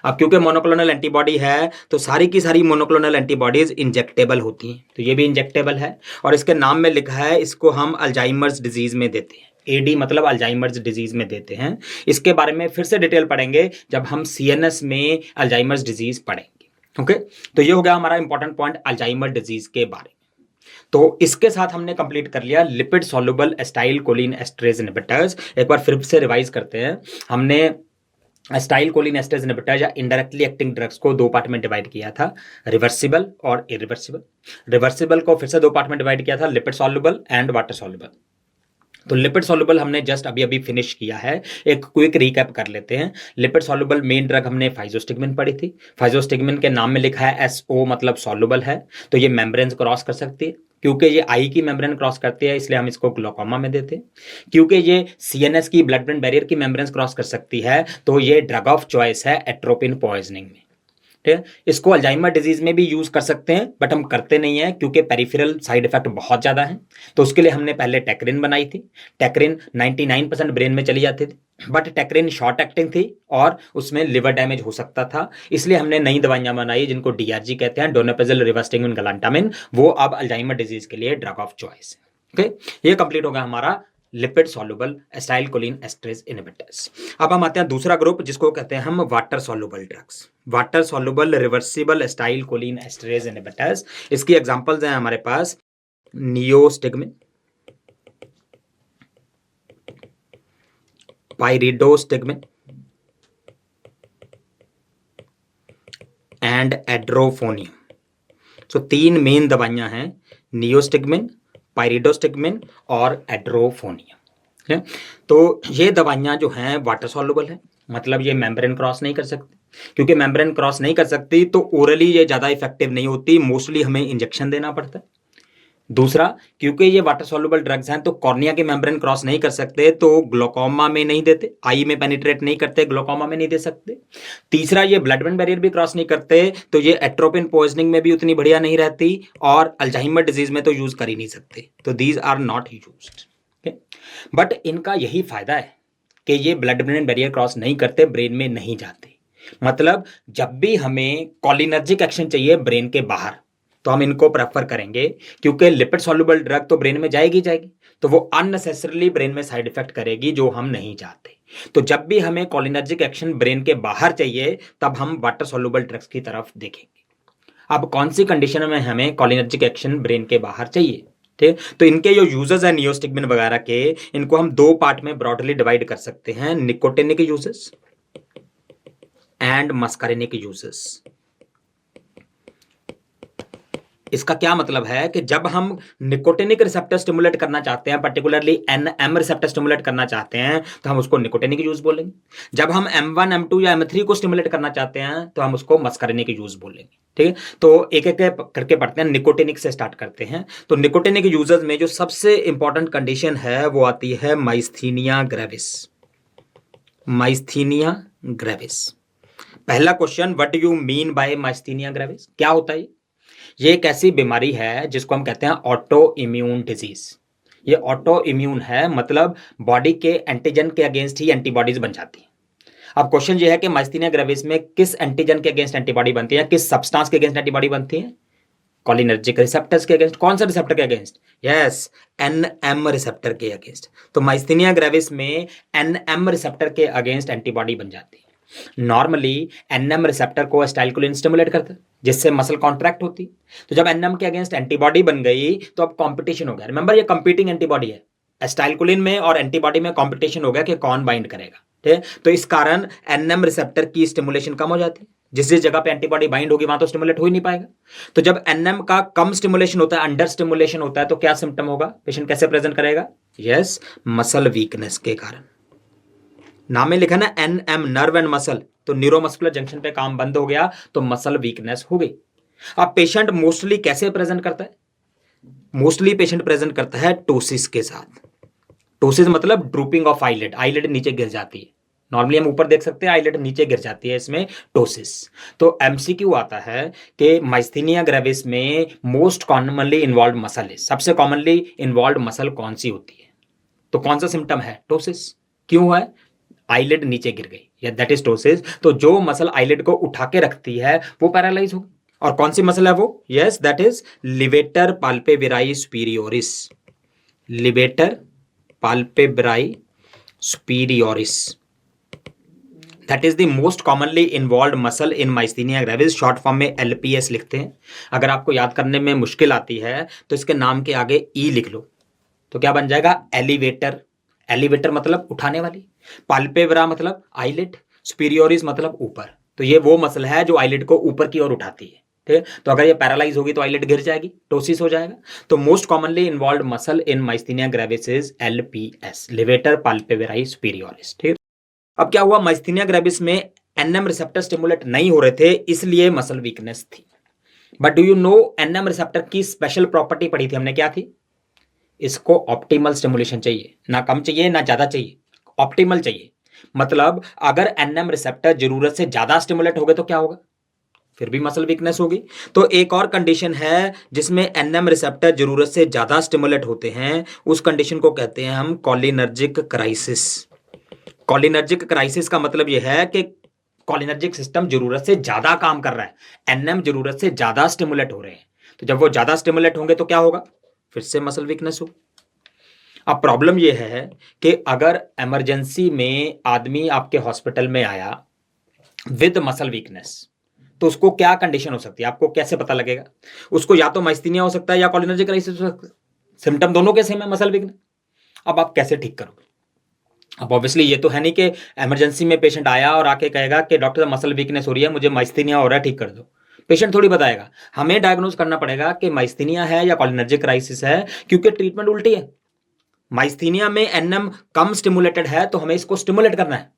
अब क्योंकि मोनोक्लोनल एंटीबॉडी है तो सारी की सारी मोनोक्लोनल एंटीबॉडीज इंजेक्टेबल होती हैं, तो ये भी इंजेक्टेबल है, और इसके नाम में लिखा है इसको हम अल्जाइमर्स डिजीज में देते हैं। AD मतलब अल्जाइमर्स डिजीज में देते हैं। इसके बारे में फिर से डिटेल पढ़ेंगे जब हम CNS में अल्जाइमर्स डिजीज पढ़ेंगे, ओके। तो ये हो गया हमारा इंपॉर्टेंट पॉइंट अल्जाइमर डिजीज के बारे में। तो इसके साथ हमने कंप्लीट कर लिया lipid soluble acetyl choline esterase inhibitors. एक बार फिर से रिवाइज करते हैं। हमने एस्टाइल कोलिन एस्ट्रेज इनहिबिटर या इनडायरेक्टली एक्टिंग ड्रग्स को 2 पार्ट में डिवाइड किया था, रिवर्सिबल और इरिवर्सिबल। रिवर्सिबल को फिर से 2 पार्ट में डिवाइड किया था, lipid soluble and water soluble. तो लिपिड सॉल्युबल हमने जस्ट अभी अभी फिनिश किया है। एक क्विक रिकैप कर लेते हैं। लिपिड सॉल्युबल मेन ड्रग हमने फाइजोस्टिगमिन पढ़ी थी। फाइजोस्टिगमिन के नाम में लिखा है SO मतलब सॉल्युबल है, तो ये मेम्ब्रेन क्रॉस कर सकती है। क्योंकि ये आई की मेम्ब्रेन क्रॉस करती है इसलिए हम इसको ग्लोकोमा में देते हैं। क्योंकि ये CNS की ब्लड ब्रेन बैरियर की मेम्ब्रेन क्रॉस कर सकती है तो ये ड्रग ऑफ चॉइस है एट्रोपिन पॉइजनिंग में, ठीक है। इसको अल्जाइमर डिजीज में भी यूज कर सकते हैं, बट हम करते नहीं है क्योंकि पेरिफेरल साइड इफेक्ट बहुत ज्यादा है। तो उसके लिए हमने पहले टैक्रिन बनाई थी। टैक्रिन 99% ब्रेन में चली जाती थी, बट टैक्रिन शॉर्ट एक्टिंग थी और उसमें लिवर डैमेज हो सकता था, इसलिए हमने नई दवाइयां बनाई जिनको DRG कहते हैं, डोनेपेसिल, रिवास्टिगमिन, गालांटामिन। वो अब अल्जाइमर डिजीज के लिए ड्रग ऑफ चॉइस है, ओके। ये कंप्लीट होगा हमारा lipid soluble acetyl choline esterase inhibitors. अब हम आते हैं दूसरा ग्रुप जिसको कहते हैं हम water soluble drugs. Water soluble reversible acetyl choline esterase inhibitors. इसकी एग्जांपल्स हैं हमारे पास नियोस्टिगमिन, पाइरिडोस्टिगमिन एंड एड्रोफोनियम। सो 3 मेन दवाइयां हैं, नियोस्टिगमिन, पाइरिडोस्टिगमिन और एड्रोफोनियम। तो ये दवाइयां जो हैं वाटर सॉल्युबल है, मतलब ये मेम्ब्रेन क्रॉस नहीं कर सकती। क्योंकि मेम्ब्रेन क्रॉस नहीं कर सकती तो ओरली ये ज़्यादा इफेक्टिव नहीं होती, मोस्टली हमें इंजेक्शन देना पड़ता है। दूसरा, क्योंकि ये वाटर सॉल्युबल ड्रग्स हैं तो कॉर्निया की मेम्ब्रेन क्रॉस नहीं कर सकते, तो ग्लोकोमा में नहीं देते, आई में पेनिट्रेट नहीं करते, ग्लोकोमा में नहीं दे सकते। तीसरा, ये ब्लड ब्रेन बैरियर भी क्रॉस नहीं करते, तो ये एट्रोपिन पॉइजनिंग में भी उतनी बढ़िया नहीं रहती, और अल्जाइमर डिजीज में तो यूज कर ही नहीं सकते, तो these are not used. But इनका यही फायदा है कि ये ब्लड ब्रेन बैरियर क्रॉस नहीं करते, ब्रेन में नहीं जाते। मतलब जब भी हमें कॉलिनर्जिक एक्शन चाहिए ब्रेन के बाहर, तो हम इनको प्रेफर करेंगे, क्योंकि लिपिड सॉल्युबल ड्रग तो ब्रेन में जाएगी, तो वो अननेसेसरली ब्रेन में साइड इफेक्ट करेगी जो हम नहीं चाहते। तो जब भी हमें कॉलिनर्जिक एक्शन ब्रेन के बाहर चाहिए, तब हम वाटर सॉल्युबल ड्रग्स की तरफ देखेंगे। अब कौन सी कंडीशन में हमें कॉलिनर्जिक एक्शन ब्रेन के बाहर चाहिए, ठीक? तो इनके जो यूजेस है नियोस्टिग्मिन वगैरह के, इनको हम दो पार्ट में ब्रॉडली डिवाइड कर सकते हैं, निकोटिनिक यूजेस एंड मस्कारिनिक यूजेस। इसका क्या मतलब है कि जब हम निकोटिनिक रिसेप्टर स्टिमुलेट करना चाहते हैं, पर्टिकुलरली एनएम रिसेप्टर स्टिमुलेट करना चाहते हैं, तो हम उसको निकोटिनिक यूज बोलेंगे। जब हम M1 M2 या M3 को स्टिमुलेट करना चाहते हैं, तो हम उसको मस्कारिनिक यूज बोलेंगे। ठीक है, तो एक एक करके पढ़ते हैं। निकोटिनिक से स्टार्ट करते हैं। तो निकोटिनिक यूजर्स में जो सबसे इंपॉर्टेंट कंडीशन है वो आती है माइस्थीनिया ग्रेविस। Myasthenia gravis. पहला question, what do you mean by myasthenia gravis? क्या होता है? ये एक ऐसी बीमारी है जिसको हम कहते हैं ऑटो इम्यून डिजीज। ये ऑटो इम्यून है, मतलब बॉडी के एंटीजन के अगेंस्ट ही एंटीबॉडीज बन जाती है। अब क्वेश्चन ये है कि माइस्थीनिया ग्रेविस में किस एंटीजन के अगेंस्ट एंटीबॉडी बनती है, किस सब्सटेंस के अगेंस्ट एंटीबॉडी बनती है? कॉलिनर्जिक रिसेप्टर्स के अगेंस्ट। कौन सा रिसेप्टर के अगेंस्ट? यस, एनएम रिसेप्टर के अगेंस्ट। तो माइस्थीनिया ग्रेविस में एनएम रिसेप्टर के अगेंस्ट एंटीबॉडी बन जाती है। नॉर्मली एनएम रिसेप्टर को एसिटाइलकोलिन स्टिमुलेट करता है, जिससे मसल कॉन्ट्रैक्ट होती। तो जब एनएम के अगेंस्ट एंटीबॉडी बन गई, तो अब कंपटीशन हो गया। रिमेंबर, ये कंपीटिंग एंटीबॉडी है। एसिटाइलकोलिन में और एंटीबॉडी में कंपटीशन हो गया कि कौन बाइंड करेगा। ठीक है, तो इस कारण एनएम रिसेप्टर की स्टिमुलेशन कम हो जाती है। जिस जिस जगह पे एंटीबॉडी बाइंड होगी वहां तो स्टिमुलेट हो ही नहीं पाएगा। तो जब एनएम का कम स्टिमुलेशन होता है, अंडर स्टिमुलेशन होता है, तो क्या सिम्टम होगा? पेशेंट कैसे प्रेजेंट करेगा? यस, मसल वीकनेस के कारण। नाम में लिखा ना एनएम, नर्व एंड मसल, तो न्यूरोमस्कुलर जंक्शन पे काम बंद हो गया, तो मसल वीकनेस हो गई। अब पेशेंट मोस्टली कैसे प्रेजेंट करता है? मोस्टली पेशेंट प्रेजेंट करता है टोसिस के साथ। टोसिस मतलब ड्रूपिंग ऑफ आईलिड, आईलिड नीचे गिर जाती है। नॉर्मली हम ऊपर देख सकते हैं, आईलिड नीचे गिर जाती है, इसमें टोसिस। तो एमसीक्यू आता है कि माइस्थीनिया ग्रेविस में मोस्ट कॉमनली इन्वॉल्व मसल है। सबसे कॉमनली इन्वॉल्व मसल कौन सी होती है? तो कौन सा सिम्टम है? टोसिस। क्यों है? आईलिड नीचे गिर गई, या दैट इज टोसिस। तो जो मसल आईलिड को उठा के रखती है वो पैरालाइज होगी। और कौन सी मसल है वो? Yes, that is levator palpebrae superioris. Levator palpebrae superioris, that is the most commonly involve muscle in myasthenia gravis. Short form में एलपीएस लिखते हैं। अगर आपको याद करने में मुश्किल आती है तो इसके नाम के आगे ई लिख लो, तो क्या बन जाएगा? एलिवेटर। एलिवेटर मतलब उठाने वाली, पाल्पेब्रा मतलब आईलिड, सुपीरियोरिस मतलब ऊपर। तो ये वो मसल है जो आईलिड को ऊपर की ओर उठाती है। ठीक है, तो अगर ये पैरालाइज होगी तो आईलिड गिर जाएगी, टोसिस हो जाएगा। तो most commonly involve muscle in myasthenia gravis is LPS, levator palpebrae superioris. ठीक है, अब क्या हुआ? माइस्थीनिया ग्रेविस में एनएम रिसेप्टर स्टिमुलेट नहीं हो रहे थे, इसलिए मसल वीकनेस थी। But do you know NM receptor की स्पेशल प्रॉपर्टी पढ़ी थी हमने, क्या थी? इसको ऑप्टिमल स्टिमुलेशन चाहिए, ना कम चाहिए ना ज्यादा चाहिए, ऑप्टिमल चाहिए। मतलब अगर एनएम रिसेप्टर जरूरत से ज्यादा स्टिमुलेट हो गए तो क्या होगा? फिर भी मसल वीकनेस होगी। तो एक और कंडीशन है जिसमें एनएम रिसेप्टर जरूरत से ज्यादा स्टिमुलेट होते हैं, उस कंडीशन को कहते हैं हम कॉलिनर्जिक क्राइसिस। कॉलिनर्जिक क्राइसिस का मतलब यह है कि कॉलिनर्जिक सिस्टम जरूरत से ज्यादा काम कर रहा है, एनएम जरूरत से ज्यादा स्टिमुलेट हो रहे हैं। तो जब वो ज्यादा स्टिमुलेट होंगे तो क्या होगा? फिर से मसल वीकनेस हो। अब प्रॉब्लम यह है कि अगर इमरजेंसी में आदमी आपके हॉस्पिटल में आया विद मसल वीकनेस, तो उसको क्या कंडीशन हो सकती है? आपको कैसे पता लगेगा? उसको या तो माइस्थीनिया हो सकता है या कॉलिनर्जिक क्राइसिस हो सकता है। सिम्टम दोनों के सेम है, मसल वीकनेस। अब आप कैसे ठीक करोगे? अब ऑब्वियसली ये तो है नहीं कि इमरजेंसी में पेशेंट आया और आके कहेगा कि डॉक्टर मसल वीकनेस हो रही है, मुझे माइस्थीनिया हो रहा है, ठीक कर दो। पेशेंट थोड़ी बताएगा, हमें डायग्नोज करना पड़ेगा कि माइस्थीनिया है या कॉलिनर्जिक क्राइसिस है, क्योंकि ट्रीटमेंट उल्टी है। माइस्थीनिया में एनएम कम स्टिमुलेटेड है तो हमें इसको स्टिमुलेट करना है,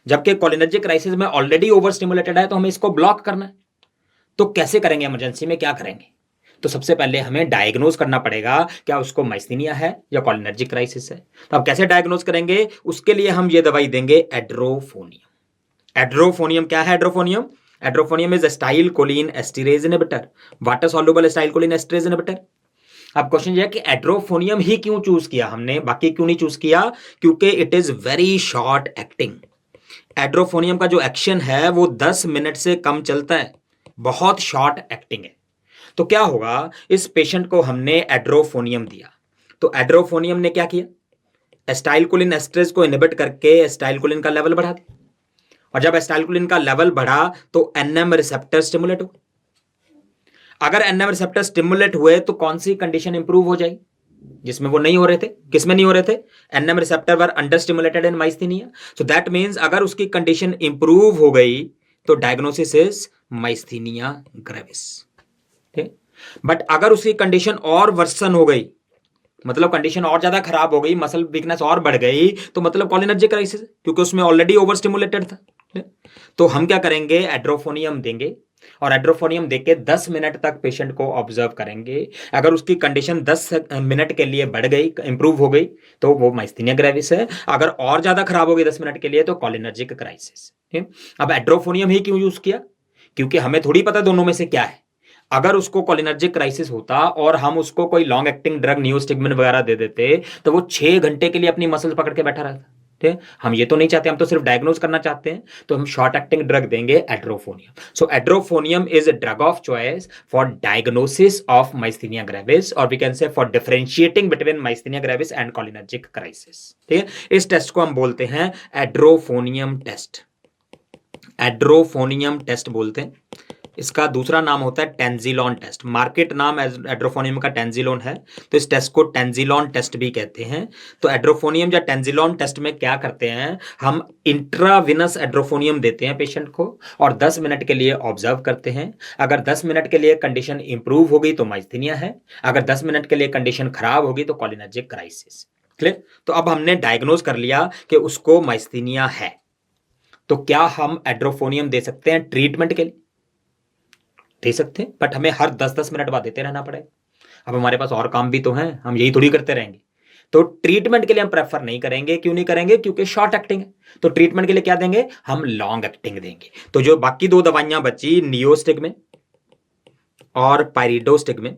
जबकि कॉलिनर्जिक क्राइसिस में ऑलरेडी ओवर स्टिमुलेटेड है तो हमें इसको ब्लॉक करना है। तो कैसे करेंगे? इमरजेंसी में क्या करेंगे? तो सबसे पहले हमें डायग्नोज करना पड़ेगा क्या उसको माइस्थीनिया है या कोलिनर्जिक क्राइसिस है। तो अब कैसे डायग्नोज करेंगे, उसके लिए हम ये दवाई देंगे एड्रोफोनियम। एड्रोफोनियम क्या है? Edrophonium edrophonium is acetyl choline esterase inhibitor, water soluble acetyl choline esterase inhibitor. अब क्वेश्चन ये है कि एड्रोफोनियम ही क्यों चूज किया हमने, बाकी क्यों नहीं चूज किया? क्योंकि it is very short acting. एड्रोफोनियम का जो एक्शन है वो 10 मिनट से कम चलता है, बहुत शॉर्ट एक्टिंग है। तो क्या होगा, इस पेशेंट को हमने एड्रोफोनियम दिया, तो एड्रोफोनियम ने क्या किया, एस्टाइलकोलिन एस्ट्रेज को इनहिबिट करके एस्टाइलकोलिन का लेवल बढ़ा दिया, और जब एस्टाइलकोलिन का लेवल बढ़ा तो एनएम रिसेप्टर स्टिमुलेट हो। अगर एनएम रिसेप्टर स्टिमुलेट हुए तो कौन सी कंडीशन इंप्रूव हो जाएगी, जिसमें वो नहीं हो रहे थे। किसमें नहीं हो रहे थे? NM receptor were under stimulated in myasthenia. So that means अगर उसकी कंडीशन इंप्रूव हो गई तो डायग्नोसिस इज माइस्थीनिया ग्रेविस। ठीक, बट अगर उसकी कंडीशन और वर्सन हो गई, मतलब कंडीशन और ज्यादा खराब हो गई, मसल वीकनेस और बढ़ गई, तो मतलब कोलिनर्जिक क्राइसिस, क्योंकि उसमें ऑलरेडी ओवर स्टिमुलेटेड था। तो हम क्या करेंगे, एड्रोफोनियम देंगे, और एड्रोफोनियम देके 10 मिनट तक पेशेंट को ऑब्जर्व करेंगे। अगर उसकी कंडीशन 10 मिनट के लिए बढ़ गई, इंप्रूव हो गई, तो वो माइस्थीनिया ग्रेविस है। अगर और ज्यादा खराब हो गई 10 मिनट के लिए तो कोलिनर्जिक क्राइसिस। अब एड्रोफोनियम ही क्यों यूज किया? क्योंकि हमें थोड़ी पता दोनों में से क्या है। अगर उसको कोलिनर्जिक क्राइसिस होता और हम उसको कोई लॉन्ग एक्टिंग ड्रग नियोस्टिग्मिन वगैरह दे देते तो वो 6 घंटे के लिए अपनी मसल्स पकड़ के बैठा रहता। ठीक, हम ये तो नहीं चाहते, हम तो सिर्फ डायग्नोज करना चाहते हैं। तो हम शॉर्ट एक्टिंग ड्रग देंगे edrophonium. So edrophonium is a drug of choice for diagnosis of myasthenia gravis, और we can say for differentiating between myasthenia gravis and cholinergic crisis. ठीक है, इस टेस्ट को हम बोलते हैं एड्रोफोनियम टेस्ट। एड्रोफोनियम टेस्ट बोलते हैं। इसका दूसरा नाम होता है टेंजिलॉन टेस्ट। मार्केट नाम एड्रोफोनियम का टेंजिलॉन है, तो इस टेस्ट को टेंजिलॉन टेस्ट भी कहते हैं। तो एड्रोफोनियम या टेंजिलॉन टेस्ट में क्या करते हैं, हम इंट्राविनस एड्रोफोनियम देते हैं पेशेंट को और 10 मिनट के लिए ऑब्जर्व करते हैं। अगर 10 मिनट के लिए कंडीशन इंप्रूव हो गई तो माइस्थीनिया है, अगर 10 मिनट के लिए कंडीशन खराब होगी तो कोलिनर्जिक क्राइसिस। क्लियर? तो अब हमने डायग्नोज कर लिया कि उसको माइस्थीनिया है, तो क्या हम एड्रोफोनियम दे सकते हैं ट्रीटमेंट के लिए? दे सकते हैं, बट हमें हर 10-10 मिनट बाद देते रहना पड़ेगा। अब हमारे पास और काम भी तो हैं, हम यही थोड़ी करते रहेंगे। तो ट्रीटमेंट के लिए हम प्रेफर नहीं करेंगे। क्यों नहीं करेंगे? क्योंकि शॉर्ट एक्टिंग है। तो ट्रीटमेंट के लिए क्या देंगे, हम लॉन्ग एक्टिंग देंगे। तो जो बाकी 2 दवाइयां बची, नियोस्टिग्मिन और पाइरिडोस्टिग्मिन,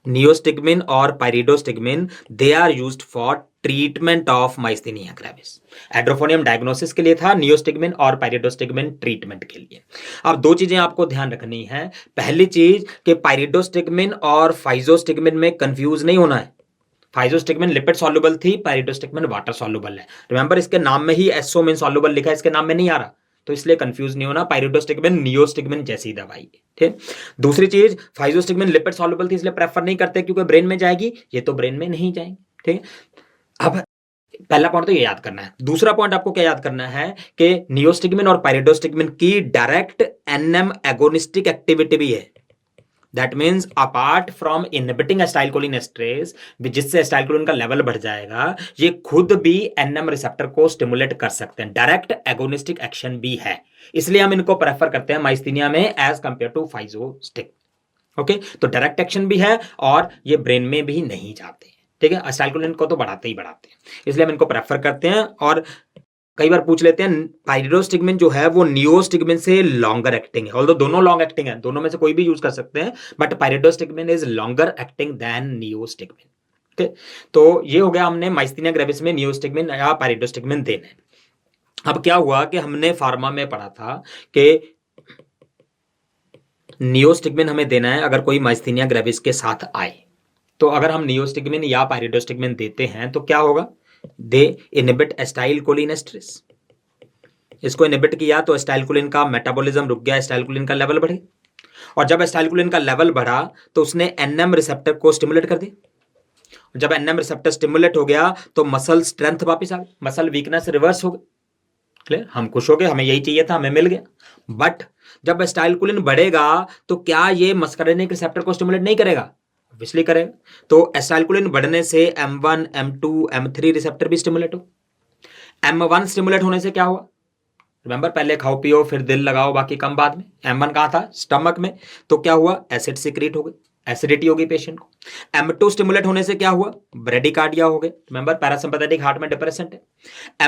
नियोस्टिग्मिन और pyridostigmine, they are used for treatment of myasthenia gravis. Edrophonium diagnosis के लिए था, नियोस्टिग्मिन और पाइरिडोस्टिग्मिन ट्रीटमेंट के लिए। अब 2 चीजें आपको ध्यान रखनी है। पहली चीज कि पाइरिडोस्टिग्मिन और फाइजोस्टिग्मिन में कंफ्यूज नहीं होना है। फाइजोस्टिग्मिन लिपिड सॉल्युबल थी, पाइरिडोस्टिग्मिन वाटर सॉल्युबल है। रिमेंबर, इसके नाम में ही एसओ मीन सॉल्युबल लिखा है, इसके नाम में नहीं आ रहा, तो इसलिए कंफ्यूज नहीं होना। पाइरिडोस्टिग्मिन नियोस्टिग्मिन जैसी दवाई है। ठीक, दूसरी चीज, फाइजोस्टिग्मिन लिपिड सॉल्युबल थी इसलिए प्रेफर नहीं करते क्योंकि ब्रेन में जाएगी, ये तो ब्रेन में नहीं जाएंगे। ठीक, अब पहला पॉइंट तो ये याद करना है। दूसरा पॉइंट आपको क्या याद करना है कि नियोस्टिग्मिन और पाइरिडोस्टिग्मिन की डायरेक्ट एनएम एगोनिस्टिक एक्टिविटी भी है। That means apart from inhibiting acetylcholine esterase, जिससे एसिटाइलकोलिन का लेवल बढ़ जाएगा, ये खुद भी एनएम रिसेप्टर को स्टिमुलेट कर सकते हैं। डायरेक्ट एगोनिस्टिक एक्शन भी है, इसलिए हम इनको प्रेफर करते हैं माइस्थीनिया में एज कंपेयर टू फाइजोस्टिक। ओके, तो डायरेक्ट एक्शन भी है और ये ब्रेन में भी नहीं जाते। ठीक है, एसिटाइलकोलिन को तो बढ़ाते ही बढ़ाते हैं, इसलिए हम इनको प्रेफर करते हैं। और कई बार पूछ लेते हैं पाइरिडोस्टिग्मिन जो है वो नियोस्टिग्मिन से लॉन्गर एक्टिंग है, ऑल्दो दोनों लॉन्ग एक्टिंग है, दोनों में से कोई भी यूज कर सकते हैं, but pyridostigmine is longer acting than neostigmine. ठीक, तो ये हो गया, हमने माइस्थीनिया ग्रेविस में नियोस्टिग्मिन या पाइरिडोस्टिग्मिन देने। अब क्या हुआ कि हमने फार्मा में पढ़ा था कि नियोस्टिग्मिन हमें देना है अगर कोई माइस्थीनिया ग्रेविस के साथ आए। तो अगर हम नियोस्टिग्मिन या पाइरिडोस्टिग्मिन देते हैं तो क्या होगा, दे इनहिबिट एसिटाइलकोलिन एस्ट्रेज। इसको इनहिबिट किया तो एसिटाइलकोलिन का मेटाबॉलिज्म रुक गया, एसिटाइलकोलिन का लेवल बढ़े, और जब एसिटाइलकोलिन का लेवल बढ़ा तो उसने एनएम रिसेप्टर को स्टिमुलेट कर दिया। जब एनएम रिसेप्टर स्टिमुलेट हो गया तो मसल स्ट्रेंथ वापस आ गई, मसल वीकनेस रिवर्स हो गई। क्लियर? हम खुश हो गए, हमें यही चाहिए था, हमें मिल गया। बट जब एसिटाइलकोलिन बढ़ेगा तो क्या ये मस्करेनिक रिसेप्टर को स्टिमुलेट नहीं करेगा? ऑब्वियसली करेगा। तो एसिटाइलकोलिन बढ़ने से M1, M2, M3 रिसेप्टर भी स्टिमुलेट हो। M1 स्टिमुलेट होने से क्या हुआ, रिमेंबर, पहले खाओ पियो फिर दिल लगाओ, बाकी कम बाद में। M1 कहाँ था? स्टमक में। तो क्या हुआ? एसिड सिक्रीट हो गई, एसिडिटी हो गई पेशेंट को। M2 स्टिमुलेट होने से क्या हुआ? ब्रेडिकार्डिया हो गए। रिमेंबर, पैरासिम्पैथेटिक हार्ट में डिप्रेसेंट है।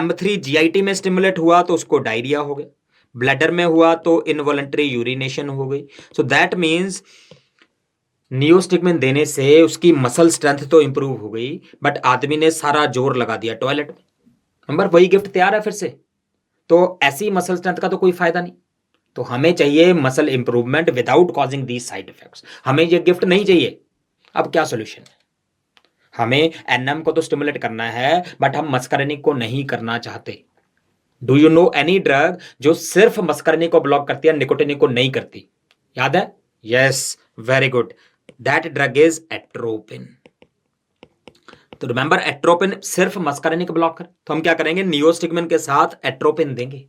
M3 GIT में स्टिमुलेट हुआ तो उसको डायरिया हो गया। ब्लैडर में हुआ तो इनवॉलंटरी यूरिनेशन हो गई। सो दैट मीन्स नियोस्टिगमिन देने से उसकी मसल स्ट्रेंथ तो इंप्रूव हो गई, बट आदमी ने सारा जोर लगा दिया टॉयलेट में। नंबर वही गिफ्ट तैयार है फिर से, तो ऐसी मसल स्ट्रेंथ का तो कोई फायदा नहीं। तो हमें चाहिए muscle improvement without causing these side effects. हमें ये गिफ्ट नहीं चाहिए। अब क्या सोल्यूशन है? हमें एनएम को तो स्टिमुलेट करना है, बट हम मस्करनिक को नहीं करना चाहते। Do you no any drug जो सिर्फ मस्करनिक को ब्लॉक करती है, निकोटिनिक को नहीं करती? याद है? Yes, very good. That drug is atropine. तो रिमेंबर, एट्रोपिन सिर्फ मस्करनिक ब्लॉकर। तो हम क्या करेंगे? नियोस्टिगमिन के साथ एट्रोपिन देंगे।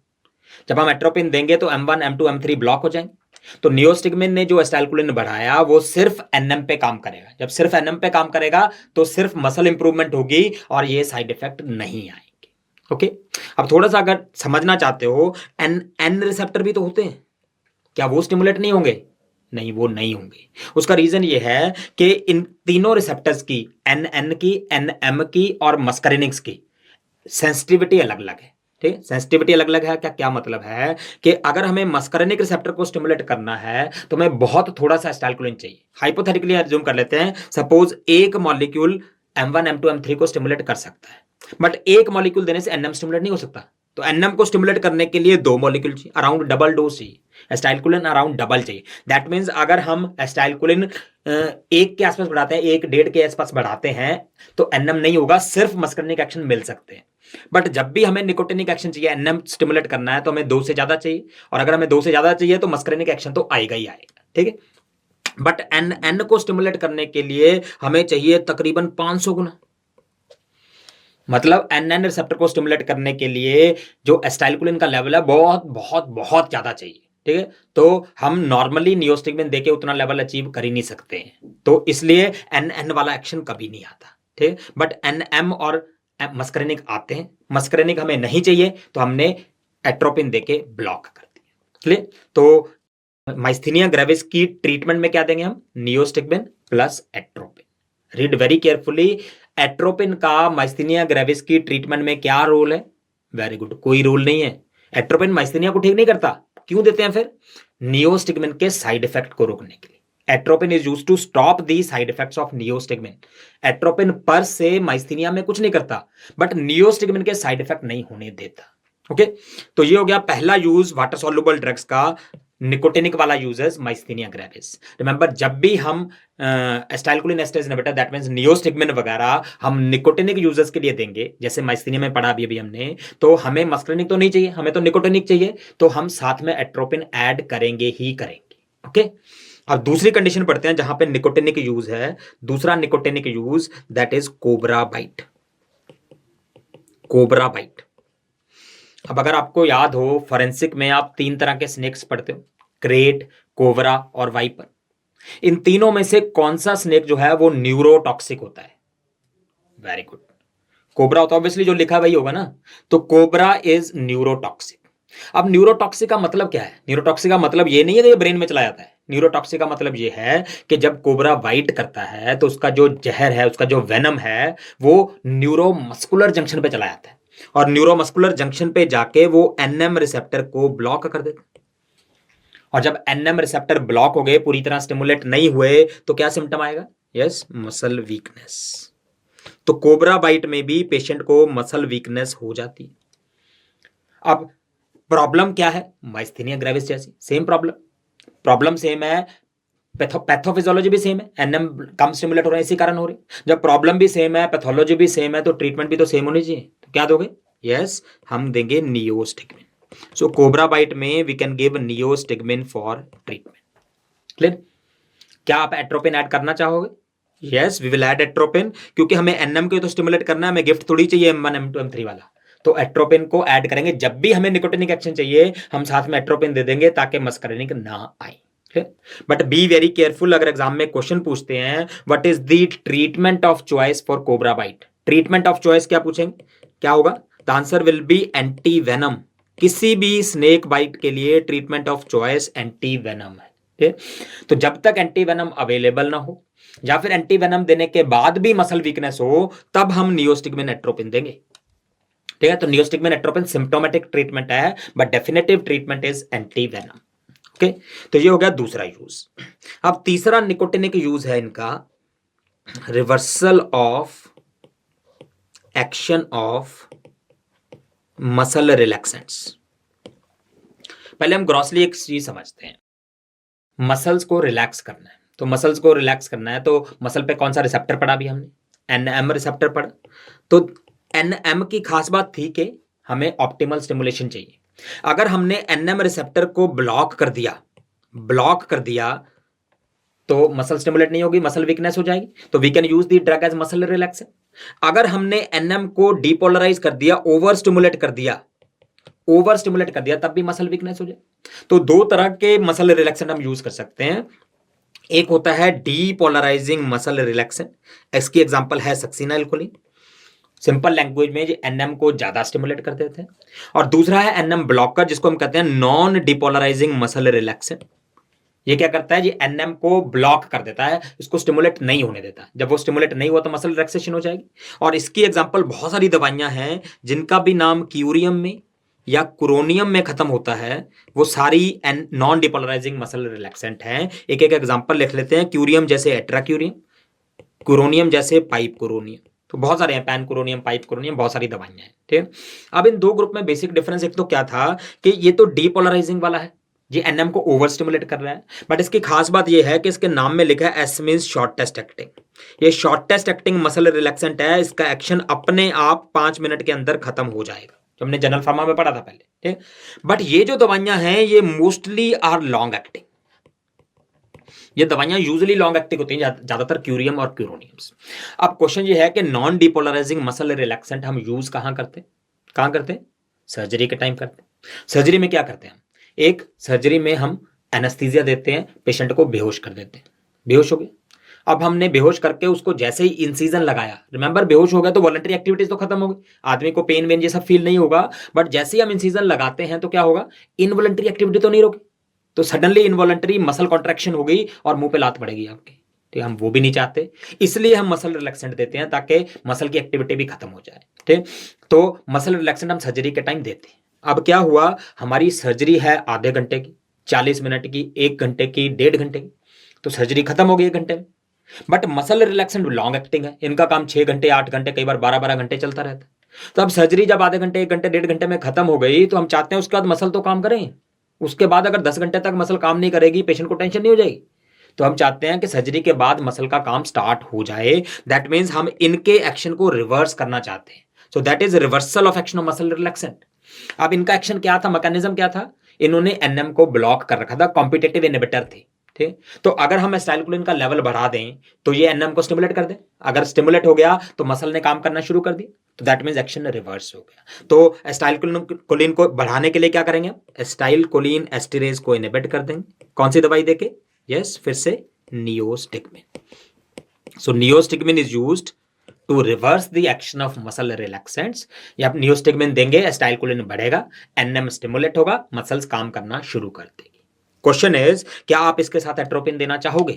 जब हम एट्रोपिन देंगे तो M1 M2 M3 ब्लॉक हो जाएंगे। तो नियोस्टिगमिन ने जो एसिटाइलकोलिन बढ़ाया वो सिर्फ एनएम पे काम करेगा। जब सिर्फ एनएम पे काम करेगा तो सिर्फ मसल इंप्रूवमेंट होगी और ये साइड इफेक्ट नहीं आएंगे। ओके, अब थोड़ा सा अगर समझना चाहते हो, एन रिसेप्टर भी तो होते हैं, क्या वो स्टिमुलेट नहीं होंगे? नहीं, वो नहीं होंगे। उसका रीजन ये है कि इन तीनों रिसेप्टर्स की, एन की, एम की और मस्करिनिक्स की सेंसिटिविटी अलग अलग है। ठीक है, सेंसिटिविटी अलग अलग है। क्या मतलब है कि अगर हमें मस्करिनिक रिसेप्टर को स्टिमुलेट करना है तो हमें बहुत थोड़ा सा एसिटाइलकोलिन चाहिए। हाइपोथेटिकली अज्यूम कर लेते हैं, सपोज एक मॉलिक्यूल M1 M2 M3 को स्टिमुलेट कर सकता है, बट एक मॉलिक्यूल देने से एनएम स्टिमुलेट नहीं हो सकता। तो एनएम को स्टिमुलेट करने के लिए दो मॉलिक्यूल चाहिए, अराउंड डबल डोज चाहिए। एसिटाइलकोलिन अराउंड डबल चाहिए। दैट मीन्स अगर हम एसिटाइलकोलिन 1 के आसपास बढ़ाते हैं, 1.5 के आसपास बढ़ाते हैं, तो एनएम नहीं होगा, सिर्फ मस्करिनिक एक्शन मिल सकते हैं। बट जब भी हमें निकोटिनिक एक्शन चाहिए, एनएम स्टिमुलेट करना है, तो हमें 2 से ज्यादा चाहिए। और अगर हमें 2 से ज्यादा चाहिए तो मस्करिनिक एक्शन तो आएगा ही आएगा। ठीक है, बट एन को स्टिमुलेट करने के लिए हमें चाहिए तकरीबन 500 गुना। मतलब एन रिसेप्टर को स्टिमुलेट करने के लिए जो एसिटाइलकोलिन का लेवल है बहुत बहुत बहुत ज्यादा चाहिए। ठीक है, तो हम नॉर्मली नियोस्टिगमिन देके उतना लेवल अचीव कर ही नहीं सकते हैं, तो इसलिए एन वाला एक्शन कभी नहीं आता। ठीक है, बट एम और मस्करिनिक आते हैं। मस्करिनिक हमें नहीं चाहिए तो हमने एट्रोपिन देके ब्लॉक कर दिया। क्लियर? तो माइस्थीनिया ग्रेविस की ट्रीटमेंट में क्या देंगे हम? Neostigmine plus atropine. Read very carefully. Atropine का माइस्थीनिया ग्रेविस की ट्रीटमेंट में क्या रोल है? वेरी गुड, कोई रोल नहीं है। एट्रोपिन माइस्थीनिया को ठीक नहीं करता। क्यों देते हैं फिर? नियोस्टिगमिन के साइड इफेक्ट को रोकने के लिए। Atropine is used to stop the side effects of neostigmine. Atropine पर से माइस्थीनिया में कुछ नहीं करता, बट नियोस्टिगमिन के साइड इफेक्ट नहीं होने देता। ओके, तो ये हो गया पहला यूज वाटर सॉल्युबल ड्रग्स का, निकोटिनिक वाला यूजेस माइस्थीनिया ग्रेविस। रिमेंबर, जब भी हम acetylcholine esterase inhibitor, that means neostigmine वगैरह हम निकोटिनिक यूजर्स के लिए देंगे, जैसे माइस्थीनिया में पढ़ा अभी हमने, तो हमें मस्करिनिक तो नहीं चाहिए, हमें तो निकोटिनिक चाहिए, तो हम साथ में एट्रोपिन ऐड करेंगे ही करेंगे। ओके, अब दूसरी कंडीशन पढ़ते हैं जहां पे निकोटिनिक यूज है। दूसरा nicotinic use, that is cobra bite. Cobra bite. अब अगर आपको याद हो, फोरेंसिक में आप 3 तरह के स्नेक्स पढ़ते हो, क्रेट, कोबरा और वाइपर। इन तीनों में से कौन सा स्नेक जो है वो न्यूरोटॉक्सिक होता है? वेरी गुड, कोबरा होता है, ऑब्वियसली जो लिखा वही होगा ना। तो कोबरा इज न्यूरोटॉक्सिक। अब न्यूरोटॉक्सिक का मतलब क्या है? न्यूरोटॉक्सिक का मतलब ये नहीं है कि ये ब्रेन में चला जाता है। न्यूरोटॉक्सिक का मतलब ये है कि जब कोबरा बाइट करता है तो उसका जो जहर है, उसका जो वेनम है, वो न्यूरोमस्कुलर जंक्शन पे चला जाता है, और न्यूरोमस्कुलर जंक्शन पे जाके वो एनएम रिसेप्टर को ब्लॉक कर देता है। और जब एनएम रिसेप्टर ब्लॉक हो गए, पूरी तरह स्टिमुलेट नहीं हुए, तो क्या सिम्टम आएगा? Yes, muscle weakness. तो कोबरा बाइट में भी पेशेंट को मसल वीकनेस हो जाती है। अब प्रॉब्लम क्या है? माइस्थीनिया ग्रेविस जैसी सेम प्रॉब्लम सेम है, पैथोफिजियोलॉजी भी सेम है, एनएम कम स्टिमुलेट हो रहा है, इसी कारण हो रही है। जब प्रॉब्लम भी सेम है, पैथोलॉजी भी सेम है, तो ट्रीटमेंट भी तो सेम होनी चाहिए। तो क्या दोगे? यस, हम देंगे नियोस्टिगमिन। सो कोबरा बाइट में we can give neostigmine for treatment. Clear? क्या आप एट्रोपिन ऐड करना चाहोगे? Yes, we will add atropine, क्योंकि हमें एनएम को तो स्टिमुलेट करना है, हमें गिफ्ट थोड़ी चाहिए M1 M2 M3 वाला। तो एट्रोपिन को ऐड करेंगे। जब भी हमें निकोटिनिक एक्शन चाहिए, हम साथ में एट्रोपिन दे देंगे ताकि मस्करिनिक ना आए। बट बी वेरी केयरफुल, अगर एग्जाम में क्वेश्चन पूछते हैं what is the treatment of choice for cobra bite, treatment of choice क्या पूछेंगे? क्या होगा? The answer will be anti venom. किसी भी स्नेक बाइट के लिए treatment of choice anti venom है। ठीक है, तो जब तक एंटी वेनम अवेलेबल ना हो या फिर एंटी वेनम देने के बाद भी मसल वीकनेस हो, तब हम नियोस्टिग्मिन एट्रोपिन देंगे। ठीक है, तो नियोस्टिग्मिन एट्रोपिन सिम्प्टोमेटिक ट्रीटमेंट है, but definitive treatment is anti venom. Okay, तो ये हो गया दूसरा यूज। अब तीसरा निकोटिनिक यूज है इनका, reversal of action of muscle relaxants. पहले हम ग्रॉसली एक चीज समझते हैं, मसल्स को रिलैक्स करना है, तो मसल्स को रिलैक्स करना है तो मसल पे कौन सा रिसेप्टर पढ़ा भी हमने, एनएम रिसेप्टर पढ़ा। तो एनएम की खास बात थी कि हमें ऑप्टिमल स्टिमुलेशन चाहिए। अगर हमने एनएम रिसेप्टर को ब्लॉक कर दिया तो मसल स्टिमुलेट नहीं होगी, मसल वीकनेस हो जाएगी, तो we can use the drug as muscle relaxant. अगर हमने एनएम को डीपोलराइज कर दिया, ओवर स्टिमुलेट कर दिया, तब भी मसल वीकनेस हो जाए। तो दो तरह के मसल रिलैक्सेंट हम यूज कर सकते हैं। एक होता है डीपोलराइजिंग मसल रिलैक्सेंट, इसकी एग्जांपल है सक्सिनाइलकोलिन। सिंपल लैंग्वेज में एनएम को ज्यादा स्टिमुलेट कर देते हैं। और दूसरा है एनएम ब्लॉकर, जिसको हम कहते हैं नॉन डिपोलराइजिंग मसल रिलैक्सेंट। ये क्या करता है जी, एनएम को ब्लॉक कर देता है, इसको स्टिमुलेट नहीं होने देता। जब वो स्टिमुलेट नहीं हुआ तो मसल रिलैक्सेशन हो जाएगी। और इसकी एग्जांपल बहुत सारी दवाइयां हैं जिनका भी नाम क्यूरियम में या क्रोनियम में खत्म होता है, वो सारी नॉन डिपोलराइजिंग मसल रिलैक्सेंट हैं। एक एक एग्जांपल लिख लेते हैं। क्यूरियम जैसे एट्राक्यूरियम, क्रोनियम जैसे पाइप क्रोनियम, तो बहुत सारे हैं, पैन क्रोनियम, पाइप क्रोनियम, बहुत सारी दवाइयां हैं। ठीक, अब इन दो ग्रुप में बेसिक डिफरेंस एक तो क्या था कि ये तो डीपोलराइजिंग वाला है, ये एनएम को ओवर स्टिमुलेट कर रहा है, बट इसकी खास बात ये है कि इसके नाम में लिखा है एस मींस शॉर्टेस्ट एक्टिंग। ये शॉर्टेस्ट एक्टिंग मसल रिलैक्सेंट है, इसका एक्शन अपने आप 5 मिनट के अंदर खत्म हो जाएगा, जो हमने जनरल फार्मा में पढ़ा था पहले। ठीक, बट ये जो दवाइयां हैं ये मोस्टली आर लॉन्ग एक्टिंग। ये दवाइयां यूजुअली लॉन्ग एक्टिंग होती हैं, ज्यादातर क्यूरियम और क्यूरोनियम्स। अब क्वेश्चन ये है कि नॉन डिपोलराइजिंग मसल रिलैक्सेंट हम यूज कहां करते हैं? सर्जरी के टाइम करते हैं। सर्जरी में क्या करते हैं हम? एक सर्जरी में हम एनेस्थीसिया देते हैं, पेशेंट को बेहोश कर देते हैं। बेहोश हो गए, अब हमने बेहोश करके उसको जैसे ही इंसीजन लगाया, रिमेंबर बेहोश हो गया तो वॉलंटरी एक्टिविटीज तो खत्म हो गई, आदमी को पेन वेन ये सब फील नहीं होगा, बट जैसे ही हम इंसीजन लगाते हैं तो क्या होगा, इनवॉलंटरी एक्टिविटी तो नहीं रोकी, तो सडनली इनवॉलंटरी मसल कॉन्ट्रैक्शन हो गई और मुंह पे लात पड़ेगी आपके। ठीक, हम वो भी नहीं चाहते, इसलिए हम मसल रिलैक्सेंट देते हैं ताकि मसल की एक्टिविटी भी खत्म हो जाए। ठीक, तो मसल रिलैक्सेंट हम सर्जरी के टाइम देते हैं। अब क्या हुआ, हमारी सर्जरी है आधे घंटे की, 40 मिनट की, 1 घंटे की, 1.5 घंटे की, तो सर्जरी खत्म हो गई 1 घंटे में। But muscle relaxant long acting है, इनका काम 6 घंटे, 8 घंटे, कई बार 12-12 घंटे चलता रहता है। तो अब सर्जरी जब आधे घंटे, 1 घंटे, 1.5 घंटे में खत्म हो गई, तो हम चाहते हैं उसके बाद मसल तो काम करें। उसके बाद अगर 10 घंटे तक मसल काम नहीं करेगी, पेशेंट को टेंशन नहीं हो जाएगी? तो हम चाहते हैं कि सर्जरी के बाद मसल का काम स्टार्ट हो जाए। दैट मीन्स हम इनके एक्शन को रिवर्स करना चाहते हैं। सो that is reversal of action of muscle relaxant. अब इनका एक्शन क्या था, मैकेनिज्म क्या था? इन्होंने एनएम को ब्लॉक कर रखा था, कॉम्पिटेटिव इनहिबिटर थे। ठीक, तो अगर हम एसिटाइलकोलिन का लेवल बढ़ा दें तो ये एनएम को स्टिमुलेट कर दे, अगर स्टिमुलेट हो गया तो मसल ने काम करना शुरू कर दिया, तो दैट मीन्स एक्शन रिवर्स हो गया। तो एसिटाइलकोलिन को बढ़ाने के लिए क्या करेंगे? एसिटाइलकोलिन एस्टिरेज को इनहिबिट कर देंगे। कौन सी दवाई देके? यस, फिर से neostigmine. So neostigmine is used to reverse the action of muscle relaxants. या आप नियोस्टिग्मिन देंगे, एसिटाइलकोलिन बढ़ेगा, एनएम स्टिमुलेट होगा, मसल्स काम करना शुरू कर देगी। क्वेश्चन इज, क्या आप इसके साथ एट्रोपिन देना चाहोगे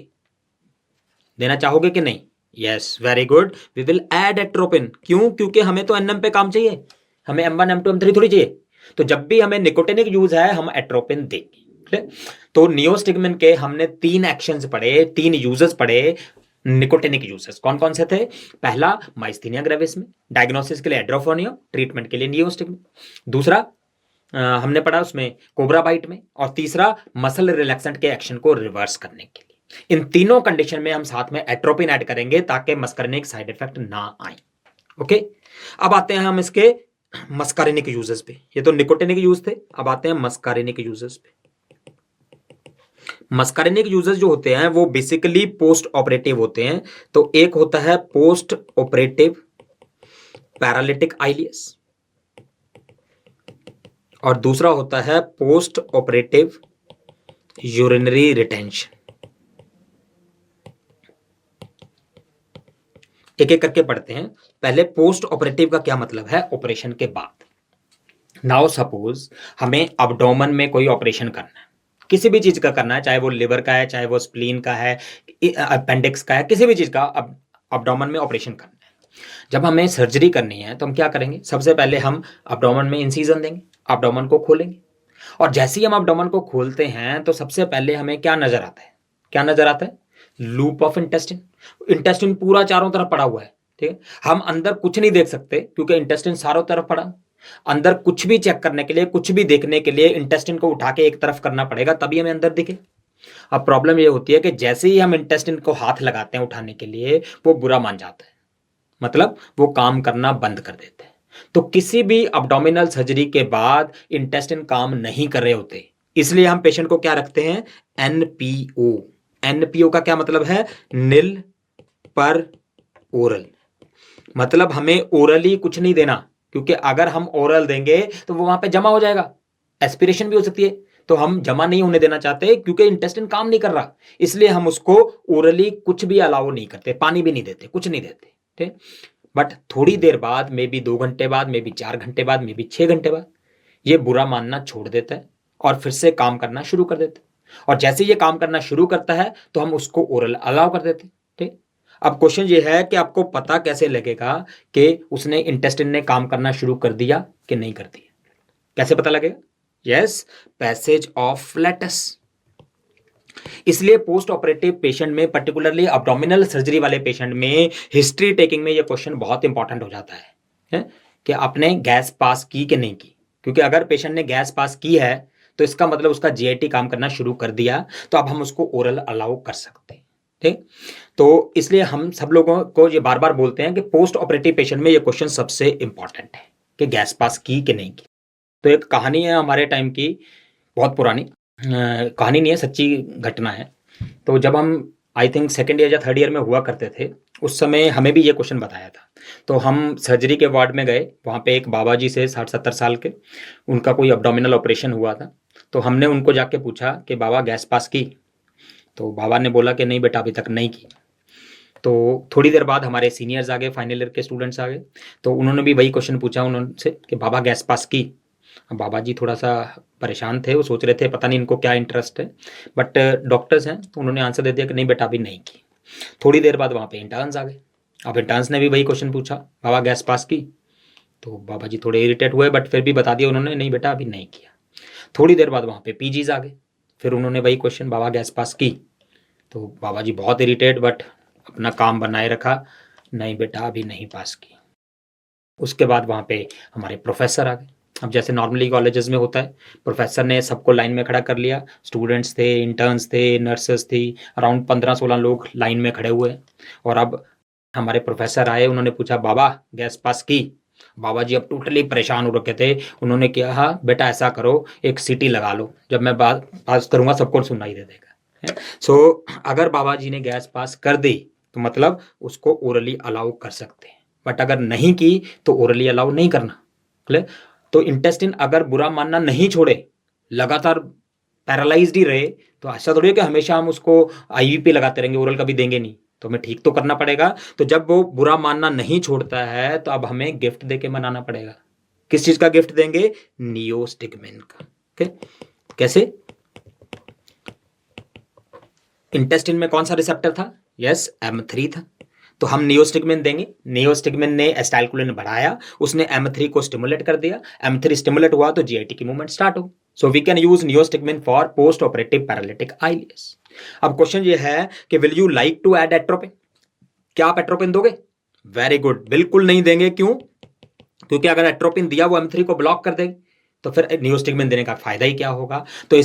कि नहीं? Yes, very good, we will add atropine. क्यों? क्योंकि हमें तो एनएम पे काम चाहिए, हमें M1 M2 M3 थोड़ी चाहिए। तो जब भी हमें निकोटिनिक यूज है हम एट्रोपिन देंगे। तो नियोस्टिग्मिन के हमने 3 एक्शंस पढ़े, 3 यूजेस पढ़े निकोटिनिक यूजेस। कौन कौन से थे? पहला माइस्थीनिया ग्रेविस में, डायग्नोसिस के लिए एड्रोफोनिया, ट्रीटमेंट के लिए नियोस्टिग्मिन। दूसरा हमने पढ़ा उसमें कोबरा बाइट में, और तीसरा मसल रिलैक्सेंट के एक्शन को रिवर्स करने के लिए। इन तीनों कंडीशन में हम साथ में एट्रोपिन ऐड करेंगे ताकि मस्करिनिक साइड इफेक्ट ना आए। ओके, अब आते हैं हम इसके मस्कारिनिक यूजेस पे। ये तो निकोटिनिक यूज थे, अब आते हैं मस्कारिनिक यूजेस पे। मस्कारिनिक यूजेस जो होते हैं वो बेसिकली पोस्ट ऑपरेटिव होते हैं। तो एक होता है पोस्ट ऑपरेटिव पैरालिटिक आइलियस, और दूसरा होता है पोस्ट ऑपरेटिव यूरिनरी रिटेंशन। एक एक करके पढ़ते हैं। पहले पोस्ट ऑपरेटिव का क्या मतलब है? ऑपरेशन के बाद। नाउ सपोज हमें अब्डोमन में कोई ऑपरेशन करना है, किसी भी चीज का करना है, चाहे वो लिवर का है, चाहे वो स्प्लीन का है, अपेंडिक्स का है, किसी भी चीज का अब्डोमन में ऑपरेशन करना है। जब हमें सर्जरी करनी है तो हम क्या करेंगे, सबसे पहले हम अब्डोमन में इंसिजन देंगे, अब्डोमन को खोलेंगे, और जैसे ही हम अब्डोमन को खोलते हैं तो सबसे पहले हमें क्या नजर आता है, क्या नजर आता है, लूप ऑफ इंटेस्टिन। इंटेस्टिन पूरा चारों तरफ पड़ा हुआ है, ठीक है। हम अंदर कुछ नहीं देख सकते क्योंकि इंटेस्टिन चारों तरफ पड़ा। अंदर कुछ भी चेक करने के लिए, कुछ भी देखने के लिए इंटेस्टिन को उठा के एक तरफ करना पड़ेगा, तभी हमें अंदर दिखे। अब प्रॉब्लम ये होती है कि जैसे ही हम इंटेस्टिन को हाथ लगाते हैं उठाने के लिए, वो बुरा मान जाता है, मतलब वो काम करना बंद कर देते हैं। तो किसी भी अब्डोमिनल सर्जरी के बाद इंटेस्टिन काम नहीं कर रहे होते, इसलिए हम पेशेंट को क्या रखते हैं, एनपीओ। एनपीओ का क्या मतलब है, नील पर ओरल, मतलब हमें ओरली कुछ नहीं देना, क्योंकि अगर हम ओरल देंगे तो वो वहां पे जमा हो जाएगा, एस्पिरेशन भी हो सकती है, तो हम जमा नहीं होने देना चाहते क्योंकि इंटेस्टिन काम नहीं कर रहा, इसलिए हम उसको ओरली कुछ भी अलाउ नहीं करते, पानी भी नहीं देते, कुछ नहीं देते, ठीक। बट थोड़ी देर बाद, मे बी 2 घंटे बाद, मे बी 4 घंटे बाद, मे बी 6 घंटे बाद, ये बुरा मानना छोड़ देता है और फिर से काम करना शुरू कर देता है। और जैसे ये काम करना शुरू करता है तो हम उसको ओरल अलाउ कर देते हैं, ठीक। अब क्वेश्चन ये है कि आपको पता कैसे लगेगा कि उसने इंटेस्टिन ने काम करना शुरू कर दिया कि नहीं कर दिया, कैसे पता लगेगा, यस, पैसेज ऑफ फ्लैटस। इसलिए पोस्ट ऑपरेटिव पेशेंट में, पर्टिकुलरली अब्डोमिनल सर्जरी वाले पेशेंट में, हिस्ट्री टेकिंग में ये क्वेश्चन बहुत इंपॉर्टेंट हो जाता है कि आपने गैस पास की कि नहीं की, क्योंकि अगर पेशेंट ने गैस पास की है तो इसका मतलब उसका जीआईटी काम करना शुरू कर दिया, तो अब हम उसको ओरल अलाउ कर सकते हैं, ठीक। तो इसलिए हम सब लोगों को ये बार बार बोलते हैं कि पोस्ट ऑपरेटिव पेशेंट में ये क्वेश्चन सबसे इंपॉर्टेंट है कि गैस पास की कि नहीं की। तो एक कहानी है हमारे टाइम की, बहुत पुरानी कहानी नहीं है, सच्ची घटना है। तो जब हम आई थिंक सेकेंड ईयर या थर्ड ईयर में हुआ करते थे, उस समय हमें भी ये क्वेश्चन बताया था। तो हम सर्जरी के वार्ड में गए, वहाँ पे एक बाबा जी से 60-70 साल के, उनका कोई अब्डोमिनल ऑपरेशन हुआ था। तो हमने उनको जाके पूछा कि बाबा गैस पास की, तो बाबा ने बोला कि नहीं बेटा अभी तक नहीं की। तो थोड़ी देर बाद हमारे सीनियर्स आ गए, फाइनल ईयर के स्टूडेंट्स आ गए, तो उन्होंने भी वही क्वेश्चन पूछा उन्होंने कि बाबा गैस पास की। बाबा जी थोड़ा सा परेशान थे, वो सोच रहे थे पता नहीं इनको क्या इंटरेस्ट है, बट डॉक्टर्स हैं तो उन्होंने आंसर दे दिया कि नहीं बेटा अभी नहीं की। थोड़ी देर बाद वहाँ पे इंटर्न्स आ गए, अब इंटर्न्स ने भी वही क्वेश्चन पूछा, बाबा गैस पास की। तो बाबा जी थोड़े इरिटेट हुए, बट फिर भी बता दिया उन्होंने, नहीं बेटा अभी नहीं किया। थोड़ी देर बाद वहाँ पे पीजीज आ गए, फिर उन्होंने वही क्वेश्चन, बाबा गैस पास की। तो बाबा जी बहुत इरिटेट, बट अपना काम बनाए रखा, नहीं बेटा अभी नहीं पास की। उसके बाद वहाँ पे हमारे प्रोफेसर आ गए। अब जैसे नॉर्मली कॉलेजेस में होता है, प्रोफेसर ने सबको लाइन में खड़ा कर लिया, स्टूडेंट्स थे, इंटर्न्स थे, नर्सेस थी, अराउंड 15-16 लोग लाइन में खड़े हुए। और अब हमारे प्रोफेसर आए, उन्होंने पूछा बाबा गैस पास की। बाबा जी अब टोटली परेशान हो रखे थे, उन्होंने कहा बेटा ऐसा करो, एक सीटी लगा लो, जब मैं बात पास करूँगा सबको सुनाई दे देगा। सो अगर बाबा जी ने गैस पास कर दी तो मतलब उसको ओरली अलाउ कर सकते हैं, बट अगर नहीं की तो ओरली अलाउ नहीं करना, क्लियर। तो इंटेस्टिन अगर बुरा मानना नहीं छोड़े, लगातार पैरालाइज्ड ही रहे, तो ऐसा थोड़ी है कि हमेशा हम उसको आईवीपी लगाते रहेंगे, ओरल कभी देंगे नहीं, तो हमें ठीक तो करना पड़ेगा। तो जब वो बुरा मानना नहीं छोड़ता है तो अब हमें गिफ्ट देके मनाना पड़ेगा। किस चीज का गिफ्ट देंगे, नियोस्टिग्मिन का, ओके। कैसे, इंटेस्टिन में कौन सा रिसेप्टर था, यस M3 था, तो हम नियोस्टिग्मिन देंगे। नियोस्टिग्मिन ने एसिटाइलकोलिन बढ़ाया, उसने M3 को स्टिमुलेट कर दिया, M3 स्टिमुलेट हुआ तो जीआईटी की मूवमेंट स्टार्ट हो। So we can use neostigmine for post operative paralytic ileus. अब क्वेश्चन ये है कि will you like to add atropine, क्या आप एट्रोपिन दोगे, वेरी गुड, बिल्कुल नहीं देंगे, क्यों, क्योंकि अगर एट्रोपिन दिया वो M3 को ब्लॉक कर देगी, तो फिर नियोस्टिग्मिन देने का फायदा ही क्या होगा। तो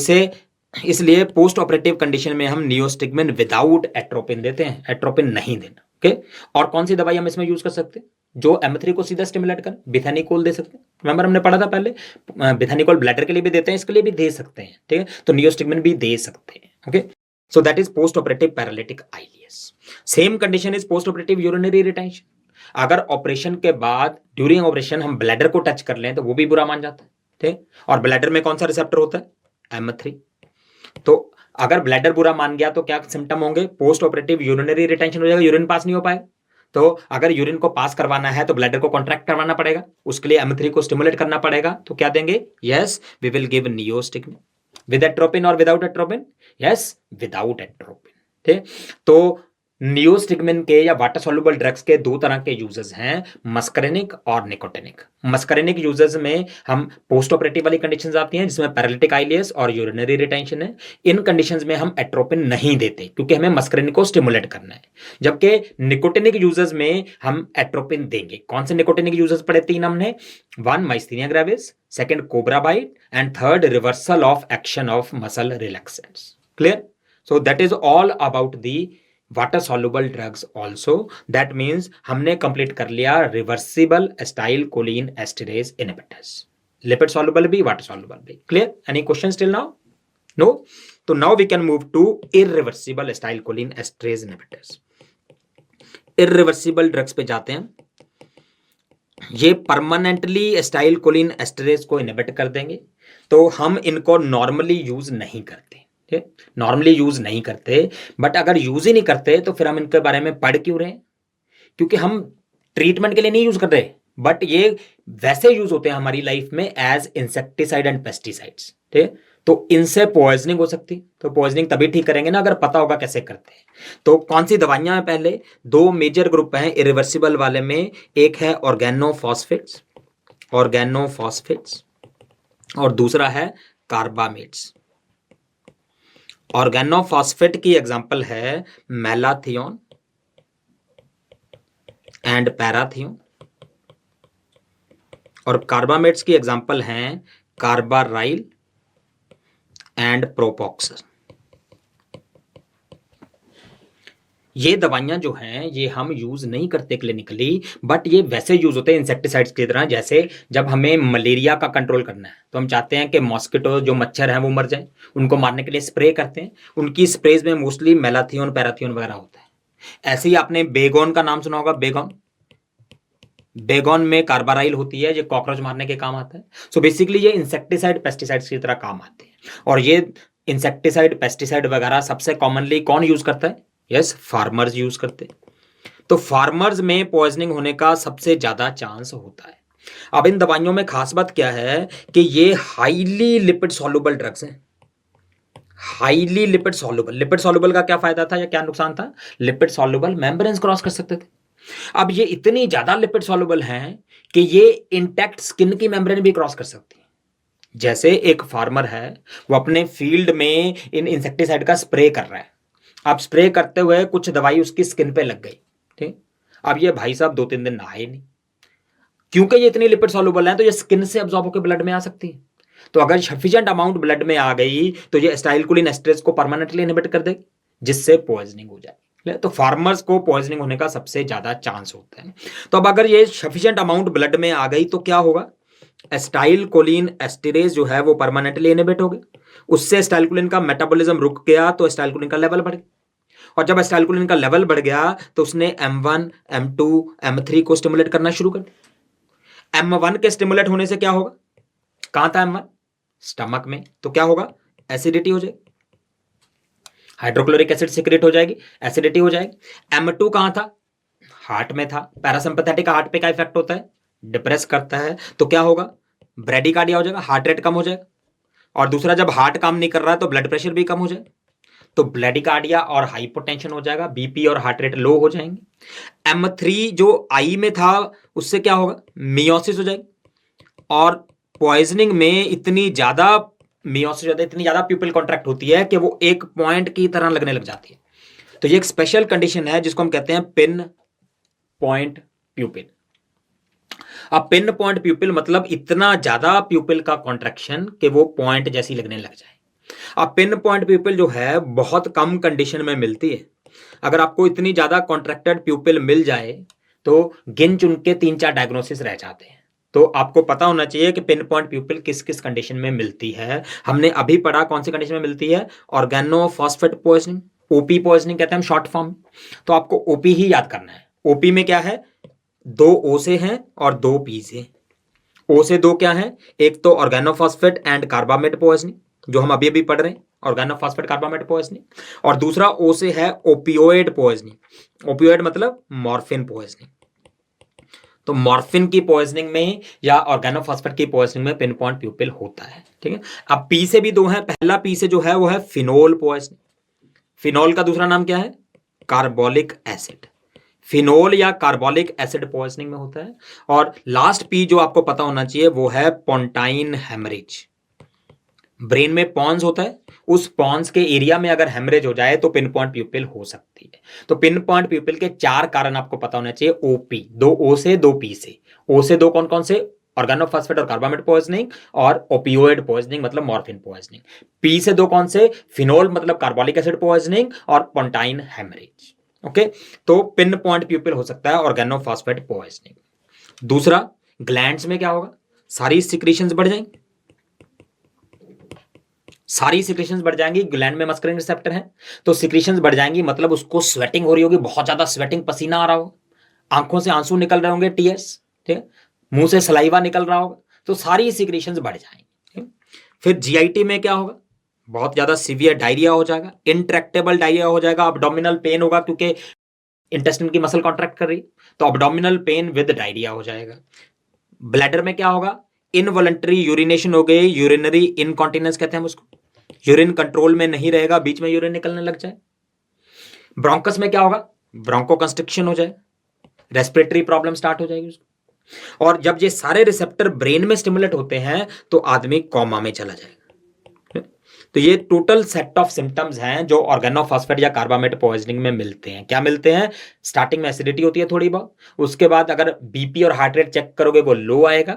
इसलिए पोस्ट ऑपरेटिव कंडीशन में हम नियोस्टिग्मिन विदाउट एट्रोपिन देते हैं, एट्रोपिन नहीं देना, ओके। और कौन सी दवाई हम इसमें यूज कर सकते हैं, जो M3 को सीधा स्टिमुलेट कर, बिथेनिकोल दे सकते हैं, रिमेंबर हमने पढ़ा था पहले, बिथेनिकोल ब्लैडर के लिए भी देते हैं, इसके लिए भी दे सकते हैं, ठीक है। तो नियोस्टिग्मिन भी दे सकते हैं, okay. So that is post operative paralytic ileus. Same condition is post operative urinary retention. अगर ऑपरेशन के बाद ड्यूरिंग ऑपरेशन हम ब्लैडर को टच कर लें तो वो भी बुरा मान जाता है, ठीक। और ब्लैडर में कौन सा रिसेप्टर होता है, M3। तो अगर ब्लैडर बुरा मान गया तो क्या सिम्टम होंगे, पोस्ट ऑपरेटिव यूरिनरी रिटेंशन हो जाएगा, यूरिन पास नहीं हो पाएगा। तो अगर यूरिन को पास करवाना है तो ब्लैडर को कॉन्ट्रैक्ट करवाना पड़ेगा, उसके लिए M3 को स्टिमुलेट करना पड़ेगा। तो क्या देंगे? Yes, we will give neostigmine. With atropine और without atropine? Yes, without atropine. ठीक, तो नियोस्टिग्मिन के या वाटर सॉल्युबल ड्रग्स के दो तरह के यूजेस हैं, मस्करेनिक और निकोटिनिक। मस्करेनिक यूजेस में हम पोस्ट ऑपरेटिव वाली कंडीशंस आती हैं जिसमें पैरालिटिक आइलियस और यूरिनरी रिटेंशन है। इन कंडीशंस में हम एट्रोपिन नहीं देते क्योंकि हमें मस्करेनिक को स्टिमुलेट करना है, जबकि निकोटिनिक यूजेस में हम एट्रोपिन देंगे। कौन से निकोटिनिक यूजेस पढ़े? तीन हमने, 1 myasthenia gravis, second cobra bite and third reversal of action of muscle relaxants. Clear? So that is all about the water soluble drugs also. That means हमने complete कर लिया reversible acetyl choline esterase inhibitors, lipid soluble भी water soluble भी। Clear? Any question till now? No? तो now we can move to irreversible acetyl choline esterase inhibitors. Irreversible drugs पे जाते हैं। ये परमानेंटली एस्टाइल कोलिन एस्टरेज को inhibit कर देंगे, तो हम इनको नॉर्मली यूज नहीं करते। नॉर्मली यूज नहीं करते, बट अगर यूज ही नहीं करते तो फिर हम इनके बारे में पढ़ क्यों रहे? क्योंकि हम ट्रीटमेंट के लिए नहीं यूज कर रहे, बट ये वैसे यूज होते हैं हमारी लाइफ में एज इंसेक्टिसाइड एंड पेस्टिसाइड्स। ठीक, तो इनसे पॉइजनिंग हो सकती, तो पॉइजनिंग तभी ठीक करेंगे ना अगर पता होगा कैसे करते हैं। तो कौन सी दवाइयां हैं? पहले दो मेजर ग्रुप हैं इरिवर्सिबल वाले में, एक है ऑर्गेनोफॉस्फेट्स, और दूसरा है कार्बामेट्स। ऑर्गेनोफॉस्फेट की एग्जांपल है मैलाथियोन एंड पैराथियोन, और कार्बामेट्स की एग्जांपल हैं कार्बाराइल एंड प्रोपोक्स। ये दवाइयां जो हैं ये हम यूज नहीं करते क्लिनिकली, बट ये वैसे यूज होते हैं इंसेक्टिसाइड्स की तरह। जैसे जब हमें मलेरिया का कंट्रोल करना है तो हम चाहते हैं कि मॉस्किटो जो मच्छर हैं वो मर जाएं, उनको मारने के लिए स्प्रे करते हैं। उनकी स्प्रेज में मोस्टली मेलाथियोन पैराथियोन वगैरह होता है। ऐसे ही आपने बेगोन का नाम सुना होगा, बेगोन में कार्बाराइल होती है, ये कॉकरोच मारने के काम आता है। सो बेसिकली ये इंसेक्टिसाइड पेस्टिसाइड्स की तरह काम आते हैं। और ये इंसेक्टिसाइड पेस्टिसाइड वगैरह सबसे कॉमनली कौन यूज करता है? यस, फार्मर्स यूज करते हैं। तो फार्मर्स में पॉइजनिंग होने का सबसे ज्यादा चांस होता है। अब इन दवाइयों में खास बात क्या है कि ये हाईली लिपिड सॉल्युबल ड्रग्स हैं। हाईली लिपिड सॉल्युबल का क्या फायदा था या क्या नुकसान था? लिपिड सॉल्युबल मेम्ब्रेन्स क्रॉस कर सकते थे। अब ये इतनी ज्यादा लिपिड सॉल्युबल हैं कि ये इंटैक्ट स्किन की मेम्ब्रेन भी क्रॉस कर सकती है। जैसे एक फार्मर है, वो अपने फील्ड में इन इंसेक्टिसाइड का स्प्रे कर रहा है। अब स्प्रे करते हुए कुछ दवाई उसकी स्किन पे लग गई। ठीक, अब ये भाई साहब 2-3 दिन नहाए नहीं, क्योंकि ये इतनी लिपिड सॉल्युबल है तो ये स्किन से अब्सॉर्ब होकर ब्लड में आ सकती है। तो अगर सफिशिएंट अमाउंट ब्लड में आ गई तो ये एसिटाइलकोलिन एस्टरेज को परमानेंटली इनहिबिट कर देगी, जिससे पॉइजनिंग हो जाएगी। तो फार्मर्स को पॉइजनिंग होने का सबसे ज्यादा चांस होता है। तो अब अगर ये सफिशिएंट अमाउंट ब्लड में आ गई तो क्या होगा? एसिटाइलकोलिन एस्टरेज जो है वो परमानेंटली इनहिबिट हो गई, उससे एसिटाइलकोलिन का मेटाबॉलिज्म रुक गया, तो एसिटाइलकोलिन का लेवल बढ़ गया। और जब एसिटाइलकोलिन का लेवल बढ़ गया तो उसने M1, M2, M3 को स्टिमुलेट करना शुरू कर दिया। M1 के स्टिमुलेट होने से क्या होगा? कहां था M1? स्टमक में। तो क्या होगा? एसिडिटी हो जाएगी, हाइड्रोक्लोरिक एसिड सिक्रेट हो जाएगी, एसिडिटी हो जाएगी। M2 कहां था? हार्ट में था। पैरासिम्पैथेटिक हार्ट पे क्या इफेक्ट होता है? डिप्रेस करता है। तो क्या होगा? ब्रेडिकार्डिया हो जाएगा, हार्ट रेट कम हो जाएगा। और दूसरा, जब हार्ट काम नहीं कर रहा है तो ब्लड प्रेशर भी कम हो जाएगा, तो ब्लेडिकार्डिया और हाइपोटेंशन हो जाएगा, बीपी और हार्ट रेट लो हो जाएंगे। M3 जो आई में था उससे क्या होगा? मियोसिस हो जाएगी। और पॉइजनिंग में इतनी ज्यादा मियोसिस होता है, इतनी ज्यादा प्यूपिल कॉन्ट्रैक्ट होती है कि वो एक पॉइंट की तरह लगने लग जाती है। तो ये एक स्पेशल कंडीशन है जिसको हम कहते हैं पिन पॉइंट प्यूपिल। अब पिन पॉइंट प्यूपिल मतलब इतना ज्यादा प्यूपिल का कॉन्ट्रैक्शन कि वो पॉइंट जैसी लगने लग जाए। अब पिन पॉइंट प्यूपिल जो है बहुत कम कंडीशन में मिलती है। अगर आपको इतनी ज्यादा कॉन्ट्रैक्टेड प्यूपिल मिल जाए तो गिन चुन के 3-4 डायग्नोसिस रह जाते हैं। तो आपको पता होना चाहिए कि पिन पॉइंट प्यूपिल किस किस कंडीशन में मिलती है। हमने अभी पढ़ा कौन सी कंडीशन में मिलती है? ऑर्गेनोफॉस्फेट पॉइजनिंग, ओपी पॉइजनिंग कहते हैं हम शॉर्ट फॉर्म। तो आपको ओपी ही याद करना है। ओपी में क्या है? 2 ओ से हैं और 2 पी से। ओ से 2 क्या है? एक तो ऑर्गेनोफॉस्फेट एंड कार्बामेट पॉइजनिंग जो हम अभी अभी पढ़ रहे हैं, ऑर्गेनोफॉस्फेट कार्बामेट पॉइजनिंग, और दूसरा ओ से है ओपियोइड पॉइजनिंग। ओपियोइड मतलब मॉर्फिन पॉइजनिंग। तो मॉर्फिन की पॉइजनिंग में या ऑर्गेनोफॉस्फेट की पॉइजनिंग में पिन पॉइंट प्यूपिल होता है। ठीक है, अब पी से भी दो है। पहला पी से जो है वो है फिनोल पॉइजनिंग। फिनोल का दूसरा नाम क्या है? Carbolic acid. फिनोल या कार्बोलिक एसिड पॉइजनिंग में होता है। और लास्ट पी जो आपको पता होना चाहिए वो है पोंटाइन हेमरेज। ब्रेन में पॉन्स होता है, उस पॉन्स के एरिया में अगर हेमरेज हो जाए तो पिन पॉइंट प्यूपिल हो सकती है। तो पिन पॉइंट प्यूपिल के 4 कारण आपको पता होना चाहिए। ओपी, 2 ओ से 2 पी से। ओ से 2 कौन कौन से? ऑर्गेनोफॉस्फेट और कार्बामेट पॉइजनिंग, और ओपियोइड पॉइजनिंग मतलब मॉर्फिन पॉइजनिंग। पी से 2 कौन से? फिनोल मतलब कार्बोलिक एसिड पॉइजनिंग और पोंटाइन हेमरेज। ओके, तो पिन पॉइंट प्यूपिल हो सकता है ऑर्गेनोफॉस्फेट पॉइजनिंग। दूसरा, ग्लैंड्स में क्या होगा? सारी सिक्रीशंस बढ़ जाएंगी। सारी सिक्रीशंस बढ़ जाएंगी। ग्लैंड में मस्करिन रिसेप्टर है, तो सिक्रीशंस बढ़ जाएंगी, मतलब उसको स्वेटिंग हो रही होगी, बहुत ज्यादा स्वेटिंग, पसीना आ रहा होगा, आंखों से आंसू निकल रहे होंगे, टीयर्स, ठीक है, मुंह से सलाइवा निकल रहा होगा, तो सारी सिक्रीशंस बढ़ जाएंगी। फिर जीआईटी में क्या होगा? बहुत ज्यादा सीवियर डायरिया हो जाएगा, इंट्रैक्टेबल डायरिया हो जाएगा, अब्डोमिनल पेन होगा क्योंकि इंटेस्टाइन की मसल कॉन्ट्रैक्ट कर रही है, तो अब्डोमिनल पेन विद डायरिया हो जाएगा। ब्लैडर में क्या होगा? इनवॉलंटरी यूरिनेशन हो गई, यूरिनरी इनकॉन्टिनेंस कहते हैं उसको। यूरिन कंट्रोल में नहीं रहेगा, बीच में यूरिन निकलने लग जाए। ब्रोंकस में क्या होगा? ब्रोंको कंस्ट्रिक्शन हो जाए, रेस्पिरेटरी प्रॉब्लम स्टार्ट हो जाएगी उसको। और जब ये सारे रिसेप्टर ब्रेन में स्टिमुलेट होते हैं तो आदमी कोमा में चला जाएगा। तो ये टोटल सेट ऑफ सिम्टम्स हैं जो ऑर्गेनोफॉस्फेट या कार्बामेट पॉइजनिंग में मिलते हैं। क्या मिलते हैं? स्टार्टिंग में एसिडिटी होती है थोड़ी बहुत, उसके बाद अगर बीपी और हार्ट रेट चेक करोगे वो लो आएगा,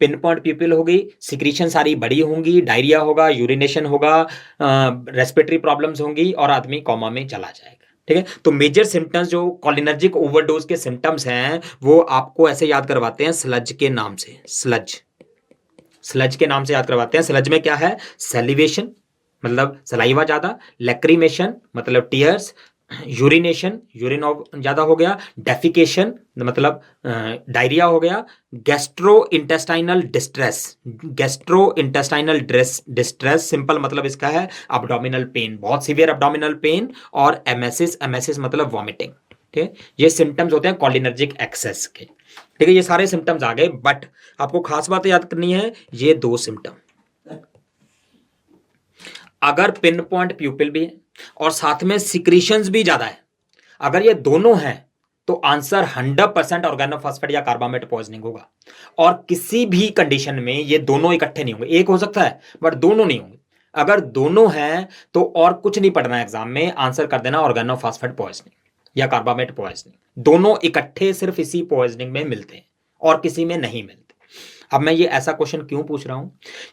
पिन पॉइंट प्यूपिल होगी, सिक्रीशन सारी बड़ी होंगी, डायरिया होगा, यूरिनेशन होगा, रेस्पिरेटरी प्रॉब्लम्स होंगी और आदमी कोमा में चला जाएगा। ठीक है, तो मेजर सिम्टम्स जो कोलिनर्जिक ओवरडोज के सिम्टम्स हैं वो आपको ऐसे याद करवाते हैं स्लज के नाम से। स्लज के नाम से याद करवाते हैं। स्लज में क्या है? सेलिवेशन मतलब सलाइवा ज्यादा, लैक्रीमेशन मतलब टीयर्स, यूरिनेशन यूरिन ज्यादा हो गया, डेफिकेशन मतलब डायरिया हो गया, गैस्ट्रो इंटेस्टाइनल डिस्ट्रेस सिंपल मतलब इसका है अब्डोमिनल पेन, बहुत सीवियर अब्डोमिनल पेन, और एमेसिस मतलब वॉमिटिंग। ठीक है, ये सिम्टम्स होते हैं कॉलिनर्जिक एक्सेस के। ठीक है, ये सारे सिम्टम्स आ गए, बट आपको खास बात याद करनी है, ये 2 सिम्टम। अगर पिन पॉइंट प्यूपिल भी है और साथ में सिक्रीशंस भी ज्यादा है, अगर ये दोनों हैं तो आंसर 100% ऑर्गेनोफॉस्फेट या कार्बामेट पॉइजनिंग होगा। और किसी भी कंडीशन में ये दोनों इकट्ठे नहीं होंगे, एक हो सकता है बट दोनों नहीं होंगे। अगर दोनों हैं तो और कुछ नहीं पढ़ना है एग्जाम में, आंसर कर देना ऑर्गेनोफॉस्फेट पॉइजनिंग या कार्बामेट पॉइजनिंग। दोनों इकट्ठे सिर्फ इसी पॉइजनिंग में मिलते हैं और किसी में नहीं मिलते। अब मैं ये ऐसा क्वेश्चन क्यों पूछ रहा हूं?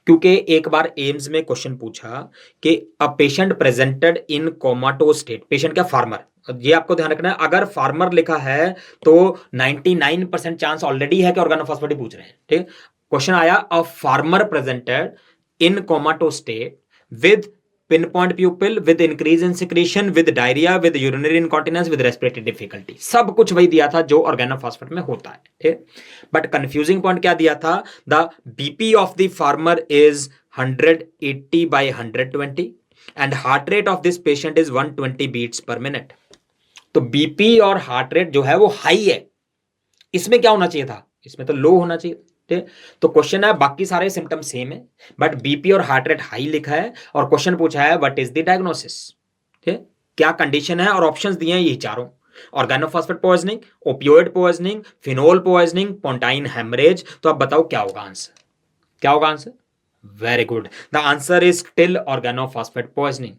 क्योंकि एक बार एम्स में क्वेश्चन पूछा कि a patient presented in comatose state. Patient क्या? फार्मर। ये आपको ध्यान रखना है, अगर फार्मर लिखा है तो 99% चांस ऑलरेडी है कि ऑर्गेनोफॉस्फेट पूछ रहे हैं। ठीक, क्वेश्चन आया a farmer presented in comatose state with pinpoint pupil, with increase in secretion, with diarrhoea, with urinary incontinence, with respiratory difficulty. सब कुछ वही दिया था जो ऑर्गेनोफॉस्फेट में होता है। ठीक, बट कंफ्यूजिंग पॉइंट क्या दिया था? The BP of the farmer is 180/120 and heart rate of this patient is 120 beats per minute. तो बीपी और हार्ट रेट जो है वो हाई है, इसमें क्या होना चाहिए था? इसमें तो लो होना चाहिए। ठीक, तो क्वेश्चन है बाकी सारे सिम्टम सेम है बट बीपी और हार्ट रेट हाई लिखा है, और क्वेश्चन पूछा है व्हाट इज द डायग्नोसिस। ठीक, क्या कंडीशन है, और ऑप्शंस दिए हैं यही चारों: organophosphate poisoning, opioid poisoning, phenol poisoning, pontine haemorrhage. तो अब बताओ क्या होगा आंसर? क्या होगा answer? Very good, the answer is still organophosphate poisoning.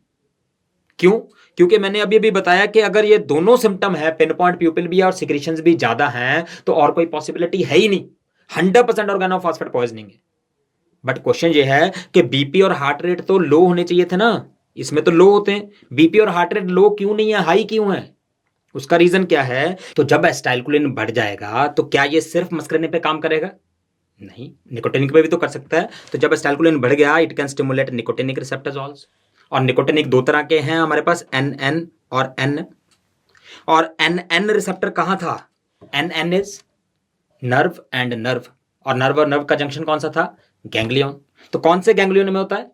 क्यों? क्योंकि मैंने अभी भी बताया कि अगर ये दोनों सिम्टम है, पिन पॉइंट प्यूपिल भी है और सिक्रीशंस भी ज्यादा हैं, तो और कोई पॉसिबिलिटी है ही नहीं, 100% ऑर्गेनोफॉस्फेट पॉइजनिंग है। बट क्वेश्चन ये है कि बीपी और हार्ट रेट तो लो होने चाहिए थे ना, इसमें तो लो होते हैं। बीपी और हार्ट रेट लो क्यों नहीं है, हाई क्यों है? उसका रीजन क्या है? तो जब एसिटाइलकोलिन बढ़ जाएगा तो क्या ये सिर्फ मस्करिन पे काम करेगा? नहीं, निकोटिनिक पे भी तो कर सकता है। तो जब एसिटाइलकोलिन बढ़ गया, it can stimulate nicotinic receptors also. और निकोटिनिक 2 तरह के हैं हमारे पास, एन और एन। और एन रिसेप्टर कहां था? N is nerve and nerve, और नर्व का जंक्शन कौन सा था? गैंग्लियन। तो कौन से गैंग्लियन में होता है?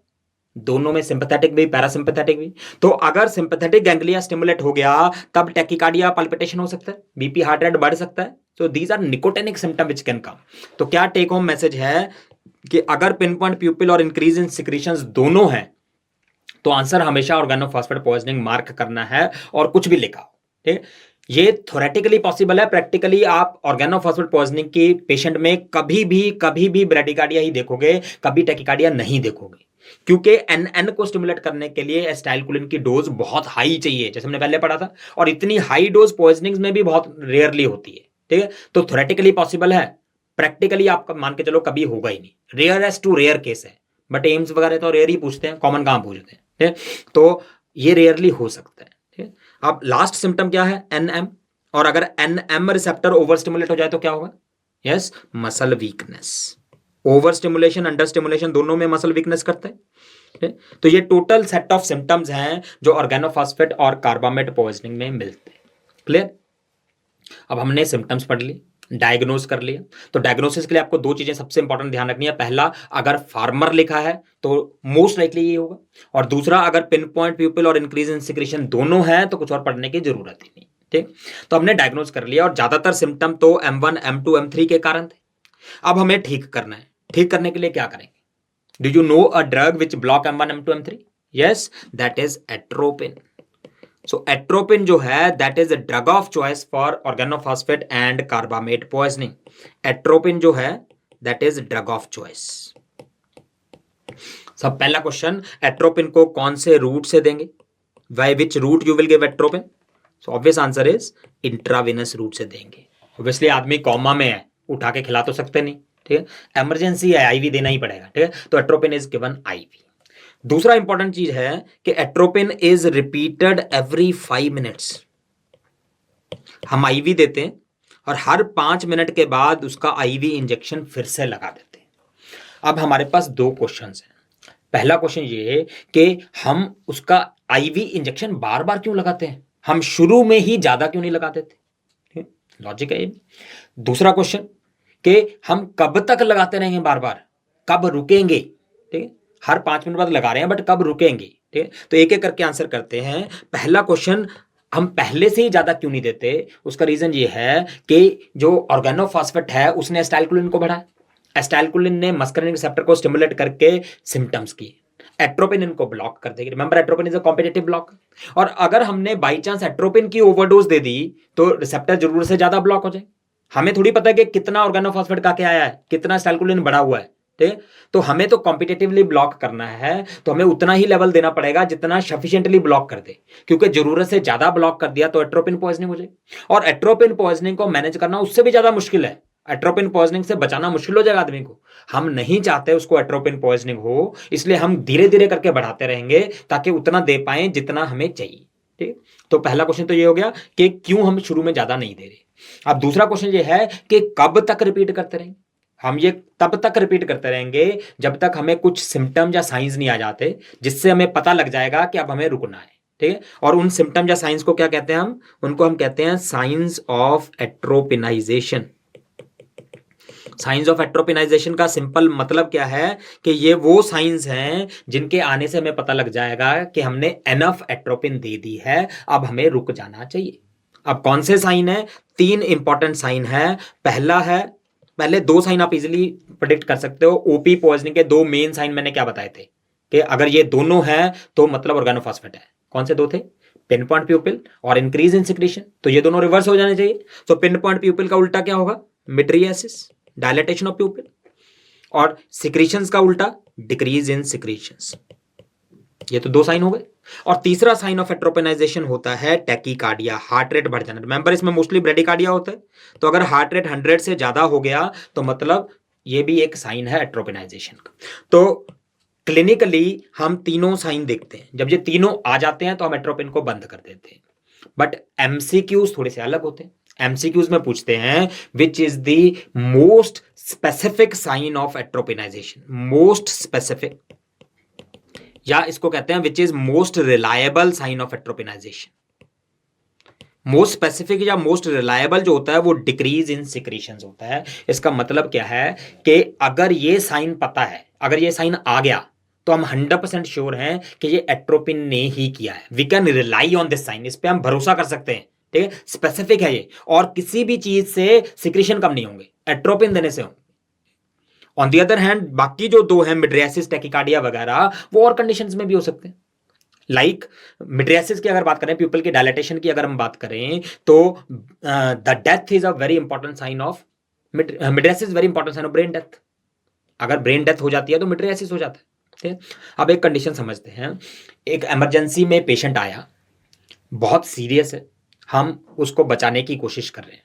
दोनों में, सिंपैथेटिक भी पैरासिम्पैथेटिक भी। तो अगर सिंपैथेटिक गैंग्लिया स्टिमुलेट हो गया तब टैकीकार्डिया, पाल्पिटेशन हो सकता है, बीपी हार्ट रेट बढ़ सकता है। So these are nicotinic symptom which can come. तो क्या टेक होम मैसेज है कि अगर पिन पॉइंट प्यूपिल और इंक्रीज इन सिक्रीशंस दोनों हैं तो आंसर हमेशा ऑर्गेनोफॉस्फेट पॉइजनिंग मार्क करना है और कुछ भी लिखा। ठीक, ये थ्योरेटिकली पॉसिबल है, प्रैक्टिकली आप ऑर्गेनोफॉस्फेट पॉइजनिंग की पेशेंट में कभी भी ब्रेडिकार्डिया ही देखोगे, कभी टैकीकार्डिया नहीं देखोगे, क्योंकि एन को स्टिमुलेट करने के लिए एसिटाइलकोलिन की डोज बहुत हाई चाहिए, जैसे हमने पहले पढ़ा था, और इतनी हाई डोज पॉइजनिंग में भी बहुत रेयरली होती है। ठीक है, तो थ्योरेटिकली पॉसिबल है, प्रैक्टिकली आप मान के चलो कभी होगा ही नहीं, रेयरेस्ट टू रेयर केस है। बट एम्स वगैरह तो रेयर ही पूछते हैं, कॉमन कहां पूछते हैं। ठीक है, तो ये रेयरली हो सकता है। ठीक है, अब लास्ट सिम्टम क्या है, एनएम, और अगर एनएम रिसेप्टर ओवर स्टिमुलेट हो जाए तो क्या होगा, yes, muscle weakness. Over stimulation, under stimulation दोनों में मसल वीकनेस करता है। तो ये टोटल सेट ऑफ सिम्टम्स हैं जो ऑर्गेनोफॉस्फेट और कार्बामेट पॉइजनिंग में मिलते हैं। क्लियर? अब हमने सिम्टम्स पढ़ लिए, डायग्नोज कर लिया। तो डायग्नोसिस के लिए आपको दो चीजें सबसे इंपॉर्टेंट ध्यान रखनी है। पहला, अगर फार्मर लिखा है तो मोस्ट लाइकली ये होगा, और दूसरा, अगर पिन पॉइंट प्यूपिल और इंक्रीज इन सिक्रीशन दोनों हैं तो कुछ और पढ़ने की जरूरत ही नहीं। ठीक, तो हमने डायग्नोज कर लिया, और ज्यादातर सिम्टम तो M1, M2, M3 के कारण थे। अब हमें ठीक करना है। ठीक करने के लिए क्या करेंगे? Do you no a drug which block M1, M2, M3? Yes, that is atropine. So atropine जो है that is a drug of choice for organophosphate and carbamate poisoning. Atropine जो है that is drug of choice. सब पहला question, atropine को कौन से root से देंगे? By which route you will give atropine? So obvious answer is intravenous route से देंगे। ऑब्वियसली आदमी कॉमा में है, उठा के खिला तो सकते नहीं। ठीक है, इमरजेंसी है, आईवी देना ही पड़ेगा। ठीक है, तो एट्रोपिन इज गिवन आईवी। दूसरा इंपॉर्टेंट चीज है कि atropine is repeated every 5 minutes. हम आईवी देते हैं और हर 5 मिनट के बाद उसका आईवी इंजेक्शन फिर से लगा देते हैं। अब हमारे पास दो क्वेश्चंस हैं। पहला क्वेश्चन ये है कि हम उसका आईवी इंजेक्शन बार बार क्यों लगाते हैं, हम शुरू में ही ज्यादा क्यों नहीं लगा देते? लॉजिक है ये। दूसरा क्वेश्चन कि हम कब तक लगाते रहेंगे बार बार, कब रुकेंगे? ठीक है, हर 5 मिनट बाद लगा रहे हैं बट कब रुकेंगे? ठीक है, तो एक एक करके आंसर करते हैं। पहला क्वेश्चन, हम पहले से ही ज्यादा क्यों नहीं देते? उसका रीजन ये है कि जो ऑर्गेनोफॉस्फेट है उसने एसिटाइलकोलिन को बढ़ाया, एसिटाइलकोलिन ने मस्करिनिक रिसेप्टर को स्टिमुलेट करके सिम्टम्स किए, एट्रोपिन इनको ब्लॉक कर देगी। Remember, atropine is a competitive block. और अगर हमने बाई चांस एट्रोपिन की ओवरडोज दे दी तो रिसेप्टर जरूरत से ज्यादा ब्लॉक हो जाए। हमें थोड़ी पता है कि कितना ऑर्गेनोफॉस्फेट का क्या आया है, कितना एसिटाइलकोलिन बढ़ा हुआ है। ठीक है, तो हमें तो कॉम्पिटिटिवली ब्लॉक करना है, तो हमें उतना ही लेवल देना पड़ेगा जितना सफिशिएंटली ब्लॉक कर दे, क्योंकि जरूरत से ज्यादा ब्लॉक कर दिया तो एट्रोपिन पॉइजनिंग हो जाए, और एट्रोपिन पॉइजनिंग को मैनेज करना उससे भी ज्यादा मुश्किल है। एट्रोपिन पॉइजनिंग से बचाना मुश्किल हो जाएगा आदमी को। हम नहीं चाहते उसको एट्रोपिन पॉइजनिंग हो, इसलिए हम धीरे धीरे करके बढ़ाते रहेंगे ताकि उतना दे पाए जितना हमें चाहिए। ठीक, तो पहला क्वेश्चन तो ये हो गया कि क्यों हम शुरू में ज्यादा नहीं दे रहे। अब दूसरा क्वेश्चन ये है कि कब तक रिपीट करते रहेंगे? हम ये तब तक रिपीट करते रहेंगे जब तक हमें कुछ सिम्टम या साइंस नहीं आ जाते, जिससे हमें पता लग जाएगा कि अब हमें रुकना है। ठीक है, और उन सिम्टम या साइंस को क्या कहते हैं? हम उनको हम कहते हैं साइंस ऑफ एट्रोपिनाइजेशन। साइंस ऑफ एट्रोपिनाइजेशन का सिंपल मतलब क्या है कि ये वो साइंस हैं जिनके आने से हमें पता लग जाएगा कि हमने एनफ एट्रोपिन दे दी है, अब हमें रुक जाना चाहिए। अब कौन से साइन है? 3 इंपॉर्टेंट साइन है। पहला है, पहले 2 साइन आप इजीली प्रेडिक्ट कर सकते हो। ओपी पॉइजनिंग के 2 मेन साइन मैंने क्या बताए थे कि अगर ये दोनों हैं तो मतलब ऑर्गेनोफॉस्फेट है। कौन से 2 थे? पिन पॉइंट प्यूपिल और इंक्रीज इन सिक्रीशन। तो ये दोनों रिवर्स हो जाने चाहिए। तो पिन पॉइंट प्यूपिल का उल्टा क्या होगा? मिड्रियासिस, डायलेटेशन ऑफ प्यूपिल, और सिक्रीशंस का उल्टा डिक्रीज इन सिक्रीशंस। ये तो 2 साइन हो गए। और तीसरा साइन ऑफ एट्रोपिनाइजेशन होता है टैकीकार्डिया, हार्ट रेट बढ़ जाना। रिमेंबर, इसमें मोस्टली ब्रेडिकार्डिया होता है, तो अगर हार्ट रेट 100 से ज्यादा हो गया तो मतलब ये भी एक साइन है एट्रोपिनाइजेशन का। तो क्लिनिकली हम तीनों साइन देखते हैं, जब ये तीनों आ जाते हैं तो हम एट्रोपिन को बंद कर देते हैं। बट एमसीक्यूज थोड़े से अलग होते हैं। एमसीक्यूज में पूछते हैं which is the most specific sign of atropinisation, most specific, या इसको कहते हैं which is most reliable sign of atropinisation. Most specific या मोस्ट रिलायबल जो होता है वो डिक्रीज इन सिक्रीशंस होता है। इसका मतलब क्या है कि अगर ये साइन पता है, अगर ये साइन आ गया तो हम 100% श्योर हैं कि ये एट्रोपिन ने ही किया है। We can rely on this sign, इस पे हम भरोसा कर सकते हैं, ठीक है, स्पेसिफिक है ये, और किसी भी चीज से सिक्रीशन कम नहीं होंगे, एट्रोपिन देने से होंगे। ऑन दी अदर हैंड बाकी जो दो हैं, मिड्रियासिस, टैकिकार्डिया वगैरह, वो और कंडीशंस में भी हो सकते हैं। लाइक मिड्रियासिस की अगर बात करें, प्यूपल की डायलेटेशन की अगर हम बात करें, तो the death is a very important sign of mydriasis, very important sign of brain death. अगर ब्रेन डेथ हो जाती है तो मिड्रियासिस हो जाता है, ठीक है। अब एक कंडीशन समझते हैं। एक इमरजेंसी में पेशेंट आया, बहुत सीरियस है, हम उसको बचाने की कोशिश कर रहे हैं,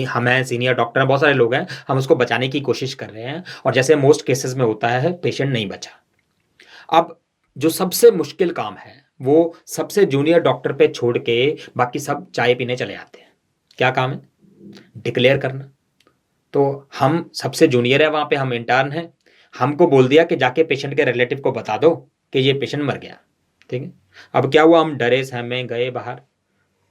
हमें सीनियर डॉक्टर हैं, बहुत सारे लोग हैं, हम उसको बचाने की कोशिश कर रहे हैं, और जैसे मोस्ट केसेस में होता है पेशेंट नहीं बचा। अब जो सबसे मुश्किल काम है वो सबसे जूनियर डॉक्टर पे छोड़ के बाकी सब चाय पीने चले जाते हैं। क्या काम है? डिक्लेयर करना। तो हम सबसे जूनियर है वहां पे, हम इंटर्न हैं, हमको बोल दिया कि जाके पेशेंट के रिलेटिव को बता दो कि ये पेशेंट मर गया, ठीक है। अब क्या हुआ, हम डरे सहमे गए बाहर,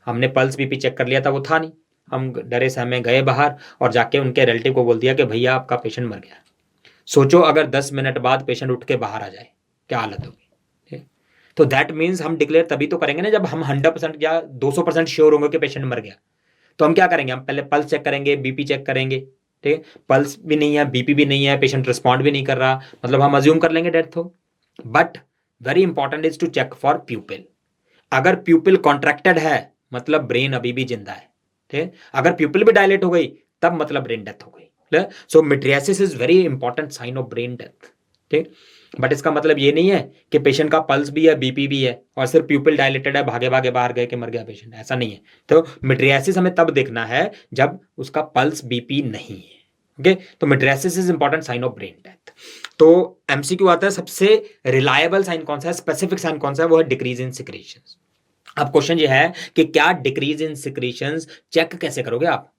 हमने पल्स बीपी चेक कर लिया था, वो था नहीं, हम डरे सहमे गए बाहर और जाके उनके रिलेटिव को बोल दिया कि भैया आपका पेशेंट मर गया। सोचो अगर 10 मिनट बाद पेशेंट उठ के बाहर आ जाए, क्या हालत होगी? तो दैट मीन्स हम डिक्लेयर तभी तो करेंगे ना जब हम 100% या 200% श्योर होंगे कि पेशेंट मर गया। तो हम क्या करेंगे, हम पहले पल्स चेक करेंगे, बीपी चेक करेंगे, ठीक है। पल्स भी नहीं है, बीपी भी नहीं है, पेशेंट रिस्पॉन्ड भी नहीं कर रहा, मतलब हम अज्यूम कर लेंगे डेथ हो। But very important is to check for pupil. अगर प्यूपिल कॉन्ट्रैक्टेड है मतलब ब्रेन अभी भी जिंदा है, ठीक है। अगर प्यूपिल भी डायलेट हो गई तब मतलब ब्रेन डेथ हो गई। So mydriasis is very important sign of brain death, ठीक। बट इसका मतलब ये नहीं है कि पेशेंट का पल्स भी है, बीपी भी है, और सिर्फ प्यूपिल डायलेटेड है, भागे भागे बाहर गए कि मर गया पेशेंट, ऐसा नहीं है। तो मिड्रियासिस हमें तब देखना है जब उसका पल्स बीपी नहीं है, ओके। तो mydriasis is important sign of brain death. तो एमसीक्यू आता है, सबसे रिलायबल साइन कौन सा है, स्पेसिफिक साइन कौन सा है, वो है डिक्रीज इन सिक्रीशंस। अब क्वेश्चन ये है कि क्या डिक्रीज इन सिक्रीशंस चेक कैसे करोगे आप,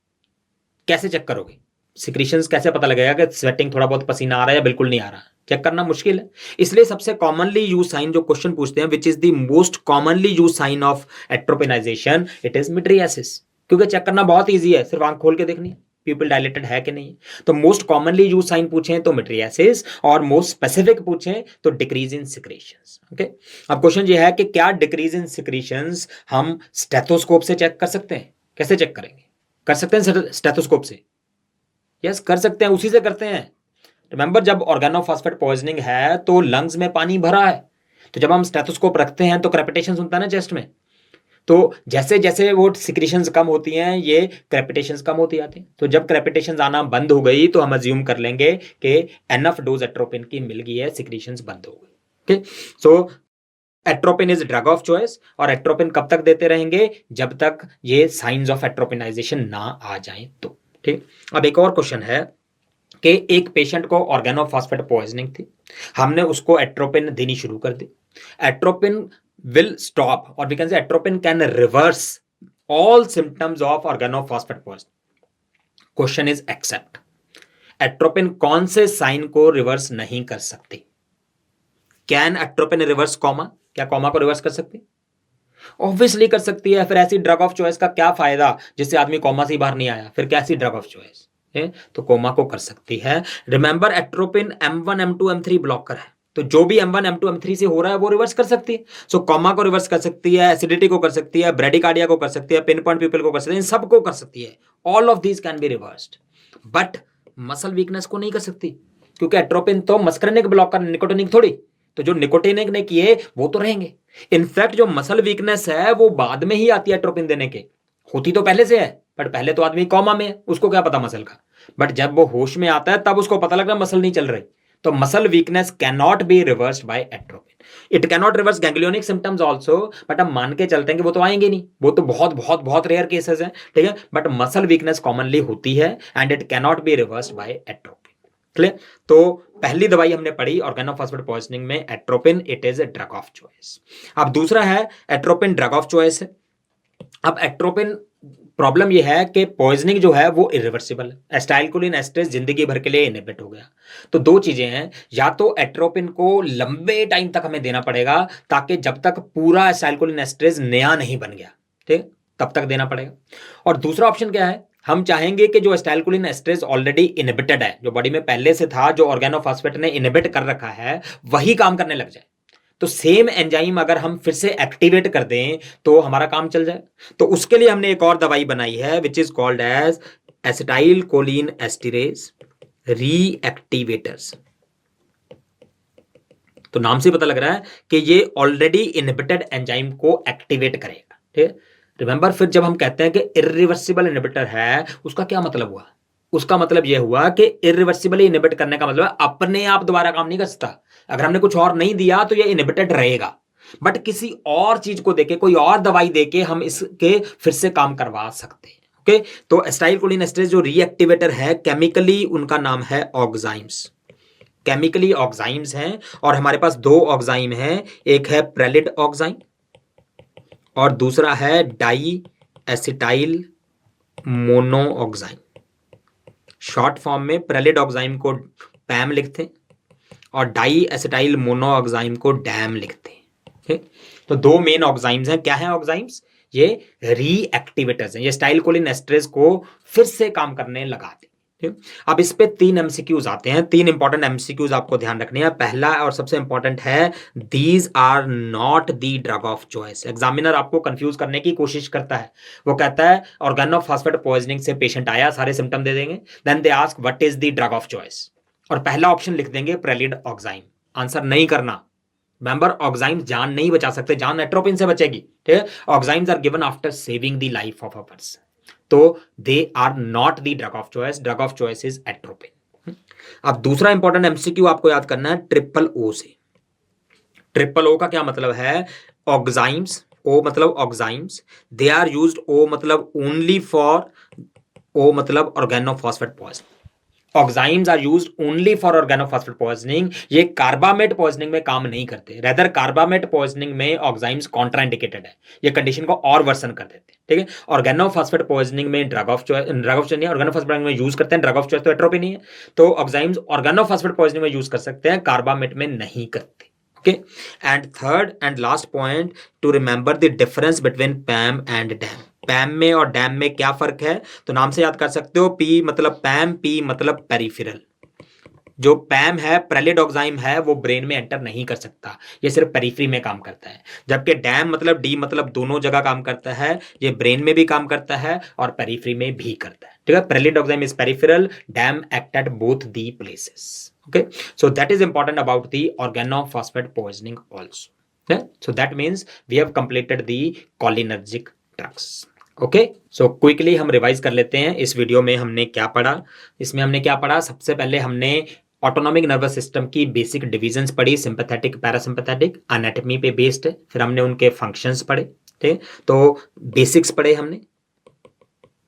कैसे चेक करोगे? सिक्रीशंस कैसे पता लगेगा कि स्वेटिंग, थोड़ा बहुत पसीना आ रहा है या बिल्कुल नहीं आ रहा? चेक करना मुश्किल है। इसलिए सबसे कॉमनली यूज साइन जो क्वेश्चन पूछते हैं, which is the most commonly use sign of atropinisation, it is mydriasis. क्योंकि चेक करना बहुत ईजी है, सिर्फ आंख खोल के देखनी, पीपल डायलेटेड है कि नहीं। तो मोस्ट कॉमनली यूज साइन पूछें तो मिड्रियासिस, और मोस्ट स्पेसिफिक पूछें तो डिक्रीज इन सिक्रीशंस, ओके। अब क्वेश्चन ये है कि क्या डिक्रीज इन सिक्रीशंस हम स्टेथोस्कोप से चेक कर सकते हैं? कैसे चेक करेंगे? कर सकते हैं स्टेथोस्कोप से? यस, कर सकते हैं, उसी से करते हैं। रिमेंबर, जब ऑर्गेनोफॉस्फेट पॉइजनिंग है तो लंग्स में पानी भरा है, तो जब हम स्टेथोस्कोप रखते हैं तो क्रेपिटेशन सुनता है ना चेस्ट में, तो जैसे जैसे वो सिक्रीशंस कम होती हैं ये क्रेपिटेशंस कम होती जाती हैं। तो जब क्रेपिटेशंस आना बंद हो गई तो हम अज्यूम कर लेंगे कि एनफ डोज एट्रोपिन की मिल गई है, सिक्रीशंस बंद हो गई, okay. So atropine is drug of choice, और एट्रोपिन कब तक देते रहेंगे? जब तक ये साइंस ऑफ एट्रोपिनाइजेशन ना आ जाए तो, ठीक। अब एक और क्वेश्चन है कि एक पेशेंट को ऑर्गेनोफॉस्फेट पॉइजनिंग थी, हमने उसको एट्रोपिन देनी शुरू कर दी। एट्रोपिन विल स्टॉप, और we can say atropine can reverse all symptoms of organophosphate poisoning. Question is except, atropine कौन से साइन को रिवर्स नहीं कर सकती? Can atropine reverse coma? क्या कॉमा को रिवर्स कर सकती? ऑब्वियसली कर सकती है। फिर ऐसी ड्रग ऑफ चॉइस का क्या फायदा जिससे आदमी कोमा से बाहर नहीं आया? फिर कैसी ड्रग ऑफ चॉइस है? तो कोमा को कर सकती है। Remember, atropine M1 M2 M3 blocker है, तो जो भी M1 M2 M3 से हो रहा है वो रिवर्स कर सकती है। सो कोमा को रिवर्स कर सकती है, एसिडिटी को कर सकती है, ब्रेडिकार्डिया को कर सकती है, पिन पॉइंट पीपल को कर सकती है, इन सबको कर सकती है। All of these can be reversed, but muscle weakness को नहीं कर सकती, क्योंकि एट्रोपिन तो मस्करनिक ब्लॉकर, निकोटिनिक थोड़ी। तो जो निकोटिनिक ने किए वो तो रहेंगे। इनफैक्ट जो मसल वीकनेस है वो बाद में ही आती है एट्रोपिन देने के, होती तो पहले से है, बट पहले तो आदमी कॉमा में है, उसको क्या पता मसल का। बट जब वो होश में आता है तब उसको पता लग रहा है मसल नहीं चल रही। तो muscle weakness can not be reversed bye atropine. It can not reverse ganglionic symptoms also, but हम मान के चलते हैं कि वो तो आएंगे नहीं, वो तो बहुत बहुत बहुत रेयर केसेस हैं, ठीक है। बट मसल वीकनेस कॉमनली होती है and it can not be reversed bye atropine, clear. तो पहली दवाई हमने पढ़ी ऑर्गेनोफॉस्फेट पॉइजनिंग में, atropine, it is a drug of choice. अब दूसरा है एट्रोपिन ड्रग ऑफ चॉइस है। अब एट्रोपिन प्रॉब्लम यह है कि पॉइजनिंग जो है वो इरिवर्सिबल है, एसिटाइलकोलिन एस्टरेज जिंदगी भर के लिए इनहिबिट हो गया। तो दो चीजें हैं, या तो एट्रोपिन को लंबे टाइम तक हमें देना पड़ेगा ताकि जब तक पूरा एसिटाइलकोलिन एस्टरेज नया नहीं बन गया, ठीक, तब तक देना पड़ेगा। और दूसरा ऑप्शन क्या है हम चाहेंगे कि जो एसिटाइलकोलिन एस्टरेज ऑलरेडी इनहिबिटेड है, जो बॉडी में पहले से था, जो ऑर्गेनोफॉस्फेट ने इनहिबिट कर रखा है, वही काम करने लग जाए। तो सेम एंजाइम अगर हम फिर से एक्टिवेट कर दें तो हमारा काम चल जाए। तो उसके लिए हमने एक और दवाई बनाई है which is called as acetylcholine esterase reactivators. तो नाम से पता लग रहा है कि ये ऑलरेडी इनहिबिटेड एंजाइम को एक्टिवेट करेगा। ठीक है, रिमेंबर, फिर जब हम कहते हैं कि इरिवर्सिबल इनहिबिटर है, उसका क्या मतलब हुआ? उसका मतलब यह हुआ कि इरिवर्सिबली इनहिबिट करने का मतलब अपने आप दोबारा काम नहीं कर सकता। अगर हमने कुछ और नहीं दिया तो यह इनहिबिटेड रहेगा, बट किसी और चीज को देके, कोई और दवाई देके हम इसके फिर से काम करवा सकते हैं। ओके, तो एसिटाइलकोलिन एस्टरेज जो रीएक्टिवेटर है, केमिकली उनका नाम है ऑक्साइम्स। केमिकली ऑक्साइम्स हैं, और हमारे पास दो ऑक्साइम हैं, एक है प्रेलिड ऑक्साइम और दूसरा है डाई एसिटाइल मोनोऑक्साइम। शॉर्ट फॉर्म में प्रेलिड ऑक्साइम को पैम लिखते हैं और डाई एसिटाइल मोनोऑक्साइम को डैम लिखते हैं। तो दो मेन ऑक्साइम्स हैं। क्या हैं ऑक्साइम्स? ये रीएक्टिवेटर्स हैं, ये एसिटाइलकोलिन एस्टरेज को फिर से काम करने लगाते हैं। अब इस पे 3 एमसीक्यूज आते हैं, 3 इंपॉर्टेंट एमसीक्यूज आपको ध्यान रखने हैं। पहला और सबसे इंपॉर्टेंट है, these are not the drug of choice. Examiner आपको कंफ्यूज करने की कोशिश करता है। वो कहता है ऑर्गेनोफॉस्फेट पॉइजनिंग से पेशेंट आया, सारे सिम्टम दे देंगे, then they ask what is the drug of choice, और पहला ऑप्शन लिख देंगे प्रेलिड ऑक्साइम। आंसर नहीं करना। मेंबर, ऑक्साइम्स जान नहीं बचा सकते, जान एट्रोपिन से बचेगी। ठीक है, oximes are given after saving the life of a person, तो they are not the drug of choice. Drug of choice is atropine. अब दूसरा इंपॉर्टेंट एमसीक्यू आपको याद करना है ट्रिपल ओ से। ट्रिपल ओ का क्या मतलब है? ऑक्साइम्स, ओ मतलब ऑक्साइम्स, दे आर यूज्ड, ओ मतलब ओनली फॉर, ओ मतलब organophosphate poisoning. Oximes are used only for organophosphate poisoning. ये कार्बामेट पॉइजनिंग में काम नहीं करते। रेदर कार्बामेट पॉइजनिंग में ऑक्साइम्स कॉन्ट्राइंडिकेटेड है, ये कंडीशन को और वर्सन कर देते हैं। ठीक है, ऑर्गेनोफॉस्फेट पॉइजनिंग में ड्रग ऑफ चॉइस, ऑर्गेनोफॉस्फेट में यूज करते हैं। ड्रग ऑफ चॉइस तो एट्रोपिन ही है, तो ऑक्साइम्स ऑर्गेनोफॉस्फेट पॉइजनिंग में यूज कर सकते हैं, कार्बामेट में नहीं करते। Okay, and third and last point to remember the difference between PAM and DAM. PAM में और डैम में क्या फर्क है? तो नाम से याद कर सकते हो, पी मतलब पैम, पी मतलब पेरिफेरल। जो पैम है, प्रेलिड ऑक्साइम है, वो ब्रेन में एंटर नहीं कर सकता, ये सिर्फ पेरिफेरी में काम करता है। जबकि डैम मतलब डी मतलब दोनों जगह काम करता है, ये ब्रेन में भी काम करता है और पेरिफेरी में भी करता है। ठीक है, pralidoxime is peripheral, DAM act at both the places. Okay, so that is important about the organophosphate poisoning also. Yeah? So that means we have completed the cholinergic drugs. Okay, so quickly हम revise कर लेते हैं इस video में हमने क्या पढ़ा। इसमें हमने क्या पढ़ा? सबसे पहले हमने ऑटोनॉमिक नर्वस सिस्टम की बेसिक डिविजन्स पढ़ी, सिंपैथेटिक, पैरासिम्पैथेटिक, एनाटॉमी पे बेस्ड है। फिर हमने उनके फंक्शंस पढ़े। ठीक, तो बेसिक्स पढ़े हमने,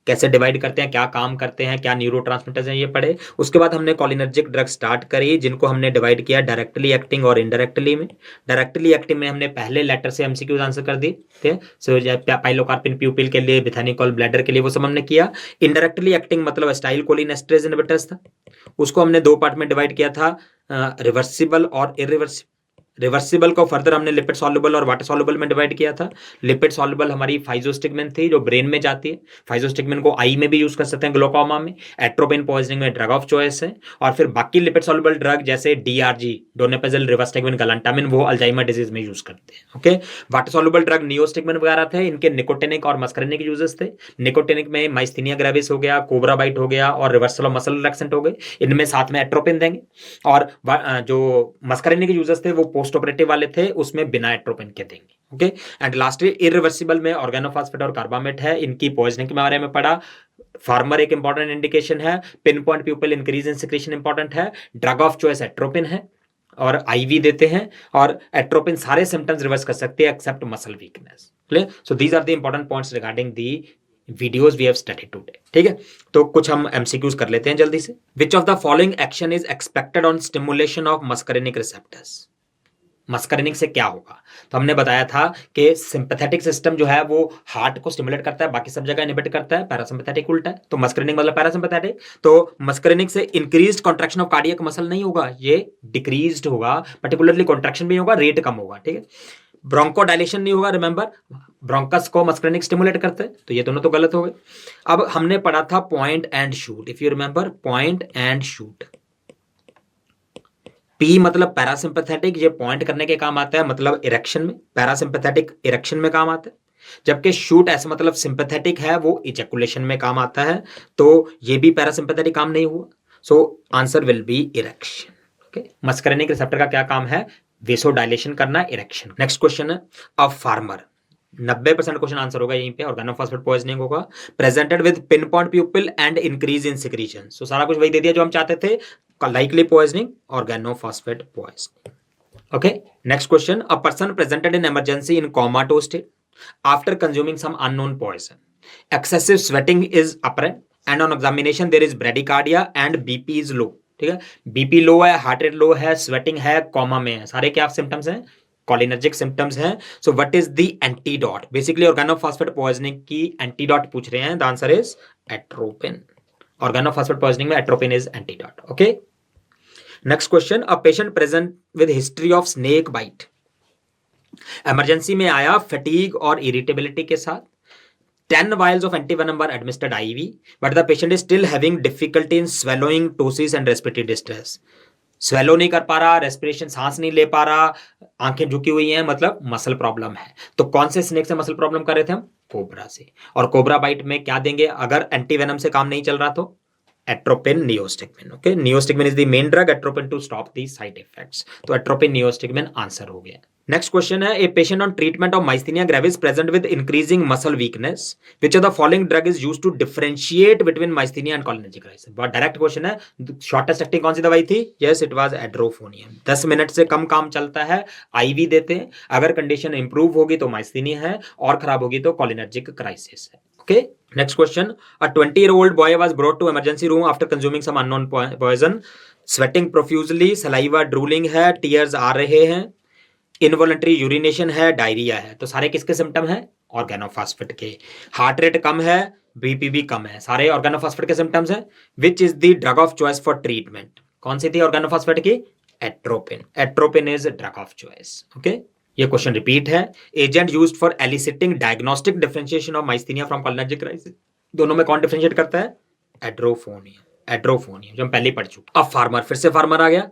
कैसे डिवाइड करते हैं, क्या काम करते हैं, क्या न्यूरोट्रांसमीटर्स हैं, ये पढ़े। उसके बाद हमने कॉलिनर्जिक ड्रग स्टार्ट करी, जिनको हमने डिवाइड किया डायरेक्टली एक्टिंग और इनडायरेक्टली में। डायरेक्टली एक्टिंग में हमने पहले लेटर से एमसीक्यूज आंसर कर दिए थे, सो पाइलोकार्पिन प्यूपिल के लिए, बिथेनिकॉल ब्लैडर के लिए, वो सब हमने किया। इनडायरेक्टली एक्टिंग मतलब एसिटाइलकोलिन एस्टरेज इनहिबिटर्स था, उसको हमने 2 पार्ट में डिवाइड किया था, रिवर्सिबल और इरिवर्सिबल। रिवर्सिबल को फर्दर हमने लिपिड सॉल्युबल और वाटर सॉल्युबल में डिवाइड किया था। लिपिड सॉल्युबल हमारी फाइजोस्टिगमिन थी, जो ब्रेन में जाती है। फाइजोस्टिगमिन को आई में भी यूज कर सकते हैं, ग्लोकोमा में। एट्रोपिन पॉइजनिंग में ड्रग ऑफ चॉइस है। और फिर बाकी लिपिड सॉल्युबल ड्रग जैसे डीआरजी, डोनेपेजिल, रिवास्टिगमिन, गलांटामिन, वो अल्जाइमर डिजीज में यूज करते हैं। Okay, water soluble drug neostigmine वगैरह थे, इनके निकोटिनिक और मस्करिनिक यूजेस थे। निकोटिनिक में माइस्थीनिया ग्रेविस हो गया, कोबरा बाइट हो गया और रिवर्सल ऑफ मसल रिलैक्सेंट हो गए, इनमें साथ में एट्रोपिन देंगे। और जो मस्करिनिक यूजेस थे वो पोस्ट ऑपरेटिव वाले थे, उसमें बिना एट्रोपिन के देंगे। ओके, एंड लास्टली इरिवर्सिबल में ऑर्गेनोफॉस्फेट और कार्बामेट है, इनकी पॉइजनिंग के बारे में पढ़ा। फार्मर एक इंपॉर्टेंट इंडिकेशन है, pin point प्यूपिल increase in secretion important है, ड्रग ऑफ चॉइस एट्रोपिन है और आईवी देते हैं, और एट्रोपिन सारे सिम्टम्स रिवर्स कर सकते हैं except muscle weakness. Clear? So these are the important points regarding the videos we have studied today. ठीक है, तो कुछ हम एमसीक्यूज कर लेते हैं जल्दी से। विच of the following action is expected on stimulation of muscarinic receptors? Muscarinic से क्या होगा? तो हमने बताया था कि सिंपैथेटिक सिस्टम जो है वो हार्ट को स्टिमुलेट करता है, बाकी सब जगह इनहिबिट करता है। पैरासिम्पैथेटिक उल्टा है, तो मस्करिनिक मतलब पैरासिम्पैथेटिक। तो मस्करिनिक से increased contraction of cardiac muscle नहीं होगा, ये डिक्रीज्ड होगा, पर्टिकुलरली कॉन्ट्रैक्शन भी होगा, रेट कम होगा। ठीक है, ब्रोंकोडायलेशन नहीं होगा, रिमेंबर ब्रोंकस को मस्करेनिक स्टिमुलेट करते हैं, तो ये दोनों तो गलत हो गए। अब हमने पढ़ा था point and shoot, if you remember point and shoot. P मतलब पैरासिम्पैथेटिक, ये पॉइंट करने के काम आता है, मतलब इरेक्शन में, पैरासिम्पैथेटिक इरेक्शन में काम आता है, जबकि शूट ऐसा मतलब सिंपैथेटिक है, वो इजैकुलेशन में काम आता है, तो ये भी पैरासिम्पैथेटिक काम नहीं हुआ, so answer will B erection. Okay, muscarinic receptor का क्या काम है? वेसोडाइलेशन करना, इरेक्शन। नेक्स्ट क्वेश्चन है, अ फार्मर, 90% क्वेश्चन आंसर होगा यहीं पे, ऑर्गेनोफॉस्फेट पॉइजनिंग होगा, presented with pinpoint pupil and increase in secretion, so सारा कुछ वही दे दिया जो हम चाहते थे, likely poisoning, organophosphate poisoning. Okay, next question, a person presented in emergency in comatose state after consuming some unknown poison, excessive sweating is apparent and on examination there is bradycardia and BP is low। ठीक है, BP low है, heart rate लो है, sweating है, coma में है, सारे क्या symptoms हैं? कॉलिनर्जिक सिम्टम्स हैं। So what is the antidote? Basically organophosphate poisoning की एंटीडोट पूछ रहे हैं, the answer is atropine. Organophosphate poisoning में atropine is antidote. Okay, next question, a patient present with history of snake bite, emergency में आया fatigue और irritability के साथ, 10 vials of antivenom were administered IV, but the patient is still having difficulty in swallowing, ptosis and respiratory distress। Swallow नहीं कर पा रहा, respiration सांस नहीं ले पा रहा, आंखें झुकी हुई हैं, मतलब मसल प्रॉब्लम है। तो कौन से स्नेक से मसल प्रॉब्लम कर रहे थे हम? कोबरा से। और कोबरा बाइट में क्या देंगे अगर एंटीवेनम से काम नहीं चल रहा? तो atropine neostigmine. Okay, neostigmine is the main drug, atropine to stop the side effects, तो एट्रोपिन नियोस्टिकमिन आंसर हो गया। नेक्स्ट क्वेश्चन है, a patient on treatment of myasthenia gravis present with increasing muscle weakness, which of the following drug is used to differentiate between myasthenia and cholinergic crisis. बहुत direct question है, shortest acting कौन सी दवाई थी? Yes, it was edrophonium. 10 minute से कम काम चलता है, आईवी देते हैं, अगर कंडीशन इंप्रूव होगी तो माइस्थीनिया है, और खराब होगी तो कोलिनर्जिक क्राइसिस है। Okay, next question, a 20-year-old boy was brought to emergency room after consuming some unknown poison, sweating profusely, saliva drooling है, tears आ रहे हैं, इनवॉलंटरी यूरिनेशन है, डायरिया है, तो सारे किसके सिम्टम है? ऑर्गेनोफॉस्फेट के। हार्ट रेट कम है, बीपी भी कम है, सारे ऑर्गेनोफॉस्फेट के सिम्टम्स हैं। Which is the drug of choice for treatment? कौन सी थी ऑर्गेनोफॉस्फेट की? Atropine. Atropine is drug of choice. Okay, ये क्वेश्चन रिपीट है, agent used for eliciting diagnostic differentiation of myasthenia from cholinergic crisis, दोनों में कौन डिफरेंशिएट करता है? एड्रोफोनियम। एड्रोफोनियम जो हम पहले पढ़ चुके। अब फार्मर, फिर से फार्मर आ गया,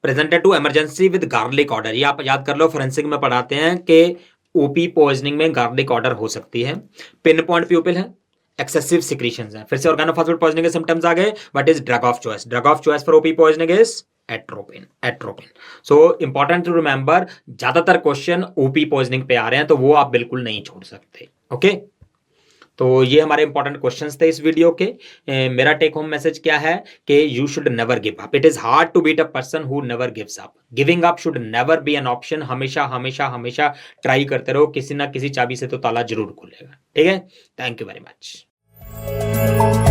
presented to emergency with garlic odour, ये आप याद कर लो, फोरेंसिक में पढ़ाते हैं कि ओपी पॉइजनिंग में गार्लिक ऑर्डर हो सकती है, पिन पॉइंट प्यूपिल है, एक्सेसिव सिक्रीशंस है। फिर से ऑर्गेनोफॉस्फेट पॉइजनिंग के सिम्टम्स आ गए, what is drug of choice? Drug of choice for OP poisoning is atropine. Atropine. So important to remember, ज्यादातर क्वेश्चन ओपी पॉइजनिंग पे आ रहे हैं, तो वो आप बिल्कुल नहीं छोड़ सकते। ओके, तो ये हमारे इंपॉर्टेंट क्वेश्चंस थे इस वीडियो के। मेरा टेक होम मैसेज क्या है कि you should never give up. It is hard to beat a person who never gives up. Giving up should never be an option. हमेशा हमेशा हमेशा ट्राई करते रहो, किसी ना किसी चाबी से तो ताला जरूर खुलेगा। ठीक है, थैंक यू वेरी मच।